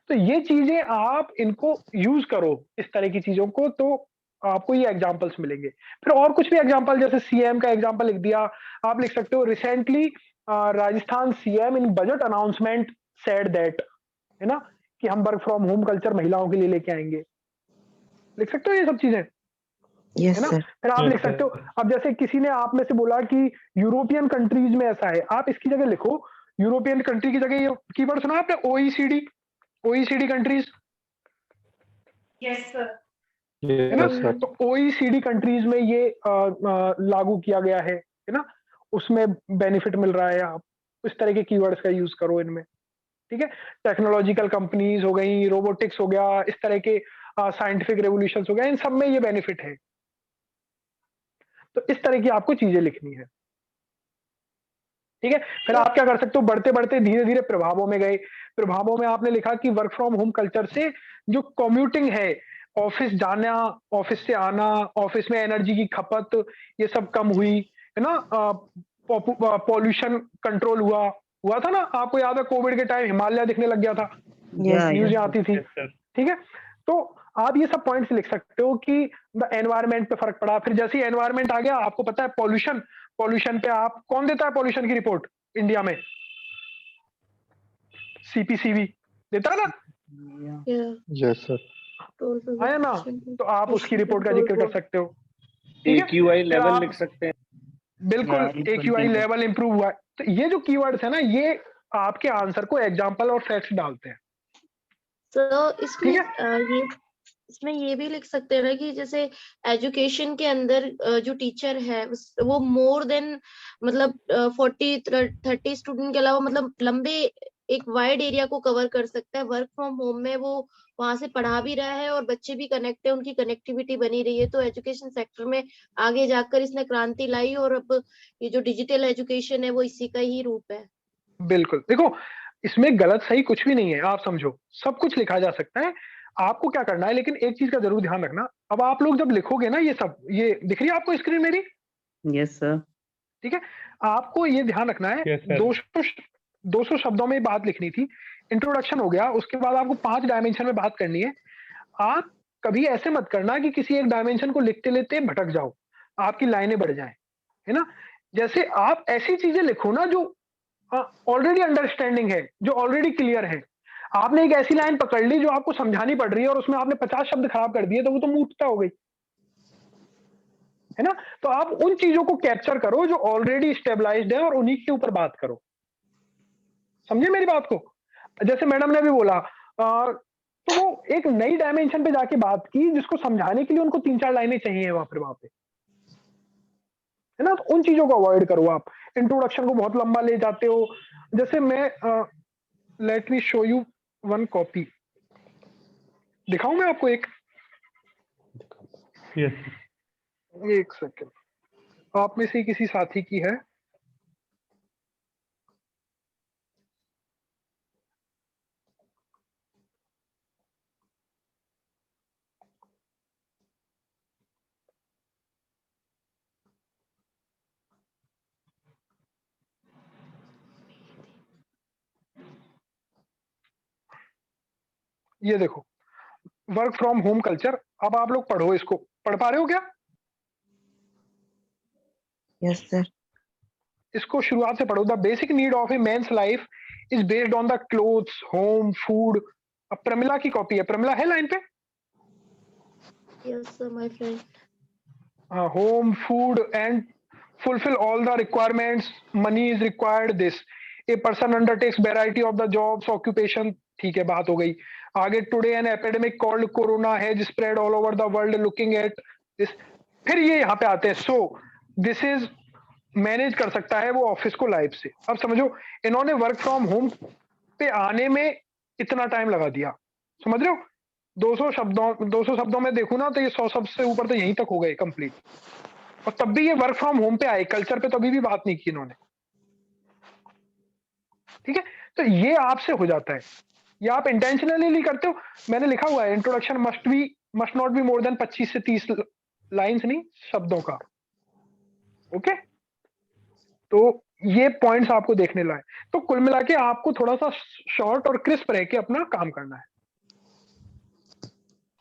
तो ये चीजें आप इनको यूज करो, इस तरह की चीजों को, तो आपको ये एग्जांपल्स मिलेंगे। फिर और कुछ भी एग्जांपल, जैसे सीएम का एग्जांपल लिख दिया, आप लिख सकते हो recently Rajasthan CM in budget announcement said that, है ना, कि हम वर्क फ्रॉम होम कल्चर महिलाओं के लिए लेके आएंगे। लिख सकते हो ये सब चीजें, यस है ना। सर। फिर आप लिख सकते हो, अब जैसे किसी ने आप में से बोला कि यूरोपियन कंट्रीज में ऐसा है, आप इसकी जगह लिखो यूरोपियन कंट्री की जगह ये कीवर्ड सुना आपने, ओईसीडी कंट्रीज, यस सर। है ना। तो ओईसीडी कंट्रीज में ये लागू किया गया है ना, उसमें बेनिफिट मिल रहा है। आप इस तरह के कीवर्ड्स का यूज करो इनमें, ठीक है। टेक्नोलॉजिकल कंपनीज हो गई, रोबोटिक्स हो गया, इस तरह के साइंटिफिक रेवोल्यूशंस हो गया, इन सब में ये बेनिफिट है। तो इस तरह की आपको चीजें लिखनी है, ठीक है। फिर आप क्या कर सकते हो, बढ़ते बढ़ते धीरे धीरे प्रभावों में गए। प्रभावों में आपने लिखा कि वर्क फ्रॉम होम कल्चर से जो कम्यूटिंग है, ऑफिस जाना, ऑफिस से आना, ऑफिस में एनर्जी की खपत, ये सब कम हुई, है ना। पॉल्यूशन कंट्रोल हुआ था ना, आपको याद है कोविड के टाइम हिमालय दिखने लग गया था, न्यूज़ आती थी, ठीक है। तो आप ये सब पॉइंट्स लिख सकते हो कि द एनवायरनमेंट पे फर्क पड़ा। फिर जैसे एनवायरनमेंट आ गया, आपको पता है पॉल्यूशन पे आप कौन देता है पॉल्यूशन की रिपोर्ट इंडिया में? सीपीसीबी देता है ना? Yes sir. है ना, तो आप उसकी रिपोर्ट का जिक्र कर सकते हो, ठीक है। AQI फिर लेवल आप लिख सकते हैं। बिल्कुल AQI लेवल इंप्रूव हुआ है। तो ये जो कीवर्ड्स है ना, ये आपके आंसर को एग्जांपल और फैक्ट्स डालते हैं। तो इसमें ये भी लिख सकते हैं ना कि जैसे एजुकेशन के अंदर जो टीचर है वो मोर देन मतलब 40-30 स्टूडेंट के अलावा मतलब लंबे एक वाइड एरिया को कवर कर सकता है। वर्क फ्रॉम होम में वो वहां से पढ़ा भी रहा है और बच्चे भी कनेक्ट है, उनकी कनेक्टिविटी बनी रही है। तो एजुकेशन सेक्टर में आगे जाकर इसने क्रांति लाई और अब ये जो डिजिटल एजुकेशन है वो इसी का ही रूप है। बिल्कुल, देखो इसमें गलत सही कुछ भी नहीं है, आप समझो सब कुछ लिखा जा सकता है। आपको क्या करना है, लेकिन एक चीज का जरूर ध्यान रखना, अब आप लोग जब लिखोगे ना, ये सब ये दिख रही है आपको स्क्रीन मेरी? Yes sir. ठीक है, आपको ये ध्यान रखना है। Yes, sir. 200 शब्दों में बात लिखनी थी। इंट्रोडक्शन हो गया, उसके बाद आपको 5 डायमेंशन में बात करनी है। आप कभी ऐसे मत करना कि किसी एक डायमेंशन को लिखते लेते भटक जाओ, आपकी लाइनें बढ़ जाएं, है ना। जैसे आप ऐसी चीजें लिखो ना जो ऑलरेडी अंडरस्टैंडिंग है, जो ऑलरेडी क्लियर है। आपने एक ऐसी लाइन पकड़ ली जो आपको समझानी पड़ रही है और उसमें आपने 50 शब्द खराब कर दिए, तो वो तो मूर्खता हो गई, है ना। तो आप उन चीजों को कैप्चर करो जो ऑलरेडी स्टेबलाइज्ड है और उन्हीं के ऊपर बात करो। समझे मेरी बात को? जैसे मैडम ने भी बोला, तो वो एक नई डायमेंशन पे जाके बात की जिसको समझाने के लिए उनको 3-4 लाइनें चाहिए वहां पे, है ना। तो उन चीजों को अवॉइड करो। आप इंट्रोडक्शन को बहुत लंबा ले जाते हो। जैसे मैं let me show you one copy, दिखाऊं मैं आपको एक? यस। एक सेकेंड, आप में से किसी साथी की है? ये देखो वर्क फ्रॉम होम कल्चर। अब आप लोग पढ़ो इसको, पढ़ पा रहे हो क्या? Yes sir. इसको शुरुआत से पढ़ो। The basic need of a man's life is based on the clothes, home, food. अब प्रमिला की कॉपी है, प्रमिला है लाइन पे? Yes, sir, my friend. Home, food, and fulfill all the requirements. Money is required. This a person undertakes variety of the jobs, occupation. ठीक है, बात हो गई आगे। Today an epidemic called corona has spread all over the world, looking at this. फिर ये यहाँ पे आते हैं। सो दिस इज मैनेज कर सकता है वो ऑफिस को लाइफ से। अब समझो इन्होंने वर्क फ्रॉम होम पे आने में इतना टाइम लगा दिया, समझ रहे हो? 200 शब्दों में देखूं ना तो ये 100 शब्द से ऊपर तो यहीं तक हो गए कंप्लीट। और तब भी ये वर्क फ्रॉम होम पे आए, कल्चर पे तो अभी भी बात नहीं की इन्होंने। ठीक है, तो ये आपसे हो जाता है। ये आप इंटेंशनली करते हो। मैंने लिखा हुआ है introduction must not be more than 25 से 30 लाइंस, नहीं शब्दों का। ओके, तो ये पॉइंट्स आपको देखने लाए। तो कुल मिला के आपको थोड़ा सा शॉर्ट और क्रिस्प रह के अपना काम करना है।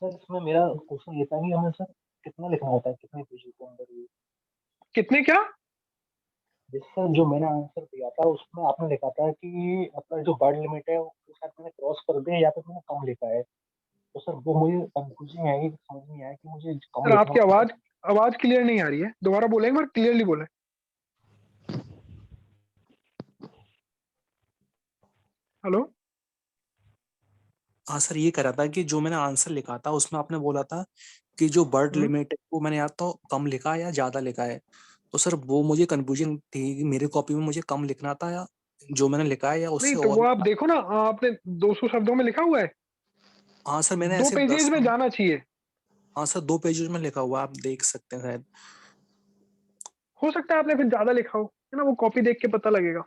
सर इसमें मेरा क्वेश्चन ये था कि हमें सर कितना लिखना होता है, कितने पेज के अंदर ये? कितने क्या? सर जो मैंने आंसर दिया था उसमें आपने लिखा था कि अपना जो वर्ड लिमिट है वो शायद मैंने क्रॉस कर दिया या फिर मैंने कम लिखा है। तो सर वो मुझे कंफ्यूजिंग है, समझ नहीं आया कि मुझे कम सर आपकी आवाज क्लियर नहीं आ रही है, दोबारा बोलें एक बार, क्लियरली बोलें। हेलो। हाँ सर, ये कह रहा था कि जो मैंने आंसर लिखा था उसमें आपने बोला था कि जो वर्ड लिमिट है वो मैंने या तो कम लिखा है या ज्यादा लिखा है। तो सर वो मुझे कंफ्यूजन थी कि मेरे कॉपी में मुझे कम लिखना था या जो मैंने लिखा है या उससे नहीं, तो और। वो आप देखो ना, आपने 200 शब्दों में लिखा हुआ है। हाँ सर, मैंने 2 ऐसे पेजेस में जाना चाहिए। हाँ सर, 2 पेजेस में लिखा हुआ, आप देख सकते हैं शायद। हो सकता है आपने फिर ज्यादा लिखा हो, है ना, वो कॉपी देख के पता लगेगा।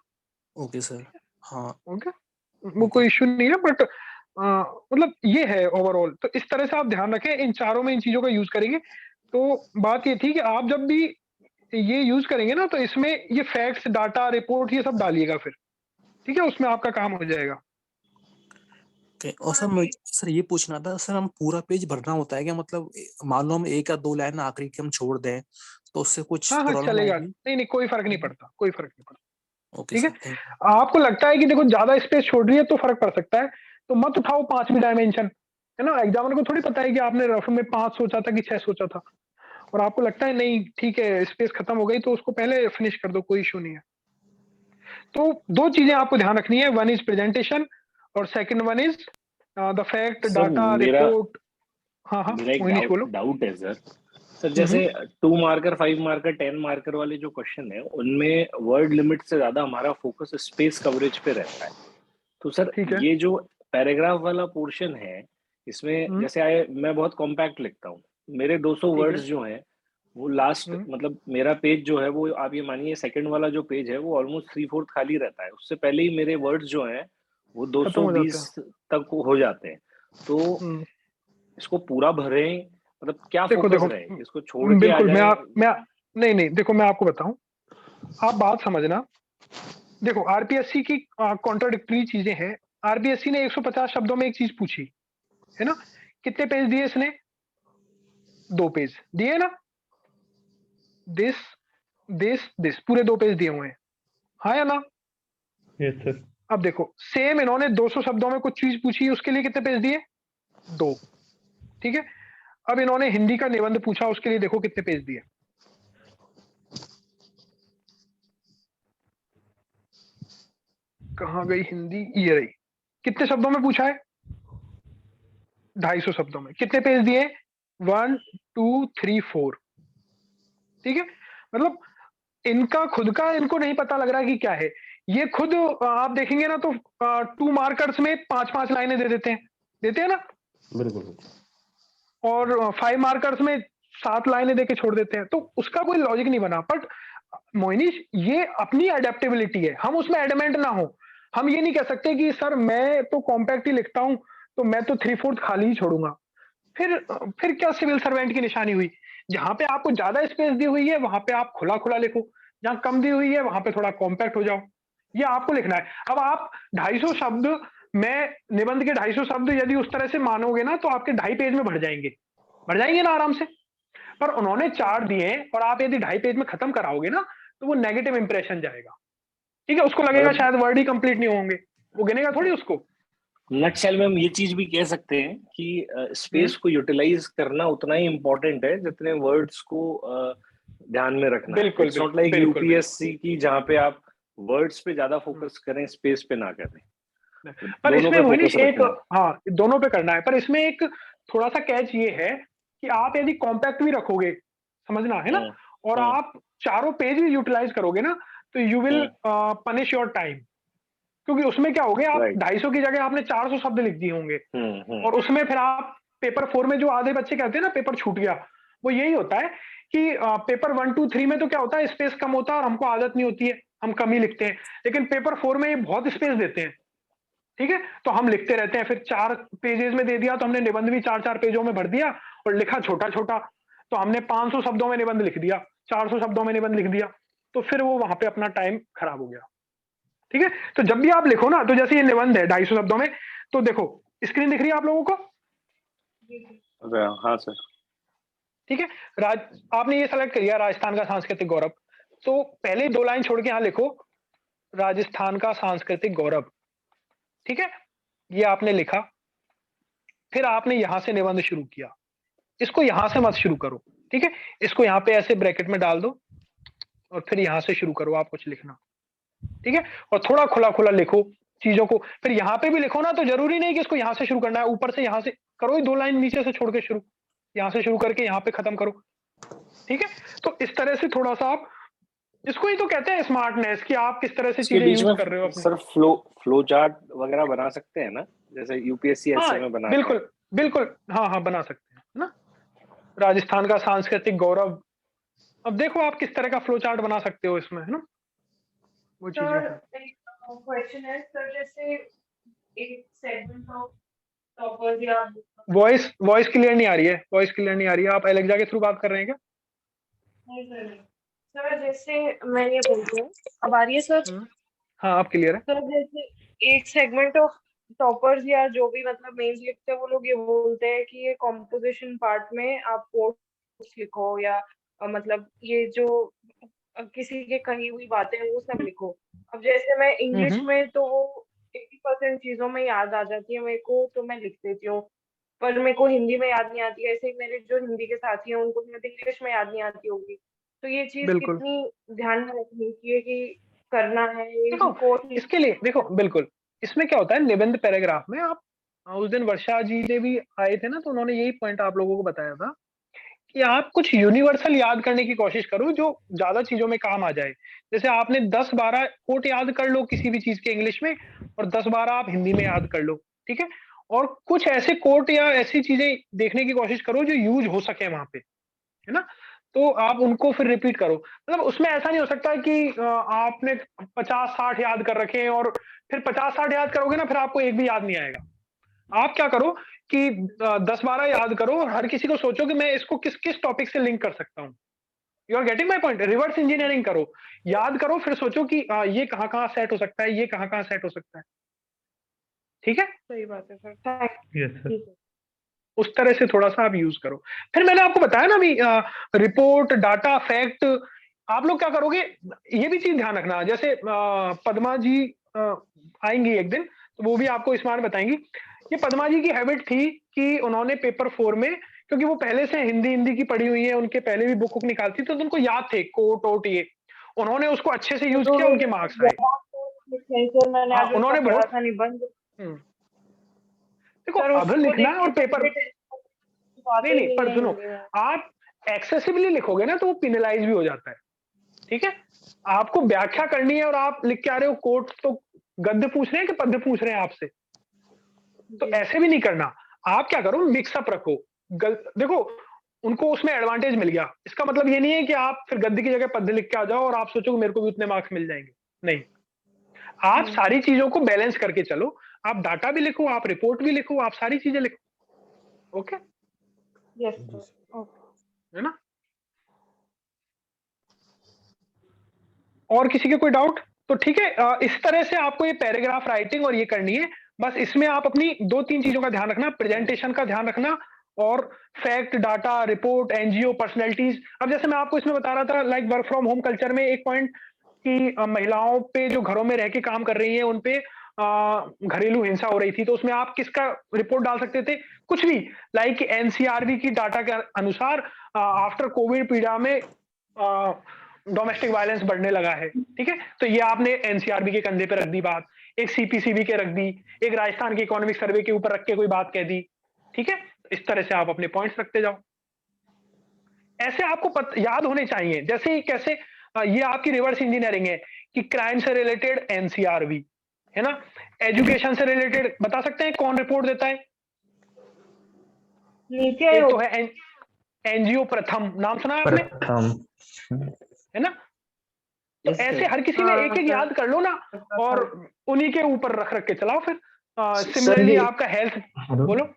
Okay sir. हाँ ओके, वो कोई इश्यू नहीं है, बट मतलब ये है ओवरऑल। तो इस तरह से आप ध्यान रखें, इन चारों में इन चीजों का यूज करेंगे। तो बात ये थी कि आप जब भी ये यूज करेंगे ना तो इसमें ये फैक्ट्स, डाटा, रिपोर्ट ये सब डालिएगा फिर। ठीक है, उसमें आपका काम हो जाएगा। ओके। और सर मुझे सर ये पूछना था, सर हम पूरा पेज भरना होता है क्या? मतलब मान लो हम 1 या 2 लाइन आखिरी की हम छोड़ दें तो उससे कुछ हाँ प्रॉब्लम चलेगा, आएगी? नहीं कोई फर्क नहीं पड़ता, कोई फर्क नहीं पड़ता। ओके ठीक है, सर, थैंक आपको लगता है कि देखो ज्यादा स्पेस छोड़ रही है तो फर्क पड़ सकता है, तो मत उठाओ 5वीं डायमेंशन, है ना। एग्जामिनर को थोड़ी पता है कि आपने रफ में 5 सोचा था कि 6 सोचा था, और आपको लगता है नहीं ठीक है स्पेस खत्म हो गई तो उसको पहले फिनिश कर दो, कोई इशू नहीं है। तो 2 चीजें आपको ध्यान रखनी है, वन इज प्रेजेंटेशन और second one is the fact, data, report. हाँ मेरा एक मोहिनीश बोलो। डाउट है सर जैसे 2 मार्कर, 5 मार्कर, 10 मार्कर वाले जो क्वेश्चन है उनमें वर्ड लिमिट से ज्यादा हमारा फोकस स्पेस कवरेज पे रहता है। तो सर ये जो पैराग्राफ वाला पोर्शन है इसमें जैसे मैं बहुत कॉम्पैक्ट लिखता हूँ, मेरे 200 वर्ड्स जो हैं वो लास्ट मतलब मेरा पेज जो है वो आप ये मानिए सेकंड वाला जो पेज है वो ऑलमोस्ट 3/4 खाली रहता है, उससे पहले ही मेरे वर्ड्स जो हैं वो 220 तक हो जाते हैं। तो इसको पूरा भरें, मतलब क्या फोकस रहे, इसको छोड़ के आ जाए? मैं नहीं देखो मैं आपको बताऊं, आप बात समझना। देखो आरपीएससी की कॉन्ट्राडिक्टरी चीजें हैं। आरपीएससी ने 150 शब्दों में एक चीज पूछी है ना, कितने पेज दिए इसने? 2 पेज दिए ना, दिस पूरे 2 पेज दिए हुए हैं, हाँ या ना? Yes sir. अब देखो सेम इन्होंने 200 शब्दों में कुछ चीज पूछी, उसके लिए कितने पेज दिए? 2। ठीक है, अब इन्होंने हिंदी का निबंध पूछा, उसके लिए देखो कितने पेज दिए। कहां गई हिंदी? ये रही। कितने शब्दों में पूछा है? 250 शब्दों में। कितने पेज दिए? 1 2 3 4। ठीक है, मतलब इनका खुद का इनको नहीं पता लग रहा कि क्या है। ये खुद आप देखेंगे ना तो 2 मार्कर्स में 5-5 लाइनें दे देते हैं ना, बिल्कुल। और 5 मार्कर्स में 7 लाइनें देके छोड़ देते हैं, तो उसका कोई लॉजिक नहीं बना। बट मोहिनीश ये अपनी एडेप्टेबिलिटी है, हम उसमें एडमेंट ना हो। हम ये नहीं कह सकते कि सर मैं तो कॉम्पैक्ट ही लिखता हूं तो मैं तो 3/4 खाली ही छोड़ूंगा। फिर क्या सिविल सर्वेंट की निशानी हुई? जहां पे आपको ज्यादा स्पेस दी हुई है वहां पे आप खुला खुला लिखो, जहां कम दी हुई है वहां पे थोड़ा कॉम्पैक्ट हो जाओ। ये आपको लिखना है। अब आप 250 शब्द मैं निबंध के 250 शब्द यदि उस तरह से मानोगे ना तो आपके 2.5 पेज में भर जाएंगे ना आराम से। पर उन्होंने 4 दिए और आप यदि 2.5 पेज में खत्म कराओगे ना तो वो नेगेटिव इंप्रेशन जाएगा। ठीक है, उसको लगेगा शायद वर्ड ही कंप्लीट नहीं होंगे, वो गिनेगा थोड़ी उसको। नटशेल में हम ये चीज भी कह सकते हैं कि स्पेस को यूटिलाइज करना उतना ही इम्पोर्टेंट है जितने वर्ड्स को ध्यान में रखना है। बिल्कुल, इट्स नॉट लाइक बिल्कुल, यूपीएससी की जहाँ पे आप वर्ड्स पे ज्यादा फोकस करें, स्पेस पे ना करें। पर दोनों इसमें पे मोनिश फोकस एक, रखना है। हाँ दोनों पे करना है, पर इसमें एक थोड़ा सा कैच ये है कि आप यदि कॉम्पैक्ट भी रखोगे, समझना है ना, और आप चारों पेज भी यूटिलाइज करोगे ना तो you will punish your time. क्योंकि उसमें क्या हो गया, आप 250 की जगह आपने 400 शब्द लिख दिए होंगे, और उसमें फिर आप पेपर 4 में जो आधे बच्चे कहते हैं ना पेपर छूट गया, वो यही होता है कि पेपर 1, 2, 3 में तो क्या होता है, स्पेस कम होता है और हमको आदत नहीं होती है, हम कम ही लिखते हैं। लेकिन पेपर 4 में ये बहुत स्पेस देते हैं, ठीक है, तो हम लिखते रहते हैं। फिर 4 पेजेस में दे दिया तो हमने निबंध भी 4-4 पेजों में भर दिया और लिखा छोटा छोटा, तो हमने 500 शब्दों में निबंध लिख दिया, 400 शब्दों में निबंध लिख दिया, तो फिर वो वहां पे अपना टाइम खराब हो गया। ठीक है, तो जब भी आप लिखो ना, तो जैसे ये निबंध है 250 शब्दों में, तो देखो स्क्रीन दिख रही है आप लोगों को? हाँ सर। ठीक है, आपने ये सेलेक्ट किया राजस्थान का सांस्कृतिक गौरव, तो पहले 2 लाइन छोड़ के यहां लिखो राजस्थान का सांस्कृतिक गौरव। ठीक है, ये आपने लिखा, फिर आपने यहां से निबंध शुरू किया। इसको यहां से मत शुरू करो, ठीक है, इसको यहां पे ऐसे ब्रैकेट में डाल दो और फिर यहां से शुरू करो आप कुछ लिखना। ठीक है, और थोड़ा खुला खुला लिखो चीजों को। फिर यहां पे भी लिखो ना, तो जरूरी नहीं कि इसको यहां से शुरू करना है, ऊपर से यहां से करो, 2 लाइन नीचे से छोड़ के शुरू, यहां से शुरू करके यहां पे खत्म करो। ठीक है, तो इस तरह से थोड़ा सा आप, इसको ही तो कहते हैं स्मार्टनेस, कि आप किस तरह से इसके चीजें बीच यूज में कर रहे हो अपने। सर फ्लो चार्ट वगैरह बना सकते हैं ना, जैसे यूपीएससी ऐसे में बनाते हैं। बिल्कुल बिल्कुल, हाँ बना सकते हैं ना, राजस्थान का सांस्कृतिक गौरव। अब देखो आप किस तरह का फ्लो चार्ट बना सकते हो इसमें, है ना, वो चीजें हैं। एक क्वेश्चन है सर, जैसे एक सेगमेंट ऑफ टॉपर्स या वॉइस क्लियर नहीं आ रही है, वॉइस क्लियर नहीं आ रही है। आप एलेक्सा के थ्रू बात कर रहे हैं क्या? नहीं सर, सर जैसे मैं ये बोलती हूँ, अब आ रही है सर? हाँ अब क्लियर है सर। जैसे एक सेगमेंट ऑफ टॉपर्स या जो भी मतलब मेंस लिखते हैं, वो लोग ये बोलते हैं कि ये कॉम्पोजिशन पार्ट में आप कोट्स लिखो, या मतलब ये जो किसी के कही हुई बातें हैं वो सब लिखो। अब जैसे मैं इंग्लिश में तो वो 80% चीजों में याद आ जाती है मेरे को, तो मैं लिख देती हूँ, पर मेरे को हिंदी में याद नहीं आती है। ऐसे ही मेरे जो हिंदी के साथी हैं उनको इंग्लिश में याद नहीं आती होगी, तो ये चीज बिल्कुल। कितनी ध्यान में रखनी चाहिए कि करना है देखो इसके लिए, देखो बिल्कुल, इसमें क्या होता है निबंध पैराग्राफ में, आप उस दिन वर्षा जी ने भी आए थे ना, तो उन्होंने यही पॉइंट आप लोगों को बताया था कि आप कुछ यूनिवर्सल याद करने की कोशिश करो जो ज्यादा चीजों में काम आ जाए। जैसे आपने 10-12 कोट याद कर लो किसी भी चीज के इंग्लिश में, और 10-12 आप हिंदी में याद कर लो, ठीक है, और कुछ ऐसे कोट या ऐसी चीजें देखने की कोशिश करो जो यूज हो सके वहां पे, है ना, तो आप उनको फिर रिपीट करो। मतलब उसमें ऐसा नहीं हो सकता कि आपने 50-60 याद कर रखे हैं और फिर 50-60 याद करोगे ना, फिर आपको एक भी याद नहीं आएगा। आप क्या करो कि 10-12 याद करो और हर किसी को सोचो कि मैं इसको किस किस टॉपिक से लिंक कर सकता हूँ। You are getting my point? Reverse engineering करो, याद करो, फिर सोचो कि ये कहाँ कहाँ सेट हो सकता है, ये कहाँ कहाँ सेट हो सकता है। ठीक है, सही बात है सर, यस सर। उस तरह से थोड़ा सा आप यूज करो। फिर मैंने आपको बताया ना अभी, रिपोर्ट, डाटा, फैक्ट, आप लोग क्या करोगे, ये भी चीज ध्यान रखना। जैसे पद्मा जी आएंगी एक दिन, तो वो भी आपको स्मार्ट बताएंगी। ये पद्मा जी की हैबिट थी कि उन्होंने पेपर 4 में, क्योंकि वो पहले से हिंदी की पढ़ी हुई है, उनके पहले भी बुक निकालती, तो उनको याद थे कोट ओट, ये उन्होंने उसको अच्छे से यूज किया, उनके मार्क्स आए। उन्होंने बहुत निबंध, देखो अब लिखना है और पेपर नहीं, पर सुनो, आप एक्सेसिवली लिखोगे ना तो वो पिनलाइज भी हो जाता है। ठीक है, आपको व्याख्या करनी है और आप लिख के आ रहे हो कोट, तो गद्य पूछ रहे हैं कि पद्य पूछ रहे हैं आपसे, तो ऐसे भी नहीं करना। आप क्या करो, मिक्सअप रखो। देखो उनको उसमें एडवांटेज मिल गया, इसका मतलब ये नहीं है कि आप फिर गद्य की जगह पद्य लिख के आ जाओ और आप सोचो कि मेरे को भी उतने मार्क्स मिल जाएंगे। नहीं, आप सारी चीजों को बैलेंस करके चलो। आप डाटा भी लिखो, आप रिपोर्ट भी लिखो, आप सारी चीजें लिखो। ओके, यस है ना। और किसी के कोई डाउट? तो ठीक है, इस तरह से आपको ये पैराग्राफ राइटिंग और ये करनी है। बस इसमें आप अपनी 2-3 चीजों का ध्यान रखना, प्रेजेंटेशन का ध्यान रखना और fact, data, report, NGO, personalities. अब जैसे मैं आपको इसमें बता रहा था like work from home culture में एक पॉइंट कि महिलाओं पे जो घरों में रह के काम कर रही हैं उन पे घरेलू हिंसा हो रही थी, तो उसमें आप किसका रिपोर्ट डाल सकते थे? कुछ भी, लाइक एनसीआरबी की डाटा के अनुसार आफ्टर कोविड पीरियड में डोमेस्टिक वायलेंस बढ़ने लगा है, ठीक है? तो ये आपने एनसीआरबी के कंधे पे रख दी बात, एक सीपीसीबी के रख दी, एक राजस्थान के इकोनॉमिक सर्वे के ऊपर रख के कोई बात कह दी, ठीक है? इस तरह से आप अपने पॉइंट्स रखते जाओ। ऐसे आपको याद होने चाहिए। जैसे ही कैसे ये आपकी रिवर्स इंजीनियरिंग है कि क्राइम से रिलेटेड एनसीआरबी, है ना? एजुकेशन से रिलेटेड बता सकते हैं कौन रिपोर्ट देता है? नीति एक आयोग। तो है एनजीओ प्रथम, नाम सुना है आपने? है ना? तो ऐसे हर किसी में एक एक याद कर लो ना, और उन्हीं के ऊपर रख रख के चलाओ फिर। सिमिलरली आपका हेल्थ, बोलो।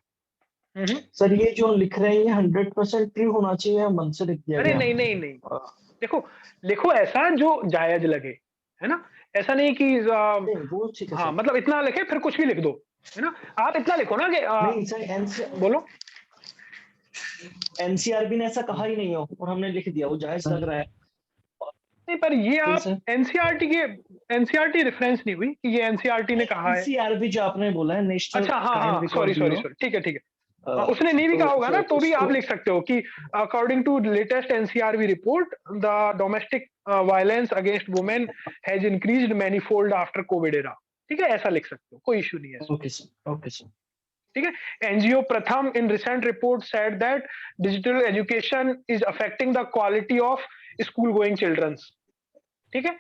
सर ये जो लिख रहे हैं ये 100% ट्रू होना चाहिए, मन से लिख दिया अरे गया? नहीं नहीं नहीं, देखो लिखो ऐसा जो जायज लगे, है ना? ऐसा नहीं कि हाँ मतलब इतना लिखे फिर कुछ भी लिख दो, है ना? आप इतना लिखो ना कि नहीं सर, बोलो। एनसीआरबी ने ऐसा कहा ही नहीं हो और हमने लिख दिया, वो जायज लग रहा है। नहीं पर ये आप एनसीआरटी रेफरेंस नहीं हुई कि ये एनसीआरटी ने कहा है। एनसीआरबी जो आपने बोला है नेशनल, अच्छा हाँ, सॉरी, ठीक है उसने नहीं भी कहा होगा ना, तो भी आप लिख सकते हो कि according to latest NCRB report the domestic violence against women has increased manifold after COVID era, ठीक है? ऐसा लिख सकते हो, कोई इशू नहीं है। Okay sir. ठीक है? NGO Pratham in recent report said that digital education is affecting the quality of school going childrens, ठीक है?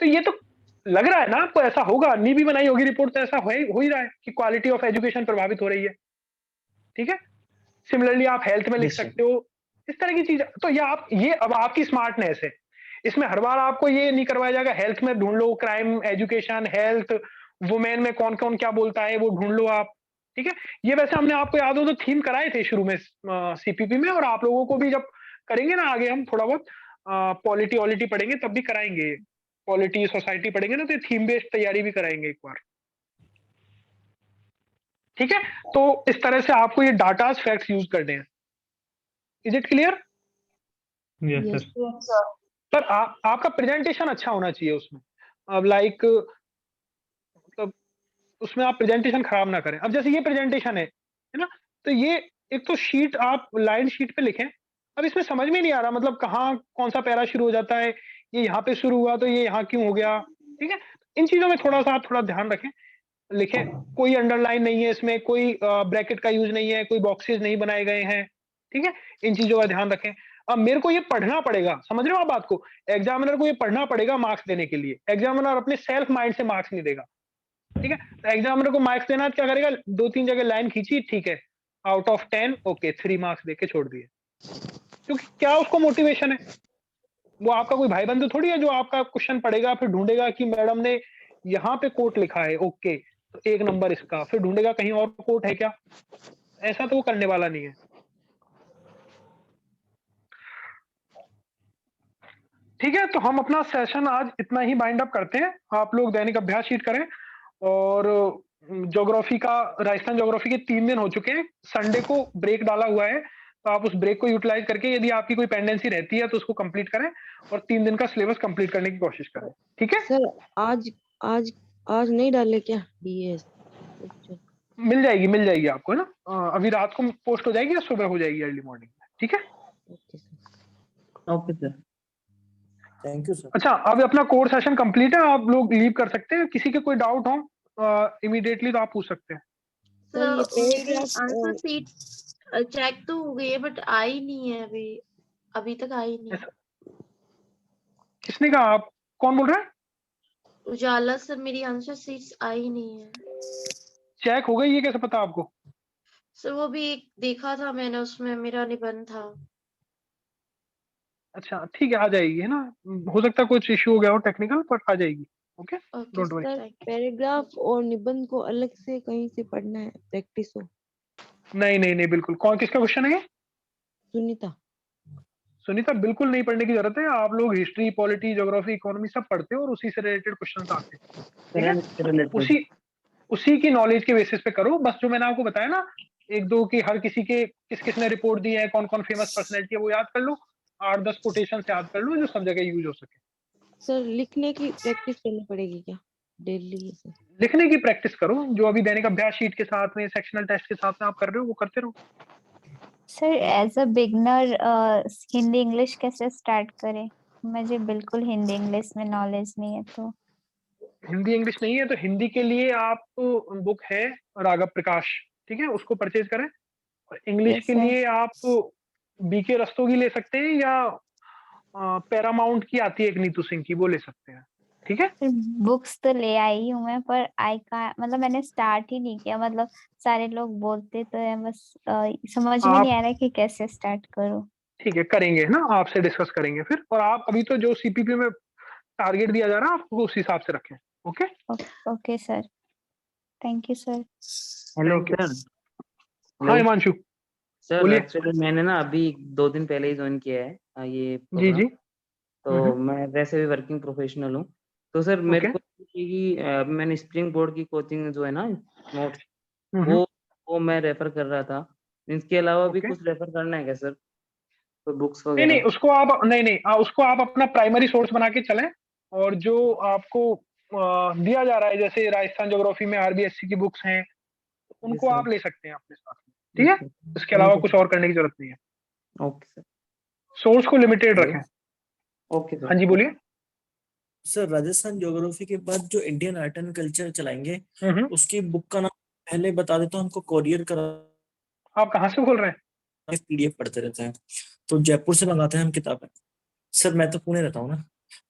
तो ये तो लग रहा है ना आपको ऐसा होगा, नहीं भी बनाई होगी रिपोर्ट तो ऐसा हो ही रहा है कि क्वालिटी ऑफ एजुकेशन प्रभावित हो रही है, ठीक है? सिमिलरली आप हेल्थ में लिख सकते हो, इस तरह की चीज। तो ये अब आपकी स्मार्टनेस है, इसमें हर बार आपको ये नहीं करवाया जाएगा हेल्थ में ढूंढ लो, क्राइम, एजुकेशन, हेल्थ, वुमेन में कौन कौन क्या बोलता है वो ढूंढ लो आप, ठीक है? ये वैसे हमने आपको याद हो तो थीम कराए थे शुरू में सीपीपी में, और आप लोगों को भी जब करेंगे ना आगे हम थोड़ा बहुत पॉलिटी ऑलिटी पढ़ेंगे तब भी कराएंगे, पॉलिटी सोसाइटी पढ़ेंगे ना तो थीम बेस्ड तैयारी भी कराएंगे एक बार, ठीक है? तो इस तरह से आपको ये डाटा फैक्ट्स यूज करने हैं। Is it clear? Yes sir. पर आपका प्रेजेंटेशन अच्छा होना चाहिए उसमें। अब लाइक मतलब उसमें आप प्रेजेंटेशन खराब ना करें। अब जैसे ये प्रेजेंटेशन है ना? तो ये एक तो शीट आप लाइन शीट पे लिखें। अब इसमें समझ में नहीं आ रहा मतलब कहाँ कौन सा पैरा शुरू हो जाता है, ये यहाँ पे शुरू हुआ तो ये यहाँ क्यों हो गया, ठीक है? इन चीजों में थोड़ा सा आप थोड़ा ध्यान रखें, लिखें। कोई अंडरलाइन नहीं है इसमें, कोई ब्रैकेट का यूज नहीं है, कोई बॉक्सेस नहीं बनाए गए हैं, ठीक है? इन चीजों का ध्यान रखें। अब मेरे को ये पढ़ना पड़ेगा, समझ रहे हो आप बात को? एग्जामिनर को ये पढ़ना पड़ेगा मार्क्स देने के लिए। एग्जामिनर अपने सेल्फ माइंड से मार्क्स नहीं देगा, ठीक है? तो एग्जामिनर को मार्क्स देना क्या करेगा, 2-3 जगह लाइन खींची, ठीक है, आउट ऑफ 10 ओके 3 मार्क्स देके छोड़ दिए। क्योंकि क्या उसको मोटिवेशन है? वो आपका कोई भाई बंधु थोड़ी है जो आपका क्वेश्चन पढ़ेगा फिर ढूंढेगा कि मैडम ने यहाँ पे कोट लिखा है, ओके तो 1 नंबर इसका, फिर ढूंढेगा कहीं और कोट है क्या। ऐसा तो वो करने वाला नहीं है। ठीक है, तो हम अपना सेशन आज इतना ही बाइंड अप करते हैं। आप लोग दैनिक अभ्यास शीट करें, और ज्योग्राफी का, राजस्थान ज्योग्राफी के 3 दिन हो चुके हैं। संडे को ब्रेक डाला हुआ है, तो आप उस ब्रेक को यूटिलाइज करके यदि आपकी कोई पेंडेंसी रहती है तो उसको कंप्लीट करें, और 3 दिन का सिलेबस कंप्लीट करने की कोशिश करें, ठीक है? सर आज आज आज नहीं डाले क्या डीएस? मिल जाएगी आपको, है ना? अभी रात को पोस्ट हो जाएगी या सुबह हो जाएगी अर्ली मॉर्निंग में, ठीक है? Okay sir, thank you sir. अच्छा, अभी अपना कोर सेशन कंप्लीट है, आप लोग लीव कर सकते हैं। किसी के कोई डाउट हो इमीडिएटली तो आप पूछ सकते हैं। मेरी आंसर शीट चेक तो हो गई है बट आई नहीं है, अभी तक आई नहीं। किसने कहा? आप कौन बोल रहे हैं? उजाला सर, मेरी आंसर शीट्स आई नहीं है। चेक हो गई, ये कैसे पता आपको? सर वो भी एक देखा था मैंने, उसमें मेरा निबंध था। अच्छा ठीक है, आ जाएगी, है ना? हो सकता है कुछ इश्यू हो गया हो टेक्निकल, पर आ जाएगी। Okay, don't worry. Sir paragraph और निबंध को अलग से कहीं से पढ़ना है, प्रैक्टिस हो? नहीं बिल्कुल। कौन, किसका क्वेश्चन है ये? सुनीता, बिल्कुल नहीं पढ़ने की जरूरत है। आप लोग हिस्ट्री, पॉलिटी, ज्योग्राफी, इकोनॉमी सब पढ़ते हो और उसी से रिलेटेड क्वेश्चन आते हैं, ठीक है? उसी की नॉलेज के बेसिस पे करो। बस जो मैंने आपको बताया ना, एक दो की हर किसी के किस किसने रिपोर्ट दी है, कौन कौन फेमस पर्सनैलिटी है, वो याद कर लो। 8-10 कोटेशन याद कर लो जो सब जगह यूज हो सके। सर लिखने की प्रैक्टिस करनी पड़ेगी क्या डेली? लिखने की प्रैक्टिस करो, जो अभी दैनिक अभ्यास शीट के साथ में, सेक्शनल टेस्ट के साथ में आप कर रहे हो, वो करते रहो। Sir as a beginner Hindi English कैसे स्टार्ट करें? मुझे बिल्कुल हिंदी इंग्लिश में नॉलेज नहीं है। तो हिंदी इंग्लिश नहीं है तो हिंदी के लिए आप बुक है राघव प्रकाश, ठीक है, उसको परचेज करें। और इंग्लिश यस के सर। लिए आप बीके रस्तोगी ले सकते हैं, या पैरामाउंट की आती है एक नीतू सिंह की, वो ले सकते हैं, ठीक है। बुक्स तो ले आई हूँ मैं, पर आई का मतलब मैंने स्टार्ट ही नहीं किया। मतलब सारे लोग बोलते तो है, बस समझ में नहीं आ रहा है कि कैसे स्टार्ट करूँ। ठीक है, करेंगे ना, आपसे डिस्कस करेंगे फिर। और आप अभी तो जो सीपीपी में टारगेट दिया जा रहा है आपको, उस हिसाब से रखें। Okay okay sir, thank you sir. Hello Thank you. Sir. हाँ हिमांशु, सर बोलिए। एक्चुअली मैंने ना अभी 2 दिन पहले ही ज्वाइन किया है ये जी प्रोग्राम। जी। तो मैं वैसे भी वर्किंग प्रोफेशनल हूँ। तो सर मेरे ओके। को कि मैंने स्प्रिंग बोर्ड की कोचिंग जो है ना नोट्स, हम्म। वो मैं रेफर कर रहा था। इसके अलावा भी ओके। कुछ रेफर करना है क्या सर, कोई बुक्स नहीं नहीं, वगैरह? उसको आप नहीं नहीं उसको आप अपना प्राइमरी सोर्स बना के चलें। और जो आपको दिया जा रहा है, जैसे राजस्थान ज्योग्राफी में आरबीएससी की बुक्स हैं, उनको सर। आप ले सकते हैं अपने साथ में, ठीक है। इसके थैंक अलावा यू कुछ सर। और करने की जरूरत नहीं है। Okay sir. सोर्स को लिमिटेड हेलो रखें। Okay sir. हाँ जी बोलिए। सर राजस्थान ज्योग्राफी के बाद जो इंडियन आर्ट एंड कल्चर चलाएंगे, उसकी बुक का नाम पहले बता देता हूँ, हमको कोरियर करा। आप कहाँ से बोल रहे हैं? पीडीएफ पढ़ते रहते हैं, तो जयपुर से मंगाते हैं हम किताबें। सर मैं तो पुणे रहता हूँ ना,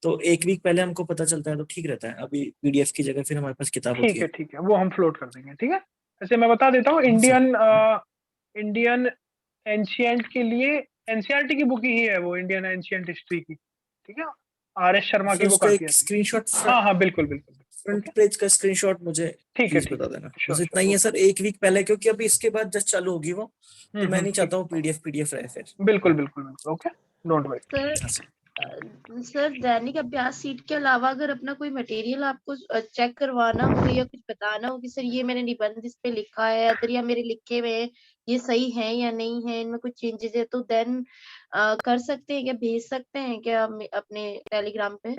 तो 1 वीक पहले हमको पता चलता है तो ठीक रहता है। अभी पीडीएफ की जगह फिर हमारे पास किताब होती है। ठीक है, वो हम फ्लोट कर देंगे, ठीक है। वैसे मैं बता देता हूँ, इंडियन एंशिएंट के लिए एनसीईआरटी की बुक ही है वो, इंडियन एंशिएंट हिस्ट्री की, ठीक है। आर.एस. शर्मा की सर बुक उसका आती है। एक स्क्रीनशॉट, हाँ बिल्कुल बिल्कुल। फ्रंट पेज का स्क्रीनशॉट मुझे ठीक है प्लीज ठीक बता है, देना। श्योर बस इतना ही है सर, 1 वीक पहले, क्योंकि अभी इसके बाद जस्ट चालू होगी वो, तो मैं नहीं ठीक चाहता हूँ पीडीएफ रहे फिर। बिल्कुल बिल्कुल बिल्कुल। Okay, don't worry. सर दैनिक अभ्यास सीट के अलावा अगर अपना कोई मटेरियल आपको चेक करवाना हो या कुछ बताना हो कि सर ये मैंने निबंध इस पे लिखा है, अगर या मेरे लिखे हुए हैं ये सही है या नहीं है, इनमें कुछ चेंजेस है, तो देन कर सकते हैं क्या, भेज सकते हैं क्या अपने टेलीग्राम पे?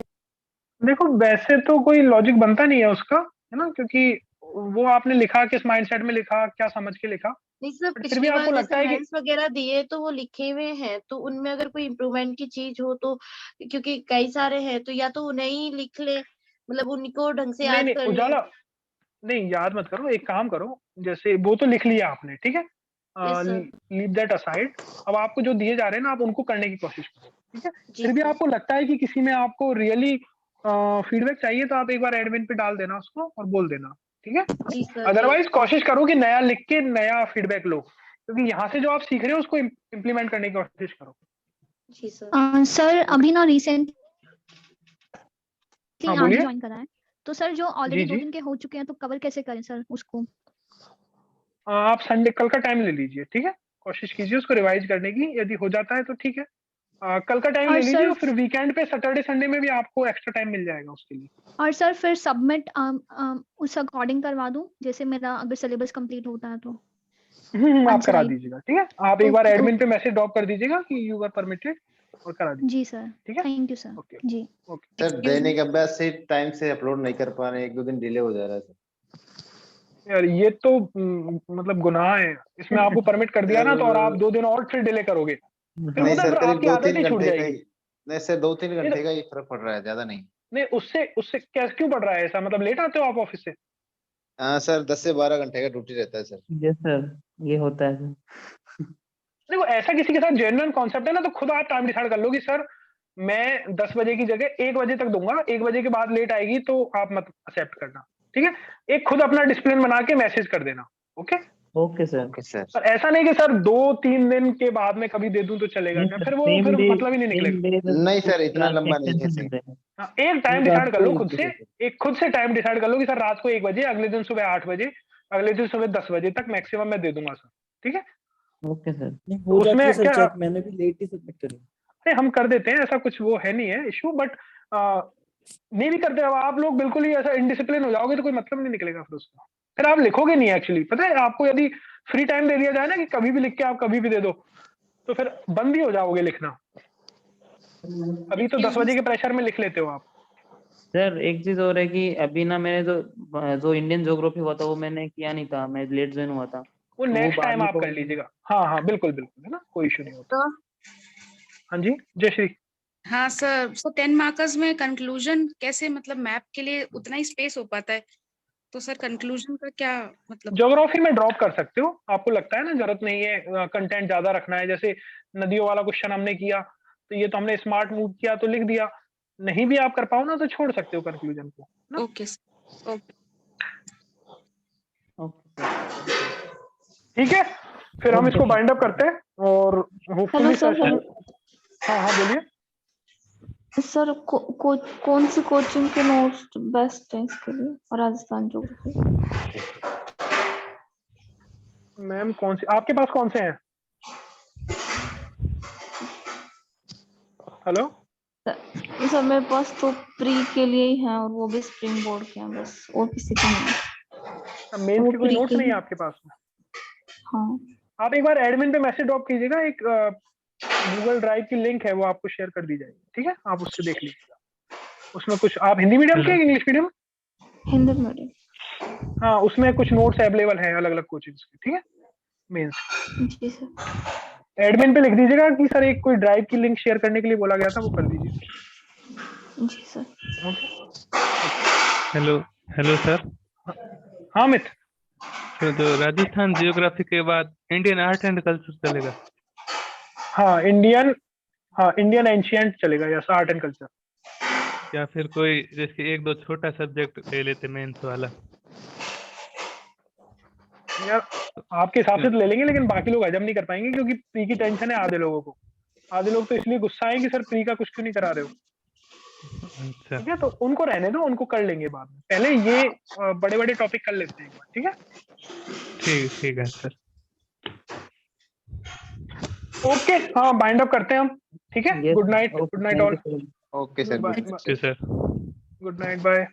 देखो वैसे तो कोई लॉजिक बनता नहीं है उसका, है ना, क्योंकि वो आपने लिखा किस माइंडसेट में लिखा, क्या समझ के लिखा। नहीं सर, बट फिर भी पिछली आपको बार लगता जैसे है कि मेंस वगैरह दिए तो वो लिखे हुए हैं, तो उनमें अगर कोई इम्प्रूवमेंट की चीज हो तो, क्योंकि कई सारे हैं, तो या तो उन्हें ही लिख ले, मतलब उनको ढंग से नहीं याद नहीं कर ले। उजाला, नहीं याद मत करो, एक काम करो, जैसे वो तो लिख लिया आपने, ठीक है, yes sir. Leave that aside. अब आपको जो दिए जा रहे हैं ना, आप उनको करने की कोशिश करो, ठीक है। जी फिर भी सर। आपको लगता है कि किसी में आपको रियली फीडबैक चाहिए, तो आप एक बार एडमिन पे डाल देना उसको और बोल देना, ठीक है। जी सर। अदरवाइज कोशिश करो कि नया लिख के नया फीडबैक लो, क्योंकि यहाँ से जो आप सीख रहे हो उसको इम्प्लीमेंट करने की कोशिश करो। जी सर। सर अभी ना रिसेंट हाँ आज ही बोलिए। ज्वाइन करा है, तो सर जो ऑलरेडी जी 2 जी, दिन के हो चुके हैं तो कवर कैसे करें सर उसको? आप संडे कल का टाइम ले लीजिए, ठीक है, कोशिश कीजिए उसको रिवाइज करने की, यदि हो जाता है तो ठीक है। कल का टाइम ले और लीजिए, सर और फिर वीकेंड पे सैटरडे संडे में भी आपको एक्स्ट्रा टाइम मिल जाएगा उसके लिए। और सर फिर सबमिट उस अकॉर्डिंग करवा दूं, जैसे मेरा अगर सिलेबस कंप्लीट होता है तो आप आंसर करा राइट? दीजिएगा, ठीक है। आप एक बार ओके एडमिन पे ओके मैसेज ड्रॉप कर दीजिएगा कि यू आर परमिटेड, और करा दीजिए, जी सर, ठीक है। Thank you sir. ओके जी ओके। सर दैनिक अभ्यास से टाइम से अपलोड नहीं कर पा रहे, 1-2 दिन डिले हो जा रहा है सर। यार ये तो मतलब गुनाह है, इसमें आपको परमिट कर दिया ना, तो और आप 2 दिन और फिर डिले करोगे, फिर नहीं पता है सर, फिर करीब आपकी आदत 2-3 ही छूट घंटे का जाएगी। ही, नहीं सर 2-3 नहीं घंटे का ही फर्क पड़ रहा है, ज्यादा नहीं। नहीं, उससे उससे कैसे क्यों पड़ रहा है ऐसा, मतलब लेट आते हो आप ऑफिस से? हाँ सर, 10 से 12 घंटे का ड्यूटी रहता है सर। यस सर, ये होता है सर। देखो ऐसा किसी के साथ जेन्युइन कॉन्सेप्ट है ना, तो खुद आप टाइम डिसाइड कर लो कि सर मैं 10 बजे की जगह 1 बजे तक दूंगा, 1 बजे के बाद लेट आएगी तो आप मत एक्सेप्ट करना, ठीक है। एक खुद अपना डिसिप्लिन बना के मैसेज कर देना, okay. Okay sir. Okay sir. पर ऐसा नहीं कि सर 2-3 दिन के बाद में कभी दे दूं तो चलेगा क्या, फिर वो फिर मतलब ही नहीं निकलेगा। नहीं सर, इतना लंबा नहीं है सर। हाँ, एक टाइम डिसाइड कर लो खुद से, एक खुद से टाइम डिसाइड कर लो कि सर रात को 1 बजे, अगले दिन सुबह 8 बजे, अगले दिन सुबह 10 बजे तक मैक्सिमम मैं दे दूंगा सर, ठीक है। Okay sir. हो जाती है उसमें सर क्या, चेक, मैंने भी लेट ही सबमिट करी। अरे हम कर देते हैं, ऐसा कुछ वो है नहीं है इशू, बट नहीं भी करते, अब आप लोग बिल्कुल ही ऐसा इनडिसिप्लिन हो जाओगे तो कोई मतलब नहीं निकलेगा फिर उसका, फिर आप लिखोगे नहीं एक्चुअली। पता है आपको, यदि फ्री टाइम दे दिया जाए ना कि कभी भी लिख के आप कभी भी दे दो, तो फिर बंद ही हो जाओगे लिखना। अभी तो 10 बजे के प्रेशर में लिख लेते हो आप। सर एक चीज और है कि अभी ना मैंने जो इंडियन ज्योग्राफी हुआ था वो मैंने किया नहीं था, मैं लेट ज्वाइन हुआ था। वो तो नेक्स्ट बाद टाइम में आप कर लीजिएगा। हाँ हाँ बिल्कुल बिल्कुल, है ना, कोई इशू नहीं होता। हाँ जी जयश्री। हाँ सर, सो 10 मार्कर्स में कंक्लूजन कैसे, मतलब मैप के लिए उतना ही स्पेस हो पाता है, तो सर कंक्लूजन का क्या मतलब? ज्योग्राफी में ड्रॉप कर सकते हो, आपको लगता है ना जरूरत नहीं है कंटेंट ज्यादा रखना है। जैसे नदियों वाला क्वेश्चन हमने किया, तो ये तो हमने स्मार्ट मूव किया तो लिख दिया, नहीं भी आप कर पाओ ना तो छोड़ सकते हो कंक्लूजन को ना। ओके सर, ओके ठीक है, फिर हम इसको बाइंड अप करते हैं और होपफुली सर, सेशन। हाँ हाँ बोलिए सर। कौन सी कोचिंग के नोट्स बेस्ट है इसके लिए और राजस्थान ज्योग्राफी? मैम कौन सी आपके पास, कौन से हैं? हेलो सर मेरे पास तो प्री के लिए ही है, और वो भी स्प्रिंग बोर्ड के हैं बस, और किसी के नहीं। मेंस वो के कोई प्री नोट्स के नहीं ही। है आपके पास में? हाँ आप एक बार एडमिन पे मैसेज ड्रॉप कीजिएगा, एक गूगल ड्राइव की लिंक है वो आपको शेयर कर दी जाएगी, ठीक है, आप उससे देख लीजिएगा। उसमें कुछ, आप हिंदी मीडियम के इंग्लिश मीडियम? हिंदी मीडियम। हाँ उसमें कुछ नोट्स अवेलेबल हैं अलग अलग कोचिंग्स के, ठीक है मेंस। जी सर। एडमिन पे लिख दीजिएगा कि सर एक कोई ड्राइव की लिंक शेयर करने के लिए बोला गया था, वो कर दीजिए। जी सर। Hello hello sir. हाँ मित। तो राजस्थान जियोग्राफी के बाद इंडियन आर्ट एंड कल्चर चलेगा? हाँ इंडियन एंशिएंट चलेगा, या आर्ट एंड कल्चर। या फिर कोई जैसे एक दो छोटा सब्जेक्ट ले लेते मेंस वाला? यार आपके हिसाब से तो ले लेंगे, लेकिन बाकी लोग हजम नहीं कर पाएंगे, क्योंकि प्री की टेंशन है आधे लोगों को। आधे लोग तो इसलिए गुस्सा है कि सर प्री का कुछ क्यों नहीं करा रहे हो। अच्छा ठीक है, तो उनको रहने दो, उनको कर लेंगे बाद में, पहले ये बड़े बड़े टॉपिक कर लेते हैं एक बार, ठीक है। ठीक है सर। ओके हाँ बाइंड अप करते हैं हम, ठीक है। Good night, good night all. Okay sir. Good night, bye.